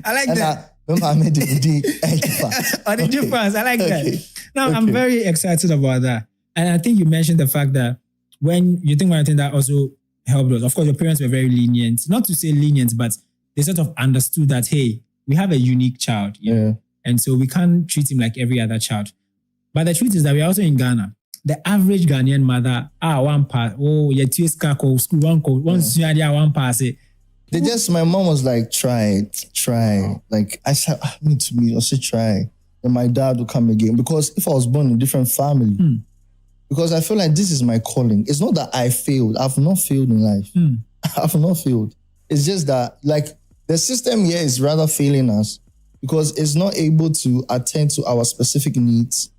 I like that. Remember, I made the I like that. Now, I'm very excited about that. And I think you mentioned the fact that one thing that also helped us, of course, your parents were very lenient. Not to say lenient, but they sort of understood that, hey, we have a unique child. Yeah. And so we can't treat him like every other child. But the truth is that we're also in Ghana. The average Ghanaian mother, one pass, school, one pass it. My mom was like, try. Like, I said, me to me, I said, try. And my dad would come again. Because if I was born in a different family, because I feel like this is my calling. It's not that I failed. I've not failed in life. I've not failed. It's just that, like, the system here is rather failing us because it's not able to attend to our specific needs.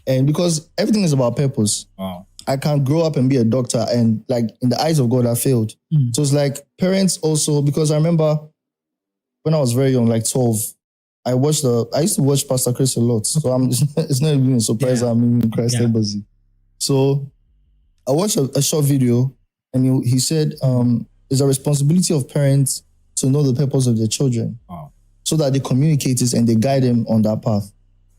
And because everything is about purpose. Wow. I can't grow up and be a doctor and, like, in the eyes of God, I failed. So it's like parents also, because I remember when I was very young, like 12, I used to watch Pastor Chris a lot. So it's not even a surprise that I'm in Christ Embassy. So I watched a short video and he said, it's a responsibility of parents to know the purpose of their children so that they communicate it and they guide them on that path.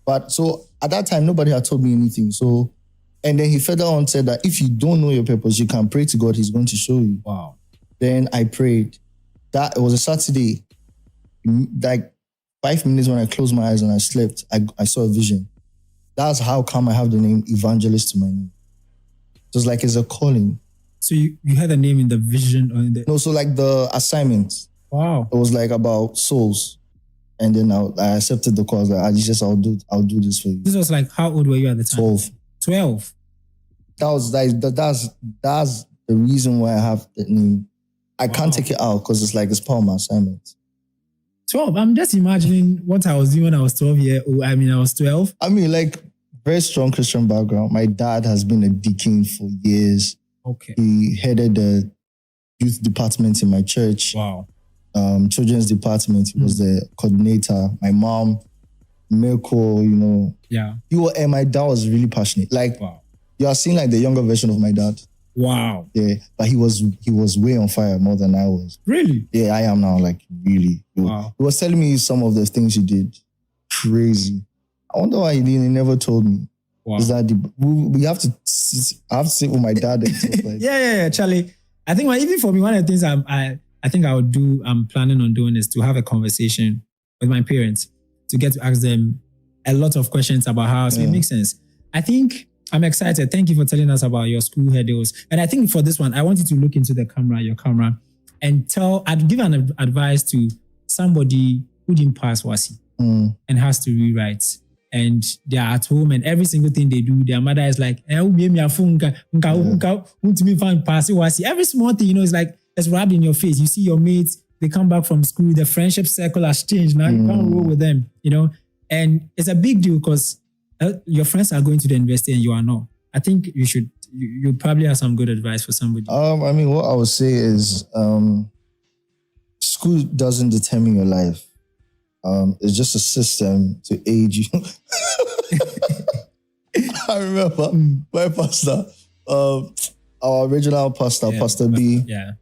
But so at that time, nobody had told me anything. So, and then he further on said that if you don't know your purpose, you can pray to God, he's going to show you. Wow. Then I prayed. It was a Saturday. Like 5 minutes when I closed my eyes and I slept, I saw a vision. That's how come I have the name Evangelist to my name. So it's like it's a calling. So you had a name in the vision or in the... No, so like the assignment. Wow. It was like about souls. And then I accepted the call. I was like, I'll do this for you. This was like, how old were you at the time? 12. That's the reason why I have the name. I can't take it out because it's part of my assignment. 12. I'm just imagining what I was doing when I was 12 years old. I was 12. I mean, like, very strong Christian background. My dad has been a deacon for years. Okay. He headed the youth department in my church. Wow. Children's department. He was the coordinator. My mom Mirko, you know. Yeah. And my dad was really passionate. Like, you are seeing like the younger version of my dad. Wow. Yeah, but he was way on fire more than I was. Really? Yeah, I am now, like, really. Wow. He was telling me some of the things he did. Crazy. I wonder why he never told me. Wow. Is that we have to I have to sit with my dad and stuff like yeah, Charlie. I think even for me, one of the things I think I would do, I'm planning on doing, is to have a conversation with my parents to get to ask them a lot of questions about how it makes sense. I think I'm excited. Thank you for telling us about your school hurdles. And I think for this one, I want you to look into your camera, and I'd give an advice to somebody who didn't pass WASI and has to rewrite. And they are at home, and every single thing they do, their mother is like, every small thing, you know, it's like, it's rubbed in your face. You see your mates, they come back from school, the friendship circle has changed. Now you can't roll with them, you know? And it's a big deal because your friends are going to the university and you are not. I think you probably have some good advice for somebody. I mean, what I would say is school doesn't determine your life. It's just a system to aid you. I remember my pastor, our original pastor, Pastor B. Yeah.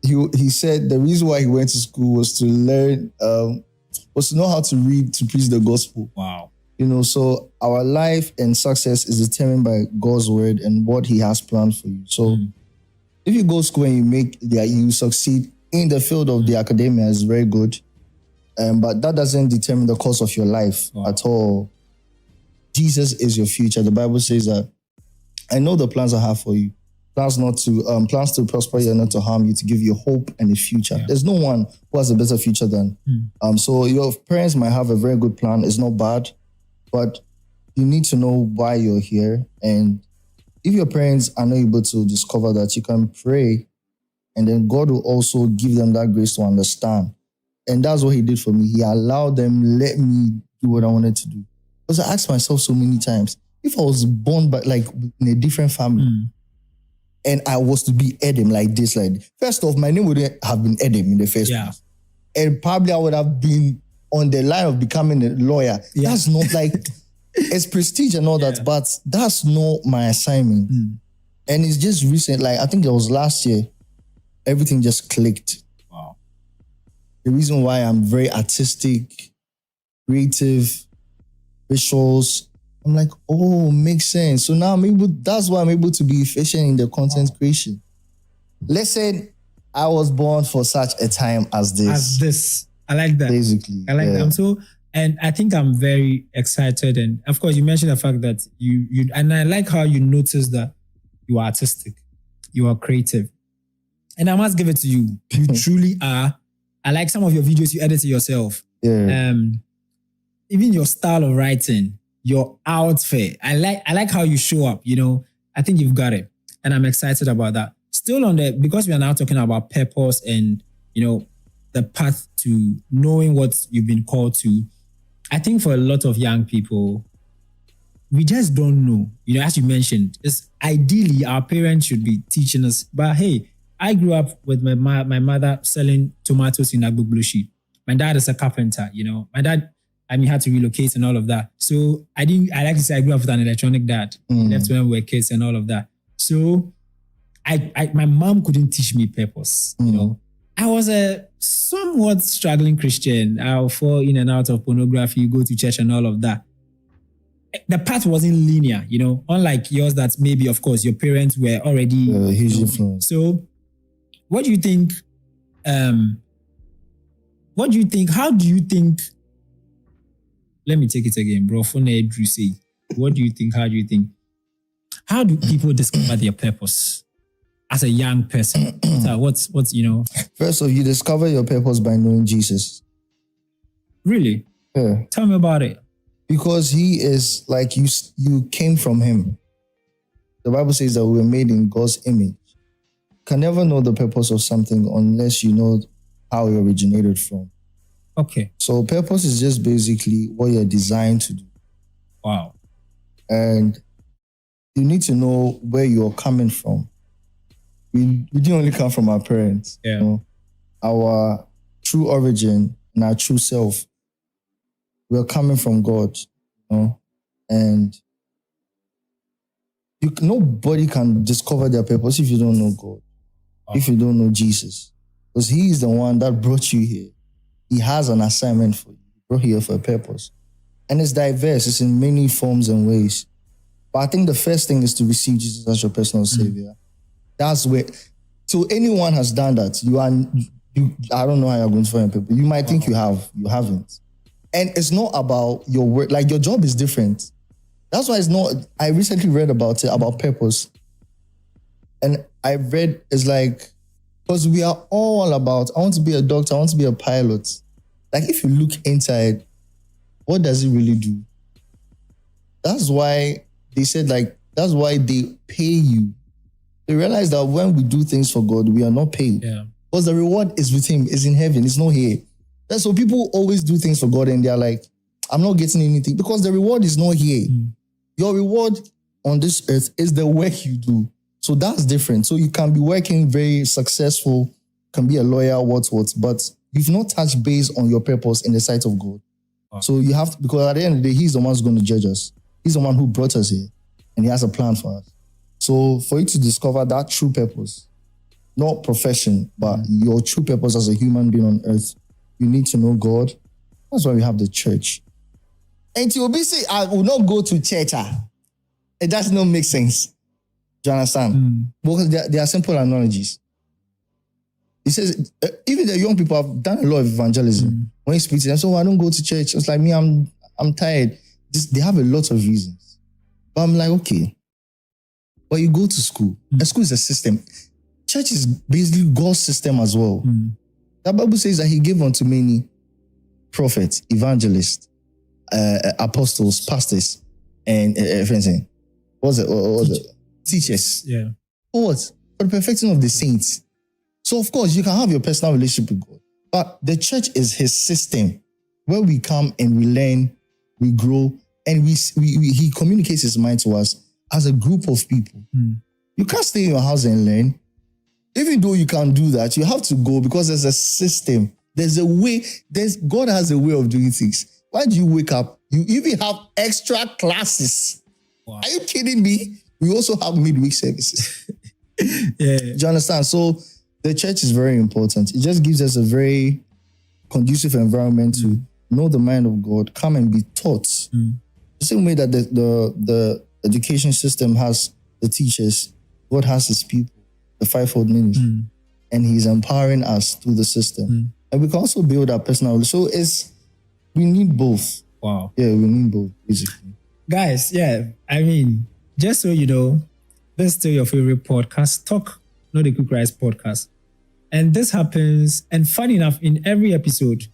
He said the reason why he went to school was to learn, was to know how to read, to preach the gospel. Wow. You know, so our life and success is determined by God's word and what he has planned for you. So if you go to school and you succeed in the field of the academia, is very good. But that doesn't determine the course of your life at all. Jesus is your future. The Bible says that, I know the plans I have for you. Plans to prosper you and not to harm you, to give you hope and a future. Yeah. There's no one who has a better future than. So your parents might have a very good plan. It's not bad, but you need to know why you're here. And if your parents are not able to discover that, you can pray, and then God will also give them that grace to understand. And that's what he did for me. He allowed them, let me do what I wanted to do. Because I asked myself so many times, if I was born in a different family, and I was to be Edem like this, first off, my name wouldn't have been Edem in the first place. And probably I would have been on the line of becoming a lawyer. Yeah. That's not it's prestige and all that, but that's not my assignment. And it's just recent, I think it was last year, everything just clicked. Wow. The reason why I'm very artistic, creative, visuals, I'm like, makes sense. So now that's why I'm able to be efficient in the content creation. Let's say I was born for such a time as this. I like that. Basically. I like that. And I think I'm very excited. And of course, you mentioned the fact that you and I like how you noticed that you are artistic, you are creative. And I must give it to you. You truly are. I like some of your videos you edited yourself. Yeah. Even your style of writing, your outfit. I like how you show up, you know. I think you've got it. And I'm excited about that. Still because we are now talking about purpose and, you know, the path to knowing what you've been called to. I think for a lot of young people, we just don't know. You know, as you mentioned, it's ideally our parents should be teaching us. But hey, I grew up with my mother selling tomatoes in Agbogboshi. My dad is a carpenter, you know. My dad, had to relocate and all of that. So I like to say I grew up with an electronic dad. Left when we were kids and all of that. So my mom couldn't teach me purpose, you know. I was a somewhat struggling Christian. I'll fall in and out of pornography, go to church and all of that. The path wasn't linear, you know, unlike yours that maybe, of course, your parents were already huge influence. So what do you think, how do you think, let me take it again, bro. What do you think, how do people discover their purpose as a young person? What's you know? First of all, you discover your purpose by knowing Jesus. Really? Yeah. Tell me about it. Because he is like you came from him. The Bible says that we were made in God's image. You can never know the purpose of something unless you know how it originated from. Okay. So purpose is just basically what you're designed to do. Wow. And you need to know where you're coming from. We didn't only come from our parents. Yeah. You know? Our true origin and our true self we're coming from God, you know, and nobody can discover their purpose if you don't know God, if you don't know Jesus. Because he is the one that brought you here. He has an assignment for you. He brought you here for a purpose. And it's diverse. It's in many forms and ways. But I think the first thing is to receive Jesus as your personal savior. That's where... So anyone has done that. I don't know how you're going to find people. You might think you have. You haven't. And it's not about your work. Like, your job is different. That's why it's not... I recently read about it, about purpose. And I read, it's like... Because we are all about, I want to be a doctor, I want to be a pilot. Like, if you look inside, what does it really do? That's why they said, like, that's why they pay you. They realize that when we do things for God, we are not paid. Yeah. Because the reward is with him, is in heaven, it's not here. That's why people always do things for God and they're like, I'm not getting anything. Because the reward is not here. Your reward on this earth is the work you do. So that's different. So you can be working very successful, can be a lawyer, what, but you've not touched base on your purpose in the sight of God. Wow. So you have to, because at the end of the day, he's the one who's going to judge us. He's the one who brought us here and he has a plan for us. So for you to discover that true purpose, not profession, but your true purpose as a human being on earth, you need to know God. That's why we have the church. And you'll be saying, I will not go to church. It does not make sense. Do you understand? Because they are simple analogies. He says, even the young people have done a lot of evangelism. When you speak to them, so I don't go to church. It's like me, I'm tired. They have a lot of reasons. But I'm like, okay. But you go to school. A school is a system. Church is basically God's system as well. The Bible says that he gave unto many prophets, evangelists, apostles, pastors, and what was it? Teachers. Yeah. For what? For the perfecting of the saints. So of course, you can have your personal relationship with God. But the church is his system where we come and we learn, we grow, and he communicates his mind to us as a group of people. You can't stay in your house and learn. Even though you can do that, you have to go because there's a system. There's a way. God has a way of doing things. Why do you wake up? You even have extra classes. Wow. Are you kidding me? We also have midweek services. Yeah. Do you understand? So the church is very important. It just gives us a very conducive environment to know the mind of God, come and be taught. The same way that the education system has the teachers, God has his people, the fivefold ministry, and he's empowering us through the system. And we can also build our personal. So we need both. Wow. Yeah, we need both, basically. Guys, yeah, I mean, just so you know, this is still your favorite podcast, Talk, Not the Cook Rice podcast. And this happens, and funny enough, in every episode,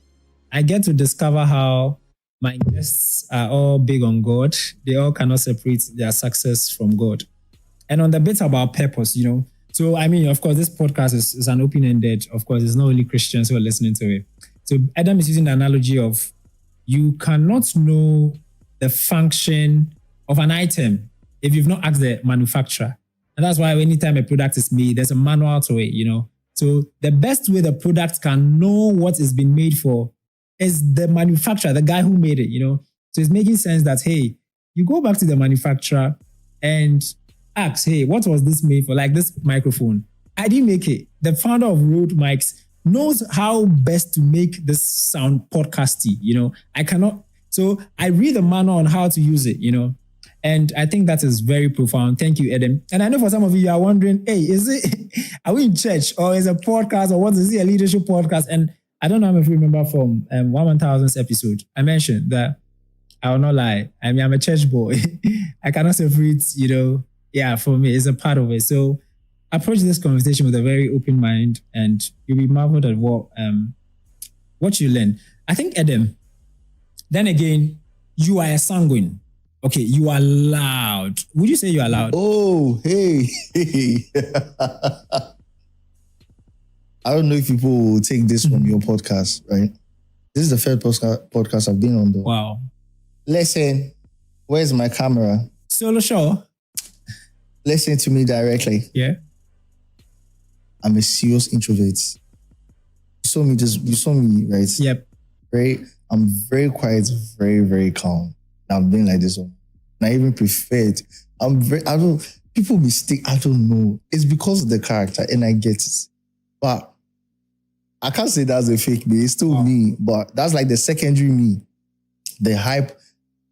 I get to discover how my guests are all big on God. They all cannot separate their success from God. And on the bit about purpose, you know, so I mean, of course, this podcast is an open-ended, of course, it's not only Christians who are listening to it. So Adam is using the analogy of you cannot know the function of an item if you've not asked the manufacturer. And that's why anytime a product is made, there's a manual to it, you know. So the best way the product can know what it's been made for is the manufacturer, the guy who made it, you know. So it's making sense that, hey, you go back to the manufacturer and ask, hey, what was this made for? Like this microphone. I didn't make it. The founder of Rode Mics knows how best to make this sound podcasty, you know. I cannot. So I read the manual on how to use it, you know. And I think that is very profound. Thank you, Adam. And I know for some of you are wondering, hey, are we in church or is it a podcast or what is it, a leadership podcast? And I don't know if you remember from 1000th episode, I mentioned that I will not lie. I mean, I'm a church boy. I cannot separate, you know, yeah, for me, it's a part of it. So approach this conversation with a very open mind and you'll be marveled at what you learn. I think, Adam, then again, you are a sanguine. Okay, you are loud. Would you say you are loud? Oh, hey. I don't know if people will take this from your podcast, right? This is the third podcast I've been on, though. Wow. Listen, where's my camera? Solo show. Listen to me directly. Yeah. I'm a serious introvert. You saw me, right? Yep. I'm very quiet, very, very calm. I've been like this one. And I even prefer it. People mistake, I don't know. It's because of the character and I get it. But I can't say that's a fake me. It's still me, but that's like the secondary me. The hype,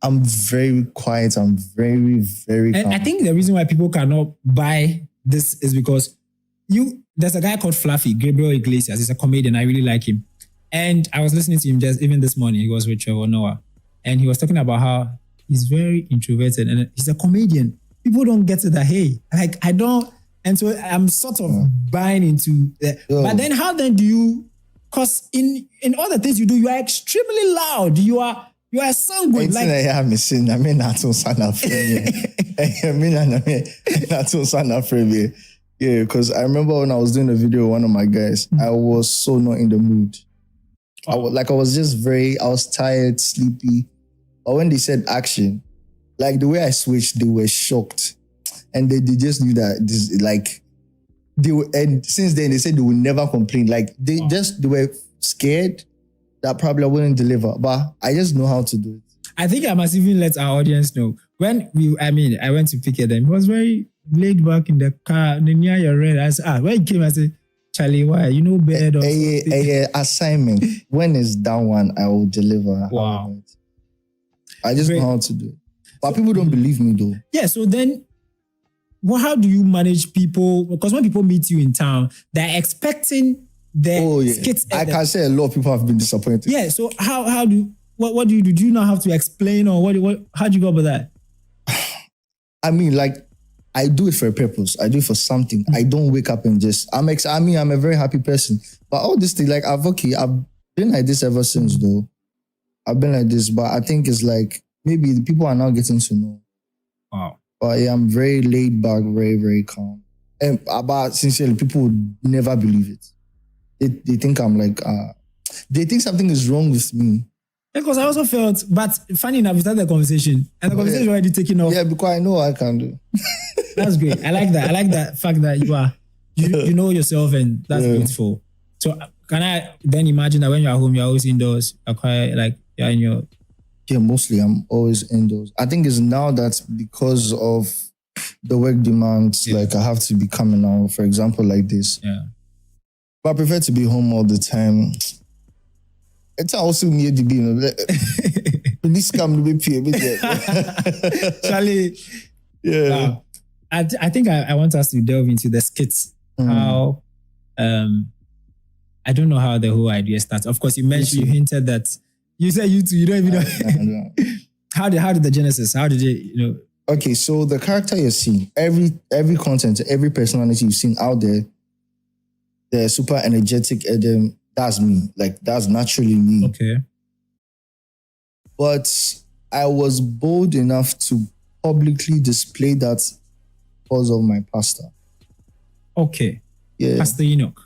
I'm very quiet. I'm very, very calm. And I think the reason why people cannot buy this is because there's a guy called Fluffy, Gabriel Iglesias. He's a comedian. I really like him. And I was listening to him just even this morning. He was with Trevor Noah. And he was talking about how he's very introverted and he's a comedian. People don't get to that. Hey, like I don't. And so I'm sort of buying into that. But then how then do you, because in all the things you do, you are extremely loud. You are sanguine. Like, yeah, because I remember when I was doing a video with one of my guys, I was so not in the mood. I was tired, sleepy. But when they said action, like the way I switched, they were shocked. And they just knew that this, like, and since then they said they would never complain. Like they were scared that probably I wouldn't deliver. But I just know how to do it. I think I must even let our audience know. I went to pick them. He was very laid back in the car, near your red. I said, when he came, I said, Charlie, why? You know bed or assignment. When it's down one, I will deliver. Wow. I just know how to do it. But people don't believe me though. Yeah, so then how do you manage people? Because when people meet you in town, they're expecting their skits. I can say a lot of people have been disappointed. Yeah, so what do you do? Do you not have to explain or how do you go about that? I mean, like, I do it for a purpose. I do it for something. I don't wake up and just, I'm a very happy person. But all this thing, like, I've been like this ever since though. I've been like this, but I think it's like, maybe the people are now getting to know. Wow. But yeah, I'm very laid back, very, very calm. And about sincerely, people would never believe it. They think I'm like, they think something is wrong with me. Because I also felt, but funny enough, we started the conversation and the conversation already taking off. Yeah, because I know what I can do. That's great. I like that. I like that fact that you know yourself and that's beautiful. So can I then imagine that when you're at home, you're always indoors, you're quiet, like you're in your... Yeah, mostly I'm always indoors. I think it's now that because of the work demands, like I have to be coming out, for example, like this. Yeah. But I prefer to be home all the time. It's also me to be this come to be Charlie. Yeah. Wow. I think I want us to delve into the skits. How I don't know how the whole idea starts. Of course, you hinted that you said you don't even know. No. How did the genesis? How did it, Okay, so the character you're seeing, every content, every personality you've seen out there, the super energetic Adam, that's me. Like, that's naturally me. Okay. But I was bold enough to publicly display that because of my pastor. Okay. Yeah. Pastor Enoch.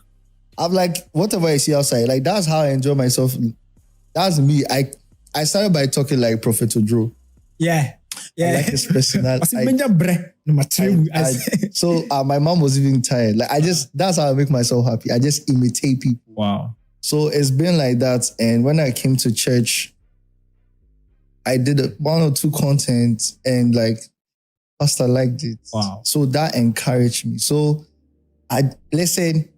I'm like, whatever I see outside, like, that's how I enjoy myself. That's me. I started by talking like Prophet Odro. Yeah. Yeah. I like his personality. So my mom was even tired. Like, that's how I make myself happy. I just imitate people. Wow. So it's been like that. And when I came to church, I did one or two content and like, pastor liked it. Wow. So that encouraged me. So listen,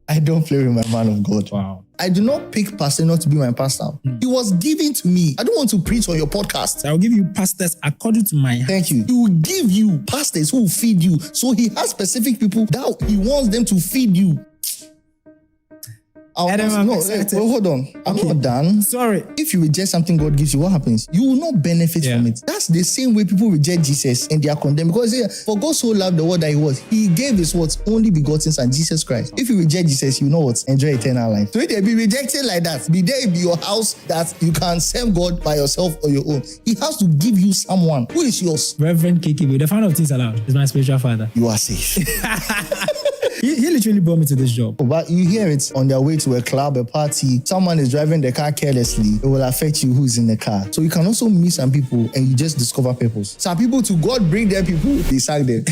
I don't play with my man of God. Wow. I do not pick pastor not to be my pastor. He was given to me. I don't want to preach on your podcast. I'll give you pastors according to my heart. Thank you. He will give you pastors who will feed you. So he has specific people that he wants them to feed you. Hold on. I'm not done. Sorry. If you reject something God gives you, what happens? You will not benefit from it. That's the same way people reject Jesus and they are condemned. Because for God so loved the world that he was, he gave his words only begotten son, Jesus Christ. If you reject Jesus, you know what? Enjoy eternal life. So if they be rejected like that, be there in your house that you can serve God by yourself or your own. He has to give you someone who is yours. Reverend KKB, the founder of Things Allowed, is my spiritual father. You are safe. He literally brought me to this job. But you hear it on their way to a club, a party. Someone is driving the car carelessly. It will affect you who's in the car. So you can also meet some people and you just discover purpose. Some people, to God bring their people, they sack them.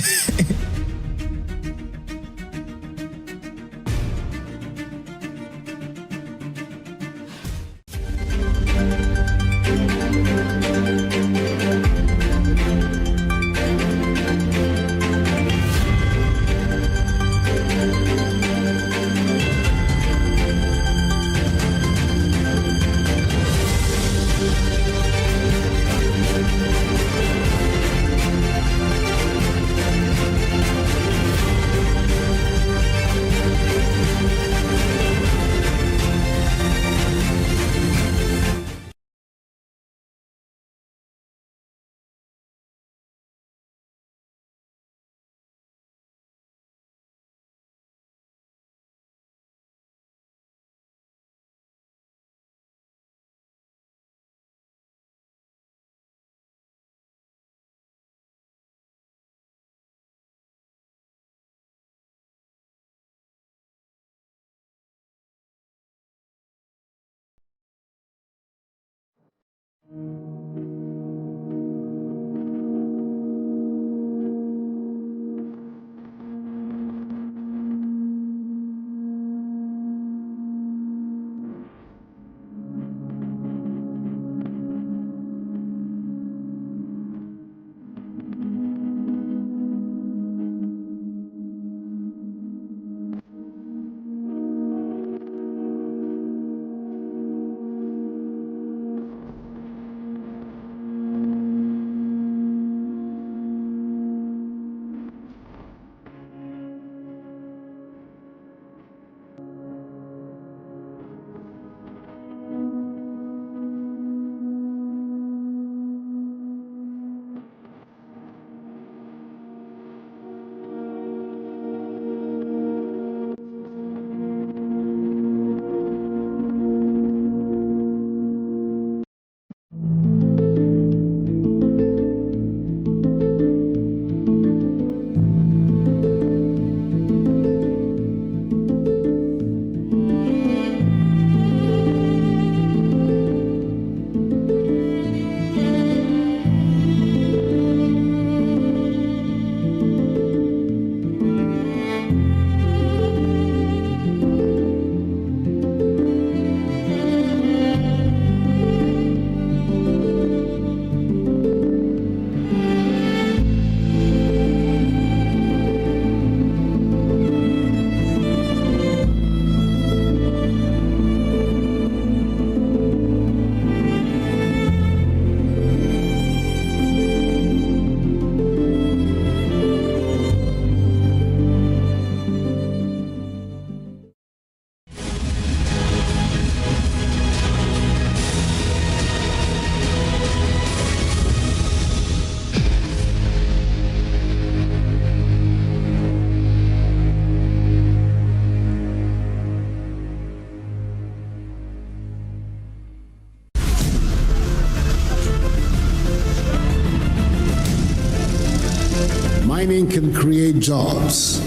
Mining can create jobs.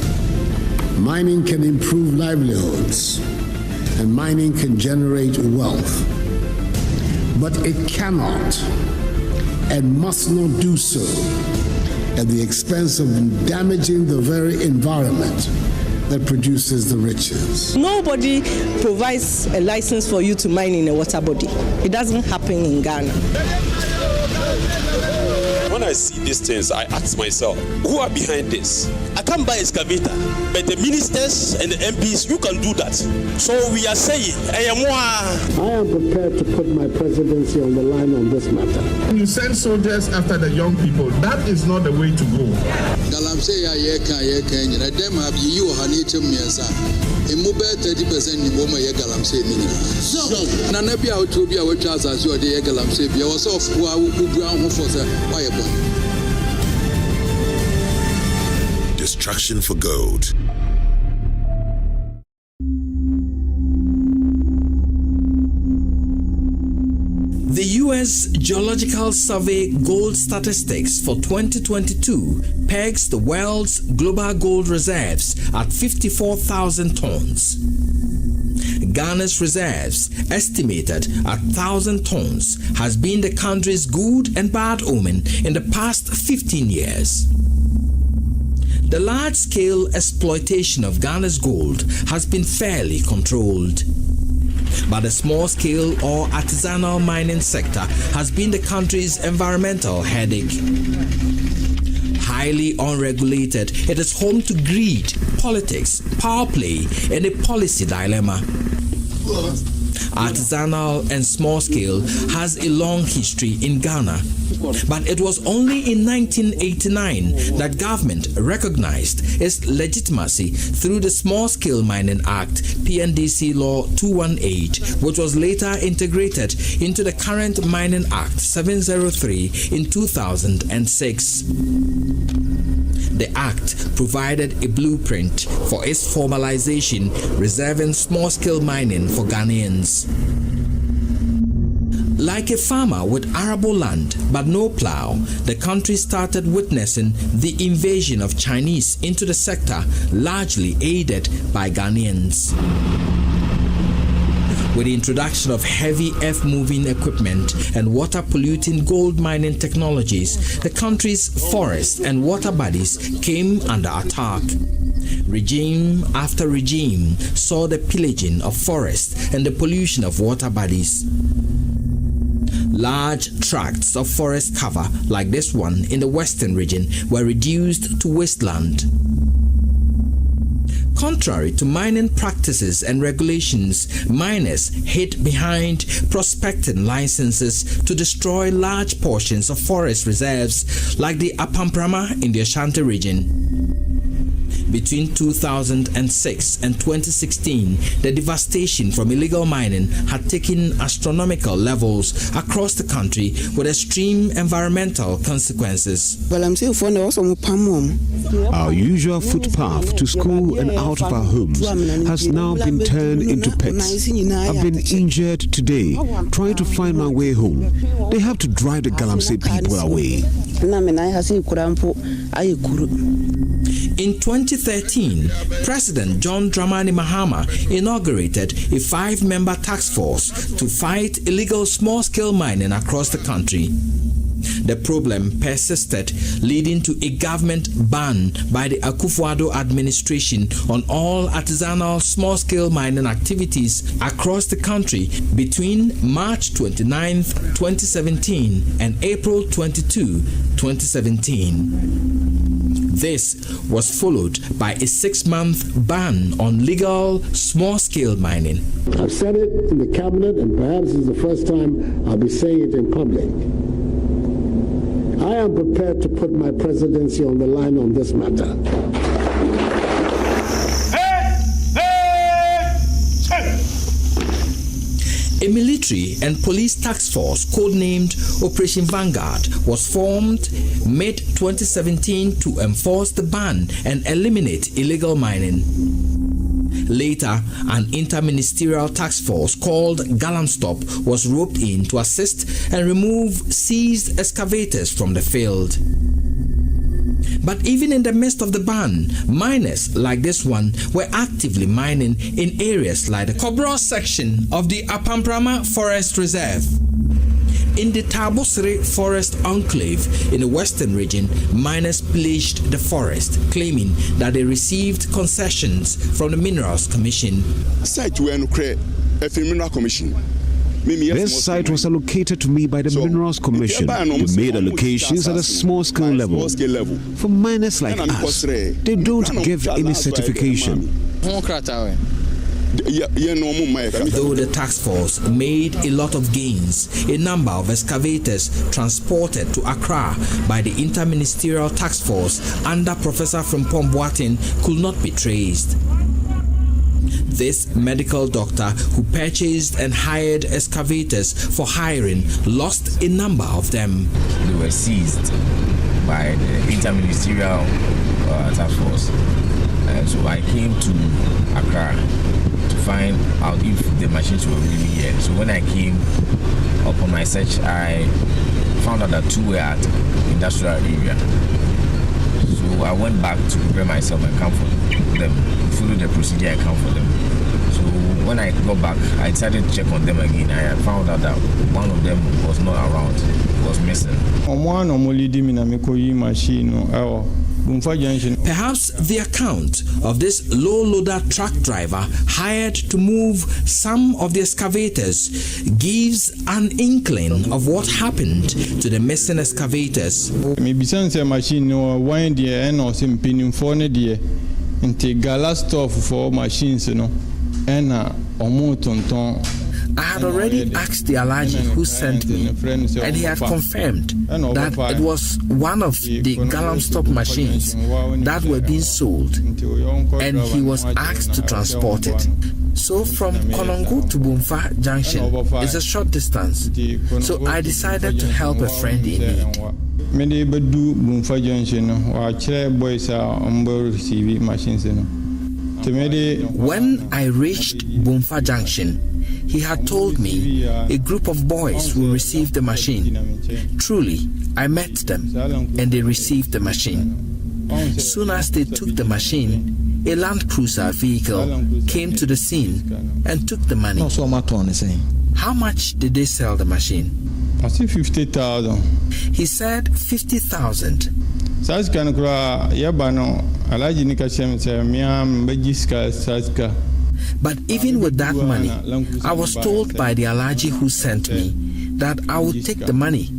Mining can improve livelihoods. And mining can generate wealth. But it cannot and must not do so at the expense of damaging the very environment that produces the riches. Nobody provides a license for you to mine in a water body. It doesn't happen in Ghana. When I see these things, I ask myself, who are behind this? I can't buy excavator, but the ministers and the MPs, you can do that. So we are saying, I am prepared to put my presidency on the line on this matter. When you send soldiers after the young people, that is not the way to go. Destruction for gold. The U.S. Geological Survey gold statistics for 2022 pegs the world's global gold reserves at 54,000 tons. Ghana's reserves, estimated at 1,000 tons, has been the country's good and bad omen in the past 15 years. The large-scale exploitation of Ghana's gold has been fairly controlled. But the small-scale or artisanal mining sector has been the country's environmental headache. Highly unregulated, it is home to greed, politics, power play, and a policy dilemma. Artisanal and small scale has a long history in Ghana, but it was only in 1989 that government recognized its legitimacy through the Small Scale Mining Act, PNDC Law 218, which was later integrated into the current Mining Act 703 in 2006. The Act provided a blueprint for its formalization, reserving small-scale mining for Ghanaians. Like a farmer with arable land but no plow, the country started witnessing the invasion of Chinese into the sector, largely aided by Ghanaians. With the introduction of heavy earth-moving equipment and water-polluting gold mining technologies, the country's forests and water bodies came under attack. Regime after regime saw the pillaging of forests and the pollution of water bodies. Large tracts of forest cover, like this one in the western region, were reduced to wasteland. Contrary to mining practices and regulations, miners hid behind prospecting licenses to destroy large portions of forest reserves like the Apamprama in the Ashanti region. Between 2006 and 2016, the devastation from illegal mining had taken astronomical levels across the country with extreme environmental consequences. Our usual footpath to school and out of our homes has now been turned into pits. I've been injured today trying to find my way home. They have to drive the Galamsey people away. In 2013, President John Dramani Mahama inaugurated a 5-member task force to fight illegal small-scale mining across the country. The problem persisted, leading to a government ban by the Akufo-Addo administration on all artisanal small-scale mining activities across the country between March 29, 2017 and April 22, 2017. This was followed by a 6-month ban on legal small-scale mining. I've said it in the cabinet, and perhaps it's the first time I'll be saying it in public. I am prepared to put my presidency on the line on this matter. A military and police task force codenamed Operation Vanguard was formed mid-2017 to enforce the ban and eliminate illegal mining. Later, an interministerial task force called Galamstop was roped in to assist and remove seized excavators from the field. But even in the midst of the ban, miners like this one were actively mining in areas like the Kobro section of the Apamprama Forest Reserve. In the Tabosere Forest Enclave in the western region, miners pillaged the forest, claiming that they received concessions from the Minerals Commission. This site was allocated to me by the Minerals Commission. They made allocations at a small-scale level. For miners like us, they don't give any certification. Though the task force made a lot of gains, a number of excavators transported to Accra by the interministerial task force under Professor Frimpong Boateng could not be traced. This medical doctor who purchased and hired excavators for hiring lost a number of them. They were seized by the interministerial task force. So I came to Accra to find out if the machines were really here. So when I came upon my search, I found out that 2 were at industrial area. So I went back to prepare myself and come for them, follow the procedure and come for them. So when I got back, I decided to check on them again. I found out that one of them was not around, was missing. Perhaps the account of this low-loader truck driver hired to move some of the excavators gives an inkling of what happened to the missing excavators. I had already asked the Alhaji who sent me, and he had confirmed that it was one of the Galamstop machines that were being sold, and he was asked to transport it. So from Konongo to Bumfa Junction is a short distance, so I decided to help a friend in need. When I reached Bumfa Junction, he had told me a group of boys will receive the machine. Truly, I met them and they received the machine. Soon as they took the machine, a Land Cruiser vehicle came to the scene and took the money. How much did they sell the machine? I see 50,000. He said 50,000. But even with that money, I was told by the Alhaji who sent me that I would take the money.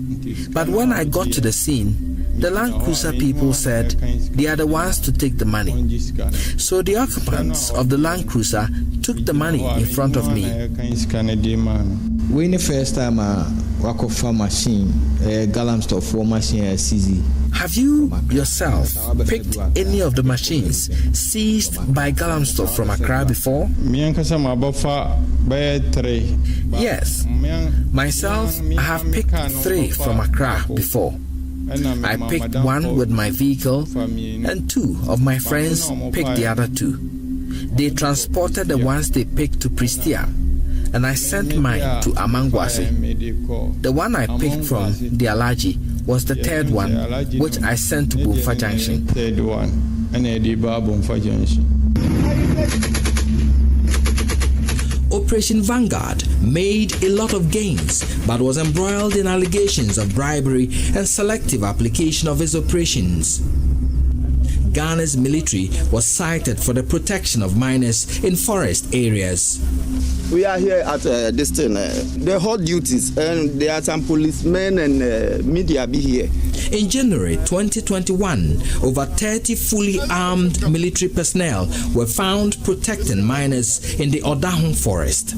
But when I got to the scene, the Land Cruiser people said they are the ones to take the money. So the occupants of the Land Cruiser took the money in front of me. When the first time I work off a machine, Galam stuff for machine CZ. Have you yourself picked any of the machines seized by Galam stuff from Accra before? Yes. Myself, I have picked 3 from Accra before. I picked 1 with my vehicle and 2 of my friends picked the other 2. They transported the ones they picked to Pristia, and I sent mine to Amangwase. The one I picked from the Alhaji was the 3rd one, which I sent to Bumfa Junction. Operation Vanguard made a lot of gains, but was embroiled in allegations of bribery and selective application of its operations. Ghana's military was cited for the protection of minors in forest areas. We are here at this thing. They hold duties, and there are some policemen and media be here. In January 2021, over 30 fully armed military personnel were found protecting minors in the Odahun forest.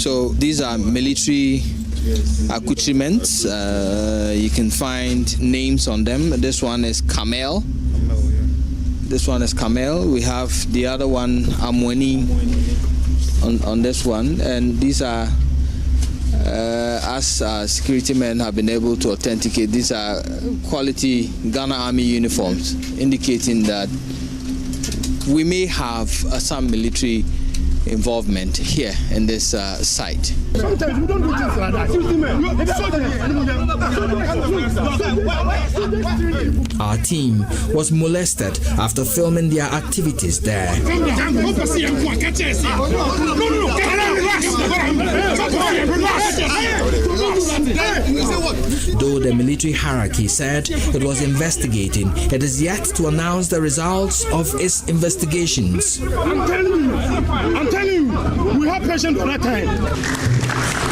So these are military accoutrements. You can find names on them. This one is Camel. This one is Camel. We have the other one, Amweni, on this one. And these are, as security men have been able to authenticate, these are quality Ghana Army uniforms, indicating that we may have some military involvement here in this site. Sometimes we don't do things like that. Our team was molested after filming their activities there. Though the military hierarchy said it was investigating, it is yet to announce the results of its investigations. I'm telling you, we have patience for that time.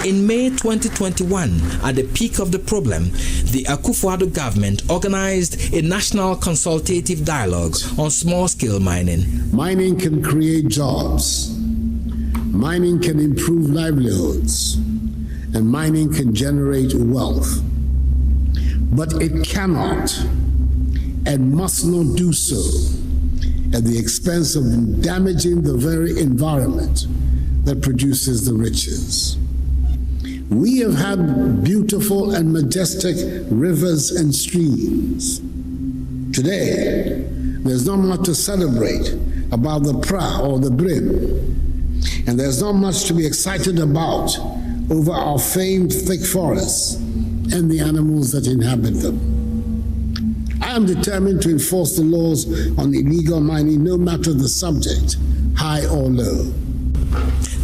In May 2021, at the peak of the problem, the Akufo-Addo government organized a national consultative dialogue on small-scale mining. Mining can create jobs. Mining can improve livelihoods. And mining can generate wealth. But it cannot and must not do so at the expense of damaging the very environment that produces the riches. We have had beautiful and majestic rivers and streams. Today, there's not much to celebrate about the pra or the brim, and there's not much to be excited about over our famed thick forests and the animals that inhabit them. I am determined to enforce the laws on illegal mining, no matter the subject, high or low.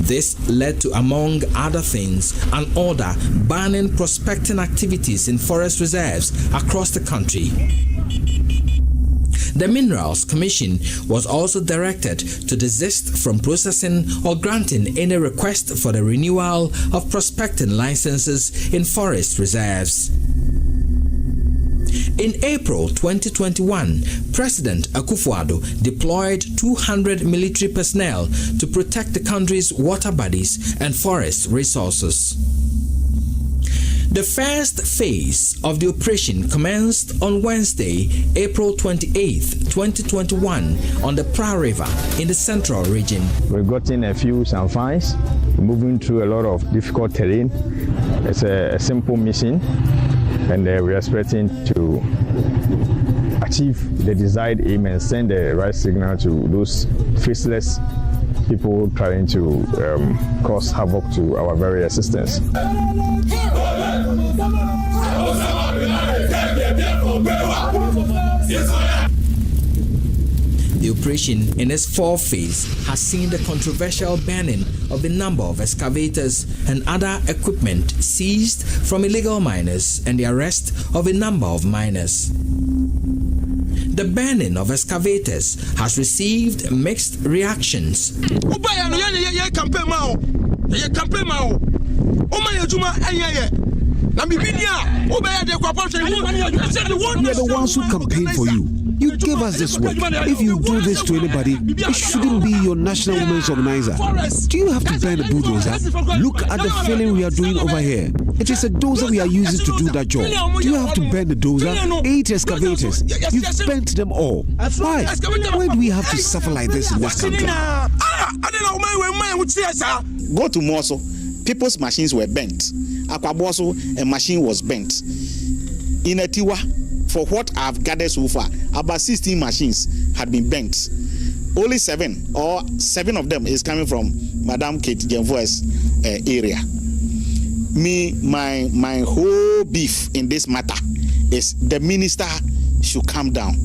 This led to, among other things, an order banning prospecting activities in forest reserves across the country. The Minerals Commission was also directed to desist from processing or granting any request for the renewal of prospecting licenses in forest reserves. In April 2021, President Akufo-Addo deployed 200 military personnel to protect the country's water bodies and forest resources. The first phase of the operation commenced on Wednesday, April 28, 2021, on the Pra River in the Central Region. We've gotten a few some finds, moving through a lot of difficult terrain. It's a simple mission, and we're expecting to achieve the desired aim and send the right signal to those faceless people trying to cause havoc to our very existence. The operation in its fourth phase has seen the controversial banning of a number of excavators and other equipment seized from illegal miners and the arrest of a number of miners. The banning of excavators has received mixed reactions. We are the ones who campaign for you. You gave us this work. If you do this to anybody, it shouldn't be your National Women's Organizer. Do you have to burn a bulldozer? Look at the filling we are doing over here. It is a dozer we are using to do that job. Do you have to burn the dozer? 8 excavators. You've burnt them all. Why? Why do we have to suffer like this in this country? Go to Moso. People's machines were bent. Akwaboso, a machine was bent. In Etiwa, for what I've gathered so far, about 16 machines had been bent. Only 7 of them is coming from Madam Kate Genvo's area. My whole beef in this matter is the minister should calm down.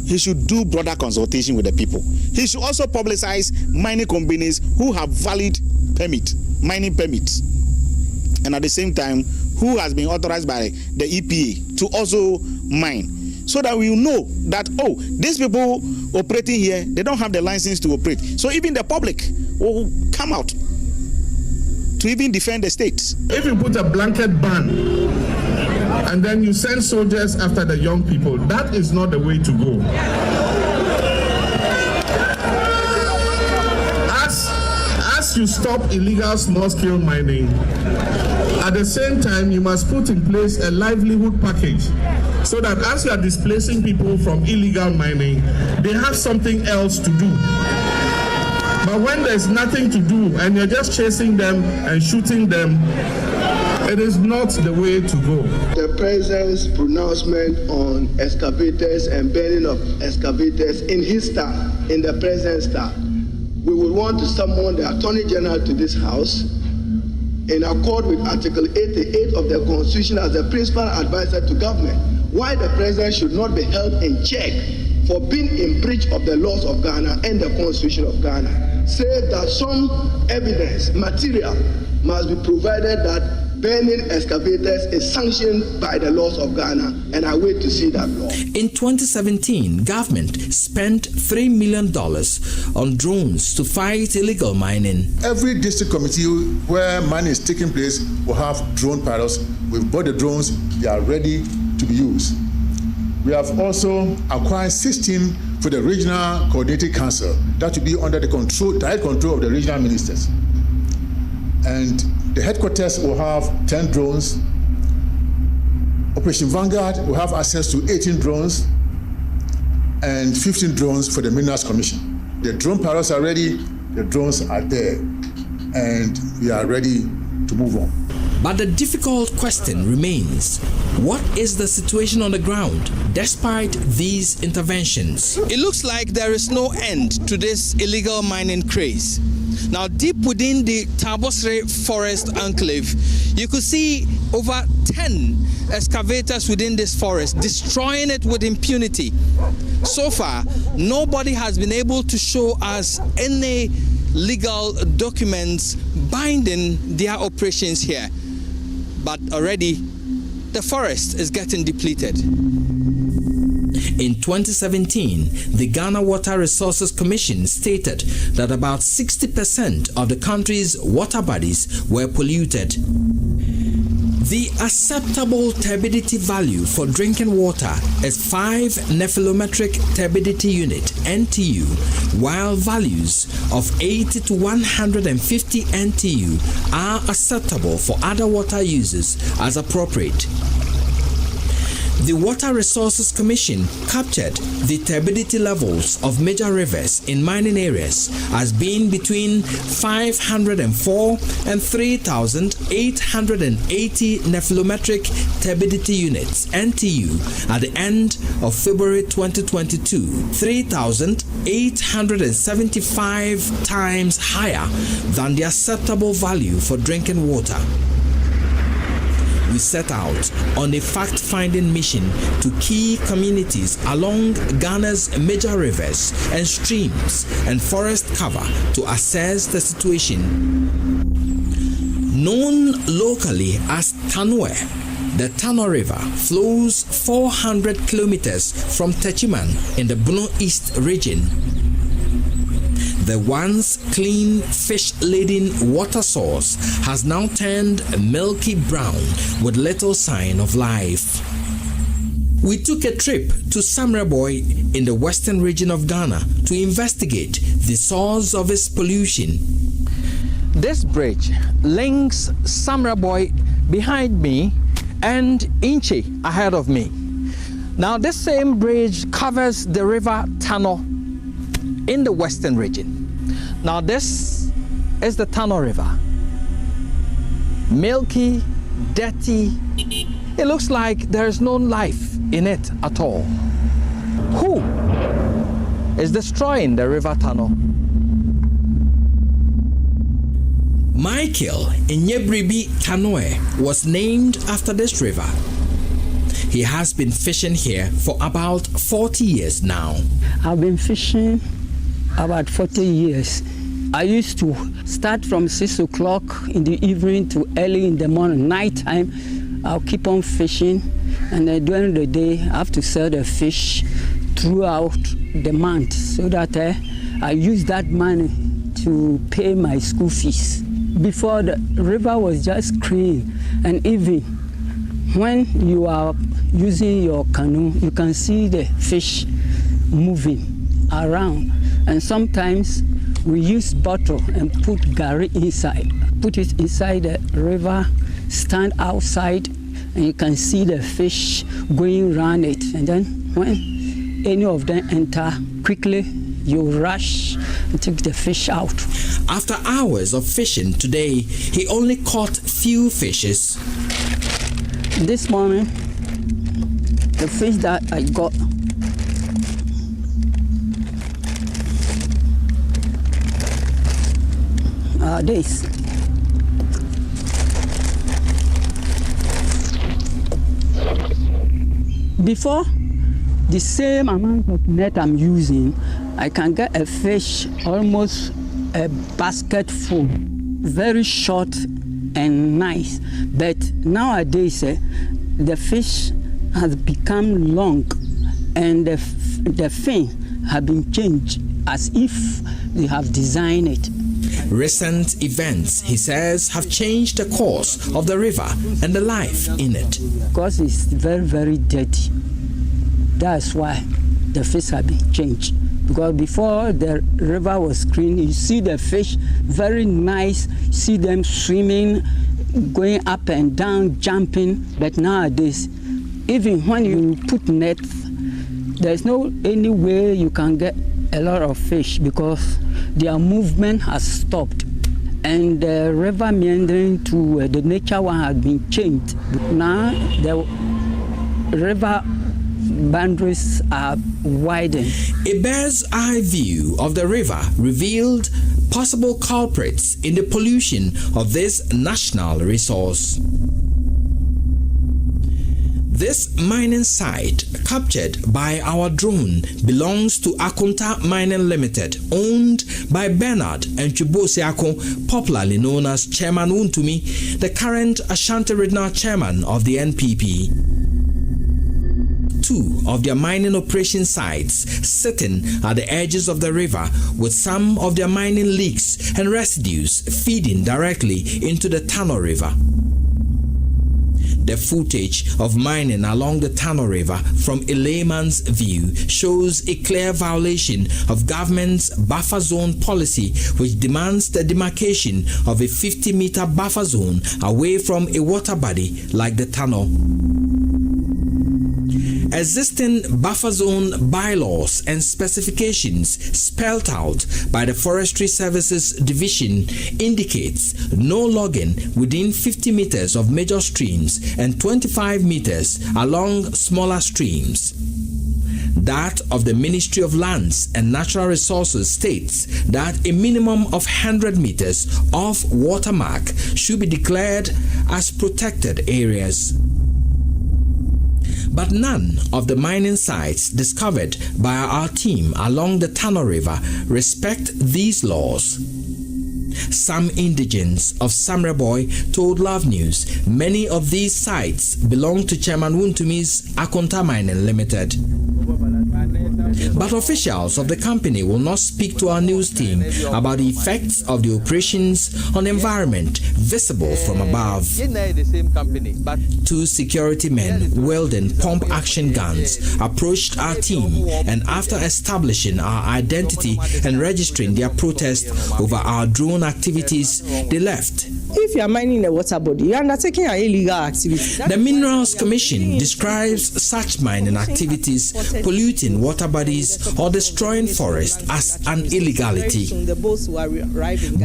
He should do broader consultation with the people. He should also publicize mining companies who have valid mining permits, and at the same time, who has been authorized by the EPA to also mine, so that we will know that, oh, these people operating here, they don't have the license to operate. So even the public will come out to even defend the state. If you put a blanket ban and then you send soldiers after the young people, that is not the way to go. As you stop illegal small-scale mining, at the same time, you must put in place a livelihood package so that as you are displacing people from illegal mining, they have something else to do. But when there's nothing to do and you're just chasing them and shooting them, it is not the way to go. The president's pronouncement on excavators and burning of excavators in his staff, in the president's staff, we would want to summon the Attorney General to this House in accord with Article 88 of the Constitution as the principal advisor to government. Why the president should not be held in check for being in breach of the laws of Ghana and the Constitution of Ghana. Say that some evidence, material, must be provided that burning excavators is sanctioned by the laws of Ghana, and I wait to see that law. In 2017, government spent $3 million on drones to fight illegal mining. Every district committee where mining is taking place will have drone pilots. We've bought the drones, they are ready to be used. We have also acquired 16 for the Regional Coordinating Council. That will be under the direct control of the regional ministers. And the headquarters will have 10 drones. Operation Vanguard will have access to 18 drones and 15 drones for the Minerals Commission. The drone pilots are ready, the drones are there, and we are ready to move on. But the difficult question remains, what is the situation on the ground despite these interventions? It looks like there is no end to this illegal mining craze. Now, deep within the Tabosre Forest Enclave, you could see over 10 excavators within this forest, destroying it with impunity. So far, nobody has been able to show us any legal documents binding their operations here. But already, the forest is getting depleted. In 2017, the Ghana Water Resources Commission stated that about 60% of the country's water bodies were polluted. The acceptable turbidity value for drinking water is 5 nephelometric turbidity unit (NTU), while values of 80 to 150 NTU are acceptable for other water users as appropriate. The Water Resources Commission captured the turbidity levels of major rivers in mining areas as being between 504 and 3,880 nephelometric turbidity units (NTU) at the end of February 2022, 3,875 times higher than the acceptable value for drinking water. we set out on a fact-finding mission to key communities along Ghana's major rivers and streams and forest cover to assess the situation. Known locally as Tanwe, the Tano River flows 400 kilometers from Techiman in the Bono East region. The once clean fish-laden water source has now turned milky brown with little sign of life. We took a trip to Samreboy in the western region of Ghana to investigate the source of its pollution. This bridge links Samreboy behind me and Inchi ahead of me. Now this same bridge covers the river Tano in the western region. Now this is the Tano River. Milky, dirty. It looks like there is no life in it at all. Who is destroying the river Tano? Michael Inyebribi Tanoe was named after this river. He has been fishing here for about 40 years now. I've been fishing about 40 years. I used to start from 6 o'clock in the evening to early in the morning, nighttime. I'll keep on fishing, and then during the day I have to sell the fish throughout the month so that I use that money to pay my school fees. Before, the river was just clean, and even when you are using your canoe, you can see the fish moving around. And sometimes we use bottle and put gari inside, put it inside the river, stand outside, and you can see the fish going around it. And then when any of them enter, quickly you rush and take the fish out. After hours of fishing today, he only caught few fishes. This morning, the fish that I got are this. Before, the same amount of net I'm using, I can get a fish almost a basket full, very short and nice. But nowadays, the fish has become long, and the fin have been changed as if they have designed it. Recent events, he says, have changed the course of the river and the life in it. Because it's very, very dirty. That's why the fish have been changed. Because before the river was clean, you see the fish very nice, see them swimming, going up and down, jumping. But nowadays, even when you put nets, there's no any way you can get a lot of fish because their movement has stopped. And the river meandering to the nature one has been changed. Now the river boundaries are widened. A bird's eye view of the river revealed possible culprits in the pollution of this national resource. This mining site, captured by our drone, belongs to Akunta Mining Limited, owned by Bernard and Chubosiako, popularly known as Chairman Wuntumi, the current Ashanti Regional Chairman of the NPP. Two of their mining operation sites sitting at the edges of the river, with some of their mining leaks and residues feeding directly into the Tano River. The footage of mining along the Tano River from a layman's view shows a clear violation of government's buffer zone policy, which demands the demarcation of a 50-meter buffer zone away from a water body like the Tano. Existing buffer zone bylaws and specifications spelled out by the Forestry Services Division indicates no logging within 50 meters of major streams and 25 meters along smaller streams. That of the Ministry of Lands and Natural Resources states that a minimum of 100 meters off watermark should be declared as protected areas. But none of the mining sites discovered by our team along the Tano River respect these laws. Some indigents of Samreboy told Love News many of these sites belong to Chairman Wuntumi's Akonta Mining Limited. But officials of the company will not speak to our news team about the effects of the operations on the environment visible from above. Two security men wielding pump-action guns approached our team, and after establishing our identity and registering their protest over our drone activities, they left. If you are mining a water body, you are undertaking an illegal activity. The Minerals Commission describes such mining activities polluting water bodies or destroying forests as an illegality.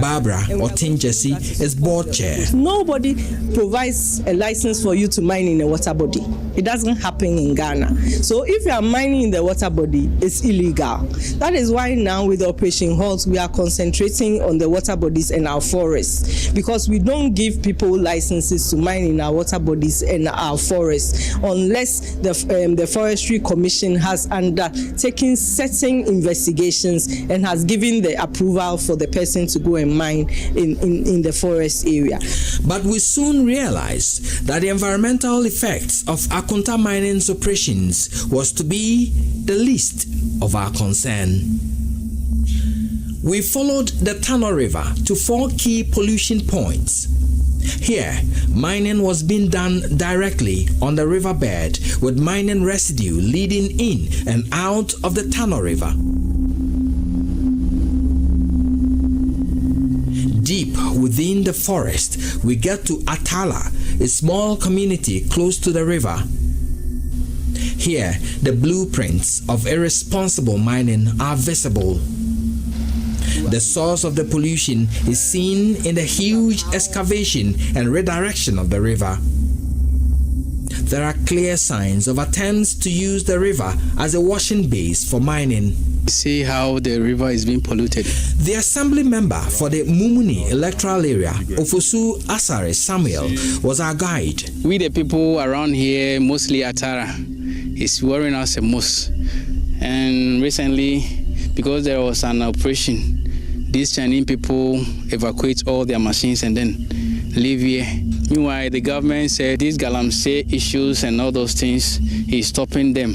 Barbara Otinjesi is board chair. Nobody provides a license for you to mine in a water body. It doesn't happen in Ghana. So if you are mining in the water body, it's illegal. That is why now with Operation Halt, we are concentrating on the water bodies and our forests, because we don't give people licenses to mine in our water bodies and our forests unless the Forestry Commission has undertaken certain investigations and has given the approval for the person to go and mine in the forest area. But we soon realized that the environmental effects of Akonta mining's operations was to be the least of our concern. We followed the Tano River to 4 key pollution points. Here, mining was being done directly on the riverbed, with mining residue leading in and out of the Tano River. Deep within the forest, we get to Atala, a small community close to the river. Here, the blueprints of irresponsible mining are visible. The source of the pollution is seen in the huge excavation and redirection of the river. There are clear signs of attempts to use the river as a washing base for mining. See how the river is being polluted. The assembly member for the Mumuni electoral area, Ofosu Asare Samuel, was our guide. We the people around here, mostly Atara, is worrying us the most. And recently, because there was an operation, these Chinese people evacuate all their machines and then leave here. Meanwhile, the government said these galamsey issues and all those things is stopping them.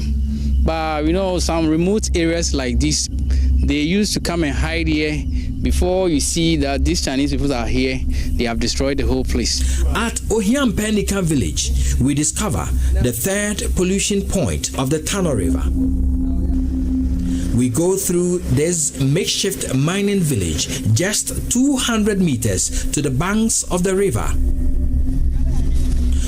But some remote areas like this, they used to come and hide here. Before you see that these Chinese people are here, they have destroyed the whole place. At Ohiampenika village, we discover the 3rd pollution point of the Tano River. We go through this makeshift mining village just 200 meters to the banks of the river.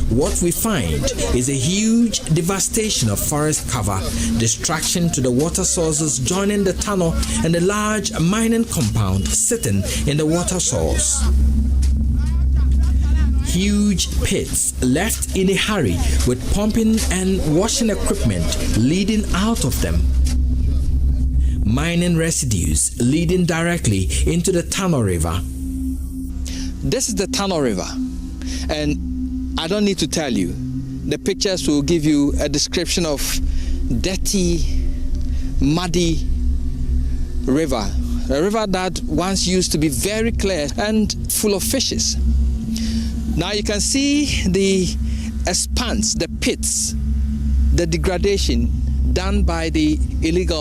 What we find is a huge devastation of forest cover, destruction to the water sources joining the tunnel, and a large mining compound sitting in the water source. Huge pits left in a hurry with pumping and washing equipment leading out of them. Mining residues leading directly into the Tano River. This is the Tano River, and I don't need to tell you. The pictures will give you a description of dirty, muddy river. A river that once used to be very clear and full of fishes. Now you can see the expanse, the pits, the degradation done by the illegal